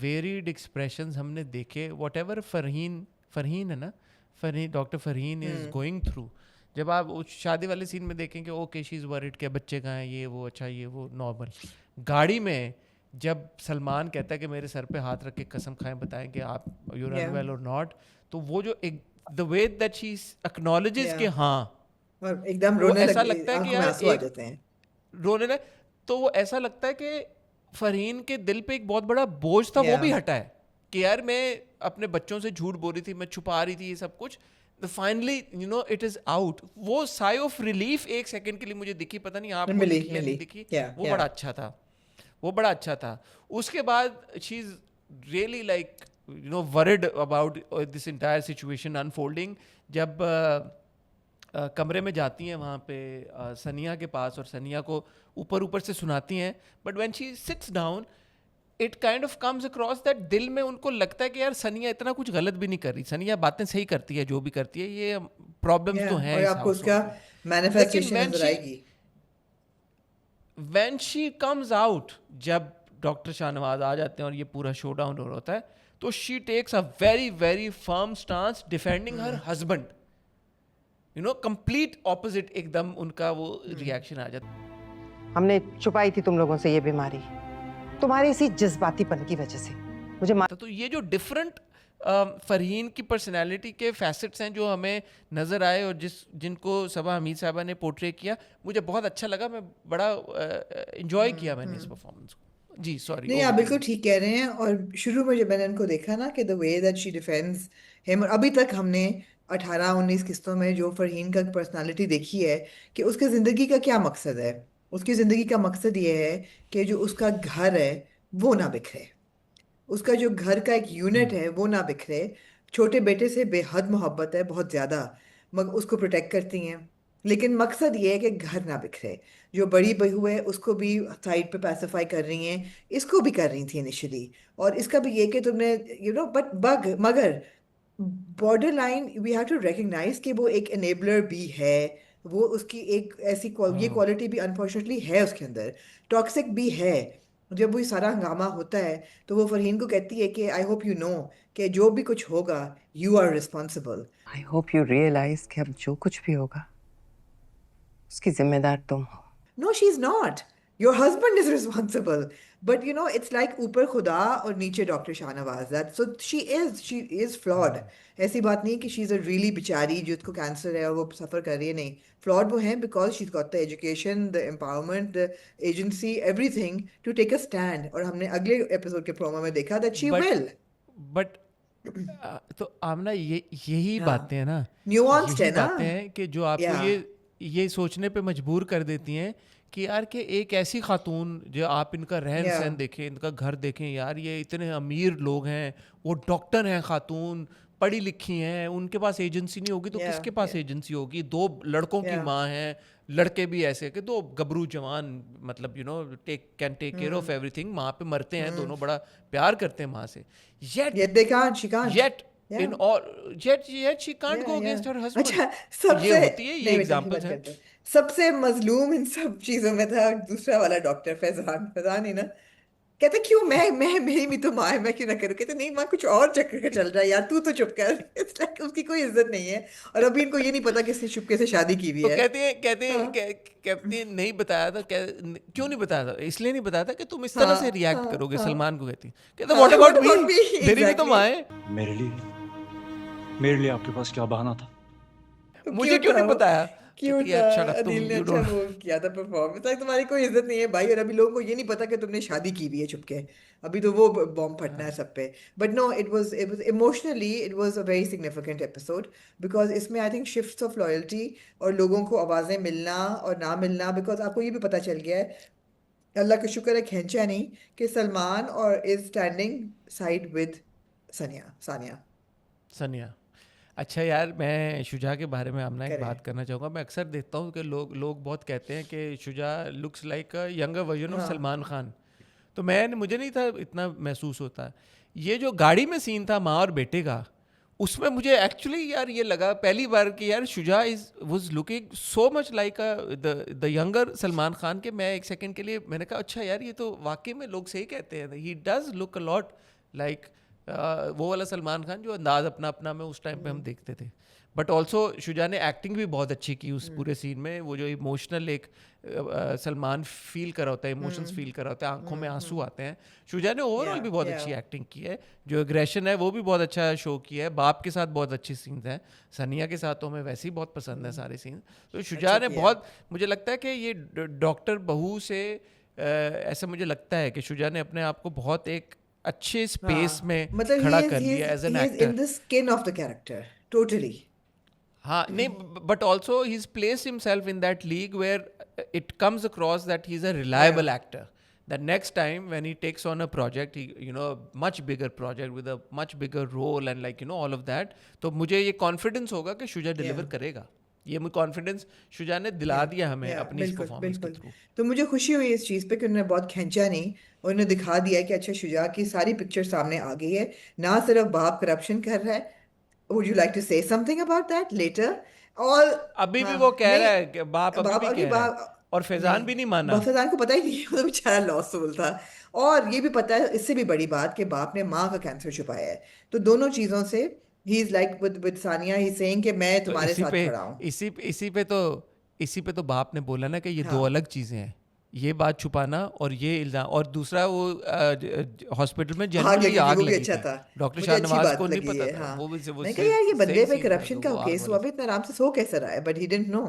वेरिड एक्सप्रेशंस हमने देखे, वॉट एवर फरहीन है ना, Farheen, doctor Farheen is going through, जब आप उस शादी वाले सीन में देखेंगे ओके शी इज़ वरिड के बच्चे कहाँ हैं, ये वो, अच्छा ये वो नॉर्मल, गाड़ी में जब सलमान कहता है कि मेरे सर पे हाथ रख के कसम खाएं बताएं कि आप यूर Yeah. अनवेल और नॉट, तो वो जो एक the way that she acknowledges Yeah. कि हाँ, और एकदम वो रोने ऐसा लग लगता है आंखों कि में यार आंसू आ एक जाते हैं। रोने लगे, तो वो ऐसा लगता है कि फरहीन के दिल पे एक बहुत बड़ा बोझ था, वो भी Yeah. हटा है कि यार मैं अपने बच्चों से झूठ बोल रही थी, मैं छुपा रही थी ये सब कुछ, finally you know it is out. वो साई ऑफ रिलीफ एक सेकंड के लिए मुझे दिखी, पता नहीं आपको मिली दिखी या नहीं दिखी, Yeah, वो yeah. बड़ा अच्छा था, वो बड़ा अच्छा था। उसके बाद she is really like you know worried about this entire situation unfolding. जब कमरे में जाती हैं वहाँ पे सनिया के पास, और सनिया को ऊपर ऊपर से सुनाती हैं, but when she seats down it kind of comes across that दिल में उनको लगता है कि यार सनिया इतना कुछ गलत भी नहीं कर रही, सनिया बातें सही करती है, जो भी करती है, ये प्रॉब्लम्स तो Yeah, हैं और इस आपको household उसका में। मैनिफेस्टेशन when नजर she- आएगी। व्हेन शी कम्स आउट, जब डॉक्टर शाहनवाज आ जाते हैं और ये पूरा शो डाउन हो रहा होता है, तो she takes a very very firm stance defending her husband, you know complete opposite, एकदम उनका वो रिएक्शन आ जाता है। हमने छुपाई थी तुम लोगों से ये बीमारी, तुम्हारे इसी जज्बातीपन की वजह से। मुझे तो ये जो डिफरेंट फरहीन की पर्सनालिटी के फैसेट्स हैं जो हमें नज़र आए और जिनको सबा हमीद साहबा ने पोर्ट्रे किया, मुझे बहुत अच्छा लगा, मैं बड़ा इंजॉय किया मैंने इस परफॉर्मेंस को। जी सॉरी। नहीं, आप बिल्कुल ठीक कह रहे हैं। और शुरू में जब मैंने उनको देखा ना कि the way that she defends him, और अभी तक हमने 18-19 किस्तों में जो फरहीन का पर्सनालिटी देखी है कि उसके ज़िंदगी का क्या मकसद है। उसकी ज़िंदगी का मकसद ये है कि जो उसका घर है वो ना बिखरे, उसका जो घर का एक यूनिट है वो ना बिखरे। छोटे बेटे से बेहद मोहब्बत है, बहुत ज़्यादा, मगर उसको प्रोटेक्ट करती हैं, लेकिन मकसद ये है कि घर ना बिखरे। जो बड़ी बहू है उसको भी साइड पे पैसिफाई कर रही हैं, इसको भी कर रही थी इनिशियली, और इसका भी ये कि तुमने यू नो मगर border line we have to recognize कि वो एक एनेबलर भी है। वो उसकी एक ऐसी ये क्वालिटी भी अनफॉर्चुनेटली है उसके अंदर, टॉक्सिक भी है। जब वो सारा हंगामा होता है तो वो फरहीन को कहती है कि आई होप यू नो कि जो भी कुछ होगा you are responsible. I hope you realize कि अब जो कुछ भी होगा उसकी जिम्मेदार तुम हो। No, she's not. Your husband is responsible. But you know, it's like ऊपर खुदा और नीचे doctor Shahnawaz. That so she is flawed. ऐसी बात नहीं कि she's a really बेचारी जिसको कैंसर है और वो सफर कर रही है, नहीं। Flawed वो है because she's got the education, the empowerment, the agency, everything to take a stand. और हमने अगले एपिसोड के प्रोमो में देखा that she will. बट तो आमना यही हाँ। बातें हैं ना, Nuanced यही है ना? बातें हैं कि जो आपको Yeah. ये सोचने पे मजबूर कर देती हैं कि यार कि एक ऐसी खातून, जो आप इनका रहन Yeah. सहन देखें, इनका घर देखें, यार ये इतने अमीर लोग हैं, वो डॉक्टर हैं खातून, पढ़ी लिखी हैं, उनके पास एजेंसी नहीं होगी तो Yeah, किसके पास yeah. एजेंसी होगी? दो लड़कों की Yeah. माँ है, लड़के भी ऐसे कि दो गबरू जवान, मतलब can take care of everything, माँ पे मरते हैं, दोनों बड़ा प्यार करते हैं माँ से, Yet yet they can't, she can't. yet Yeah. in all yet she can't Yeah, go yeah. against her husband. अच्छा, ये सबसे होती है, ये नहीं बेटा, एग्जांपल्स बात हैं. करते हैं। सबसे मजलूम इन सब चीजों में था दूसरा वाला डॉक्टर फैजान ही ना, कहते क्यों मैं मेरी भी तो माँ है, मैं क्यों ना करूँ? कहते नहीं माँ, कुछ और चक्कर का चल रहा है यार, तू तो चुप कर। It's like उसकी कोई इज्जत नहीं है, और अभी इनको ये नहीं पता कि इसने चुपके से शादी की हुई तो है। कहते हैं नहीं बताया था, क्यों नहीं बताया था? इसलिए नहीं बताया था कि तुम इस तरह से रिएक्ट करोगे। सलमान को कहते व्हाट अबाउट मी, मेरी भी तो माँ है, मेरे लिए आपके पास क्या बहाना था? मुझे क्यों नहीं बताया? क्यूट कहती है, था, "Shut up, अनिल ने you अच्छा don't-" वो किया था परफॉर्मेंस। लाइक तुम्हारी कोई इज्जत नहीं है भाई, और अभी लोगों को ये नहीं पता कि तुमने शादी की हुई है चुपके, अभी तो वो बॉम्ब फटना है सब पे। But no, it was emotionally it was a very significant episode, because इसमें I think shifts of loyalty और लोगों को आवाज़ें मिलना और ना मिलना, बिकॉज आपको ये भी पता चल गया है, अल्लाह का शुक्र है खींचा नहीं, कि सलमान और is standing side with Sania. अच्छा यार, मैं शुजा के बारे में आपने एक करें। बात करना चाहूँगा। मैं अक्सर देखता हूँ कि लोग बहुत कहते हैं कि Shuja looks like a younger version of हाँ। सलमान खान। तो मुझे नहीं था इतना महसूस होता। ये जो गाड़ी में सीन था माँ और बेटे का, उसमें मुझे एक्चुअली यार ये लगा पहली बार कि यार Shuja was looking so much like the younger Salman Khan के मैं एक सेकंड के लिए मैंने कहा अच्छा यार ये तो वाकई में लोग सही कहते हैं, he does look a lot like वो वाला सलमान खान जो अंदाज अपना अपना में उस टाइम पे हम देखते थे। बट ऑल्सो शुजा ने एक्टिंग भी बहुत अच्छी की उस पूरे सीन में। वो जो इमोशनल एक सलमान फील करा होता है, इमोशंस फील करा होता है, आंखों में आंसू आते हैं। शुजा ने ओवरऑल भी बहुत अच्छी एक्टिंग की है, जो एग्रेशन है वो भी बहुत अच्छा शो किया है। बाप के साथ बहुत अच्छी सीन्स हैं, सनिया के साथ तो हमें वैसे ही बहुत पसंद है सारे सीन। तो शुजा ने बहुत, मुझे लगता है कि ये डॉक्टर बहू से ऐसा मुझे लगता है कि शुजा ने अपने आप को बहुत एक अच्छे स्पेस में मतलब खड़ा कर लिया as an actor. In the skin of the character totally. हाँ नहीं, but also he is placed himself in that league where it comes across that he is a reliable actor, that next time when he takes on a project, much bigger project with a much bigger role and all of that, तो मुझे ये confidence होगा कि Shuja deliver करेगा। ये मुझे confidence Shuja ने दिला दिया हमें अपनी इस परफॉर्मेंस के थ्रू। तो मुझे खुशी हुई इस चीज़ पे कि उन्होंने बहुत खींचा नहीं, और उन्होंने दिखा दिया कि अच्छा शुजा की सारी पिक्चर सामने आ गई है, ना सिर्फ बाप करप्शन कर रहा है। Would you like to say something about that letter? और अभी भी वो कह रहा है कि बाप अभी भी अभी कह रहा है, और फैजान भी नहीं माना। फैजान को पता ही नहीं, वो तो बेचारा लॉस सोल था। और ये भी पता है, इससे भी बड़ी बात, कि बाप ने माँ का कैंसर छुपाया है। तो दोनों चीज़ों से he is like with Sania, he saying कि मैं तुम्हारे साथ खड़ा हूँ। इसी पे तो बाप ने बोला ना कि ये दो अलग चीजें हैं, ये बात छुपाना और ये इल्जाम। और दूसरा वो हॉस्पिटल में जनरली आग लगी अच्छा थी, था, डॉक्टर मुझे अच्छी शाहनवाज बात को नहीं लगी पता है। था। हाँ, वो मैंने कहा यार ये बंदे पे सही सीन था करप्शन जो का वो आग केस हुआ, वाला अभी इतना आराम से सो कैसे रहा है, but he didn't know.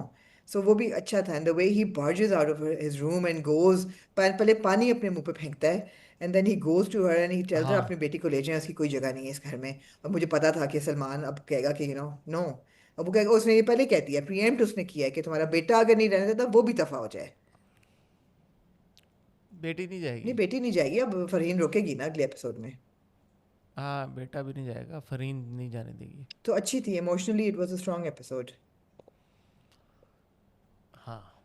So वो भी अच्छा था, and the way he barges out of his room and goes, पहले पानी अपने मुंह पे फेंकता है, and then he goes to her and he tells her अपनी बेटी को ले जाए, उसकी कोई जगह नहीं है इस घर में। और मुझे पता था कि सलमान अब कहेगा कि नो, अब वो कहेगा, उसने ये पहले कह दिया, प्रीएम्प्ट उसने किया है कि तुम्हारा बेटा अगर नहीं रहने देता वो भी दफा हो जाए। बेटी नहीं जाएगी। नहीं, बेटी नहीं जाएगी, अब फरहीन रोकेगी ना अगले एपिसोड में। हाँ, बेटा भी नहीं जाएगा, फरीन नहीं जाने देगी। तो अच्छी थी, emotionally it was a strong episode. हाँ,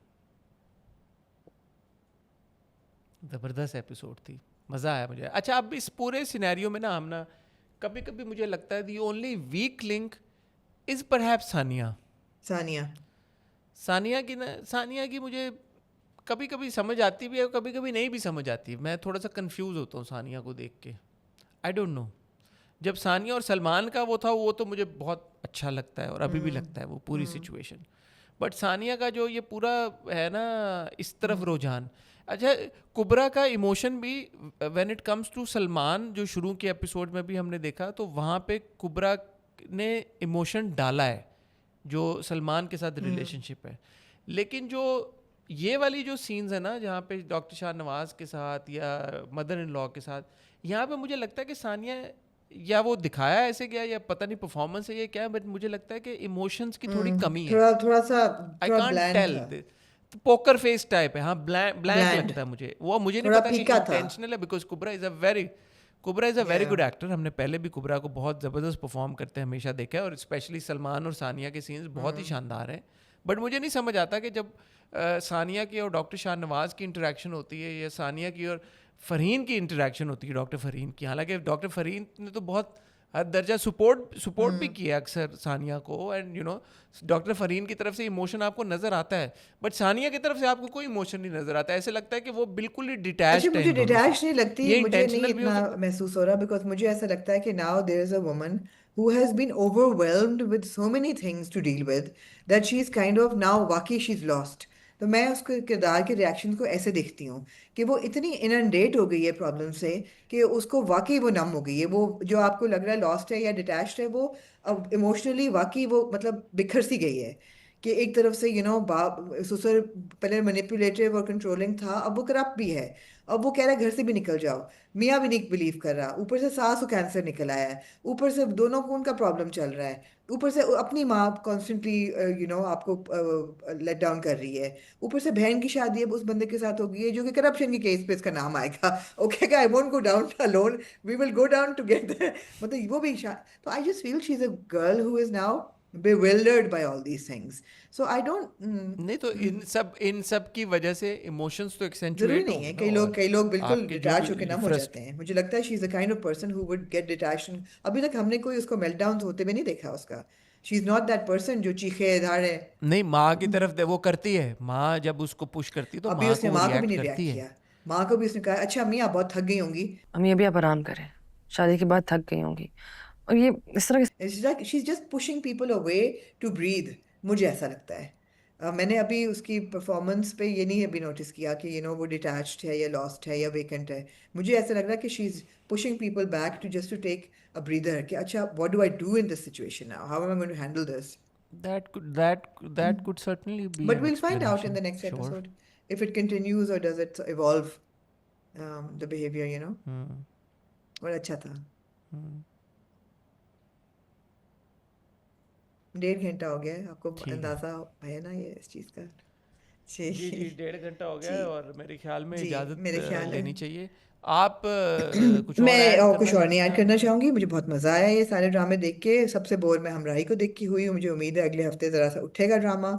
ज़बरदस्त एपिसोड थी, मज़ा आया मुझे। अच्छा, अब इस पूरे सिनेरियो में ना हम ना कभी कभी मुझे लगता है the only weak link is perhaps Sania की मुझे कभी कभी समझ आती भी है, कभी कभी नहीं भी समझ आती। मैं थोड़ा सा कंफ्यूज होता हूँ सानिया को देख के, आई डोंट नो। जब सानिया और सलमान का वो था, वो तो मुझे बहुत अच्छा लगता है और अभी भी लगता है वो पूरी सिचुएशन। बट सानिया का जो ये पूरा है ना इस तरफ रुझान। अच्छा, कुबरा का इमोशन भी when it comes to Salman, जो शुरू के एपिसोड में भी हमने देखा, तो वहाँ पे कुबरा ने इमोशन डाला है जो सलमान के साथ रिलेशनशिप है। लेकिन जो ये वाली जो सीन्स है ना, जहाँ पे डॉक्टर शाहनवाज के साथ या मदर इन लॉ के साथ, यहाँ पे मुझे लगता है कि सानिया, या वो दिखाया ऐसे क्या, या पता नहीं परफॉर्मेंस है ये क्या, बट मुझे लगता है कि इमोशंस की थोड़ी कमी है। थोड़ा सा I can't tell, poker face type है। हाँ, ब्लैंक लगता है मुझे। वो मुझे नहीं थोड़ा पता कि फीका था। इंटेंशनल है, because Kubra is a very Kubra is a very Yeah. Good actor. हमने पहले भी कुबरा को बहुत ज़बरदस्त परफॉर्म करते हैं हमेशा देखा है, और स्पेशली सलमान और सानिया के सीन्स बहुत ही शानदार हैं. बट मुझे नहीं समझ आता कि जब सानिया की और डॉक्टर शाहनवाज की इंटरेक्शन होती है, या सानिया की और फ़रहीन की इंटरेक्शन होती है डॉक्टर फ़रहीन की, हालांकि डॉक्टर फ़रहीन ने तो बहुत हद दर्जा सपोर्ट भी किया अक्सर सानिया को, and you no doctor Farheen की तरफ से इमोशन आपको नज़र आता है, बट सानिया की तरफ से आपको कोई इमोशन नहीं नज़र आता. ऐसे लगता है कि वो बिल्कुल ही अच्छा, डिटैच्ड है मुझे इन दोनों डिटैच से. नहीं लगती, ये मुझे नहीं इंटेंशनल भी हो इतना सकता है. महसूस हो रहा, बिकॉज मुझे ऐसा लगता है कि now there is a woman who has been overwhelmed with so many things to deal with that she's kind of now वाकई she's lost. तो मैं उसके किरदार के रिएक्शन को ऐसे देखती हूँ कि वो इतनी इनंडेट हो गई है प्रॉब्लम से कि उसको वाकई वो नम हो गई है. वो जो आपको लग रहा है लॉस्ट है या डिटैच्ड है, वो अब इमोशनली वाकई वो मतलब बिखर सी गई है. कि एक तरफ से बाप ससुर पहले मैनिपुलेटिव और कंट्रोलिंग था, अब वो करप्ट भी है. अब वो कह रहा है घर से भी निकल जाओ, मियाँ भी नहीं बिलीव कर रहा, ऊपर से सास को कैंसर निकल आया है, ऊपर से दोनों को उनका प्रॉब्लम चल रहा है, ऊपर से अपनी माँ कॉन्स्टेंटली आपको लेट डाउन कर रही है, ऊपर से बहन की शादी अब उस बंदे के साथ हो गई है जो कि करप्शन के केस पे इसका नाम आएगा. Okay, I won't go down alone, we will go down together. मतलब वो भी तो I just feel she is a girl who is now bewildered by all these things. So I don't नहीं तो इन सब की वजह से इमोशंस तो जरूरी एक्सेंचुएट नहीं है. होंगे. कई लोग बिल्कुल आपके जो डिटैच होकर नम हो फ्रस्ट जाते हैं. मुझे लगता है she is the kind of person who would get detached. अभी तक हमने कोई उसको मेल्टडाउन होते हुए नहीं देखा उसका. She is not that person जो चीखे धाड़े. नहीं, माँ की तरफ वो करती है, माँ जब उसको पुश करती है तो अभी माँ उसने को वो माँ को भी रिएक्ट नहीं रिएक्ट करती है. किया. माँ को भी उसने कहा अच्छा अम्मी आप बहुत थक गई होंगी. अम्मी अभी आप आराम करें, शादी के बाद थक गई होंगी. और ये इस तरह के It's like she's just pushing people away to breathe. मुझे ऐसा लगता है. मैंने अभी उसकी परफॉर्मेंस पे ये नहीं अभी नोटिस किया कि वो डिटैच्ड है या लॉस्ट है या वेकेंट है. मुझे ऐसा लग रहा है कि she is pushing people back to just to take a breather कि अच्छा what do I do in this situation now, how am I going to handle this. That could certainly be But an we'll find out in the explanation. next Sure. episode if it continues or does it evolve, the behavior, और अच्छा था. 1.5 घंटा हो गया है, आपको ठीक है. अंदाजा है ना ये इस चीज़ का. जी 1.5 घंटा हो गया जी. है, और मेरे ख्याल में जी, इजाज़त मेरे ख्याल है. लेनी चाहिए. आप कुछ और मैं ऐड और करना कुछ और नहीं चाहते ऐड हैं? करना चाहूँगी. मुझे बहुत मज़ा आया ये सारे ड्रामे देख के. सबसे बोर मैं हमराही को देख के हुई हूँ. मुझे उम्मीद है अगले हफ्ते ज़रा सा उठेगा drama.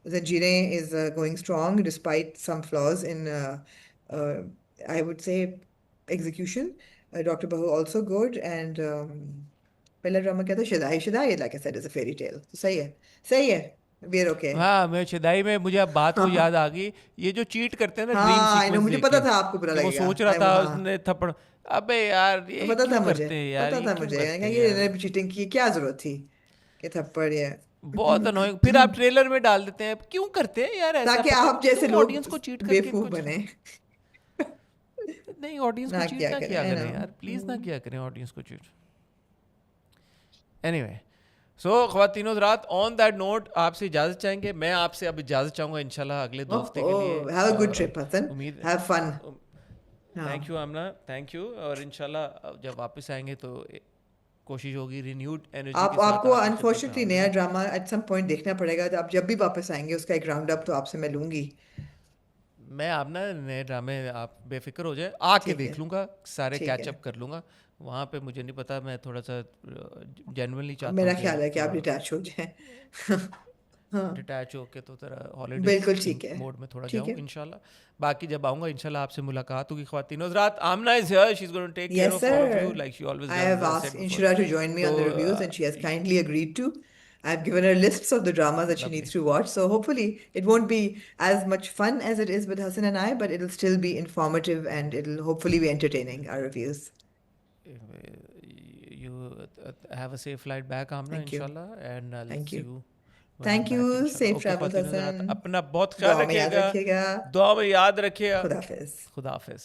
Zanjeerain is going strong despite some flaws in I would say execution. Doctor Bahu also good. And पहला ड्रामा क्या था, Shidai. Shidai like I said is a fairy tale. सही है, सही है. We are okay. हाँ, मैं शिदाई में मुझे अब बात को याद आ गई, ये जो चीट करते हैं ना ड्रीम हाँ आई नो, सीक्वेंस मुझे देख पता के, था आपको बुरा कि वो लगेगा. सोच रहा था उसने थप्पड़. अबे यार ये पता था क्यों मुझे, करते हैं यार, पता ये था क्यों मुझे. करते हैं ये यार? चीटिंग की क्या जरूरत थी कि थप्पड़ ये. बहुत अनोइंग. फिर आप ट्रेलर में डाल देते हैं, क्यों करते हैं यार ऐसा? ताकि पता आप जैसे क्यों लोग ऑडियंस को चीट करके बेवकूफ इनको बने. नहीं, ऑडियंस को ना चीट किया ना करें, किया I करें know. यार, प्लीज ना किया करें ऑडियंस को cheat. Anyway, so ख्वातीनो Hazrat, on that note आपसे इजाज़त चाहेंगे. मैं आपसे अब इजाज़त चाहूँगा इंशाल्लाह अगले 2 हफ्ते के लिए. Have a good trip Hassan, उम्मीद have fun. Thank you Aamna, thank you. और इंशाल्लाह जब वापस आएंगे तो कोशिश होगी रिन्यूड एनर्जी के साथ आपको आपकी खिदमत में अनफॉर्चुनेटली हाजिर नया हों. ड्रामा एट सम पॉइंट देखना पड़ेगा. तो आप जब भी वापस आएंगे उसका एक राउंड अप तो आपसे मैं लूंगी. मैं आप ना नए ड्रामे आप बेफिक्र हो जाए, आके ठीक है. देख लूंगा, सारे ठीक कैच है. अप कर लूंगा. वहाँ पे मुझे नहीं पता, मैं थोड़ा सा जेन्युइनली चाहता मेरा हूँ ख्याल है कि आप थोड़ा डिटैच हो जाएं. हाँ डिटैच होके तो तेरा हॉलीडे बिल्कुल ठीक है. मोड में थोड़ा ठीक जाऊँ है. इंशाल्लाह. बाकी जब आऊँगा इंशाल्लाह आपसे मुलाकात होगी. ख्वातीनो हज़रात, Aamna is here, she is going to take care Yes, of all of you sir. Like she always I does, have as I asked said before. Inshira to join me on the तो reviews, and she has kindly agreed to. I've given her lists of the dramas that she needs to watch, so hopefully it won't be as much fun as it is with Hassan and I, but it'll still be informative and it'll hopefully be entertaining, our reviews. you have a safe flight back Amna Thank you. इंशाल्लाह, and I'll Thank see you. you when Thank I'm you. back, इंशाल्लाह. Safe Okay, travels, ख्वातीनो हज़रात, Hassan. अपना बहुत ख्याल दुआ में याद रखिएगा, रखिएगा. दुआ में याद रखिएगा. खुदा हाफिज. खुदा हाफिज.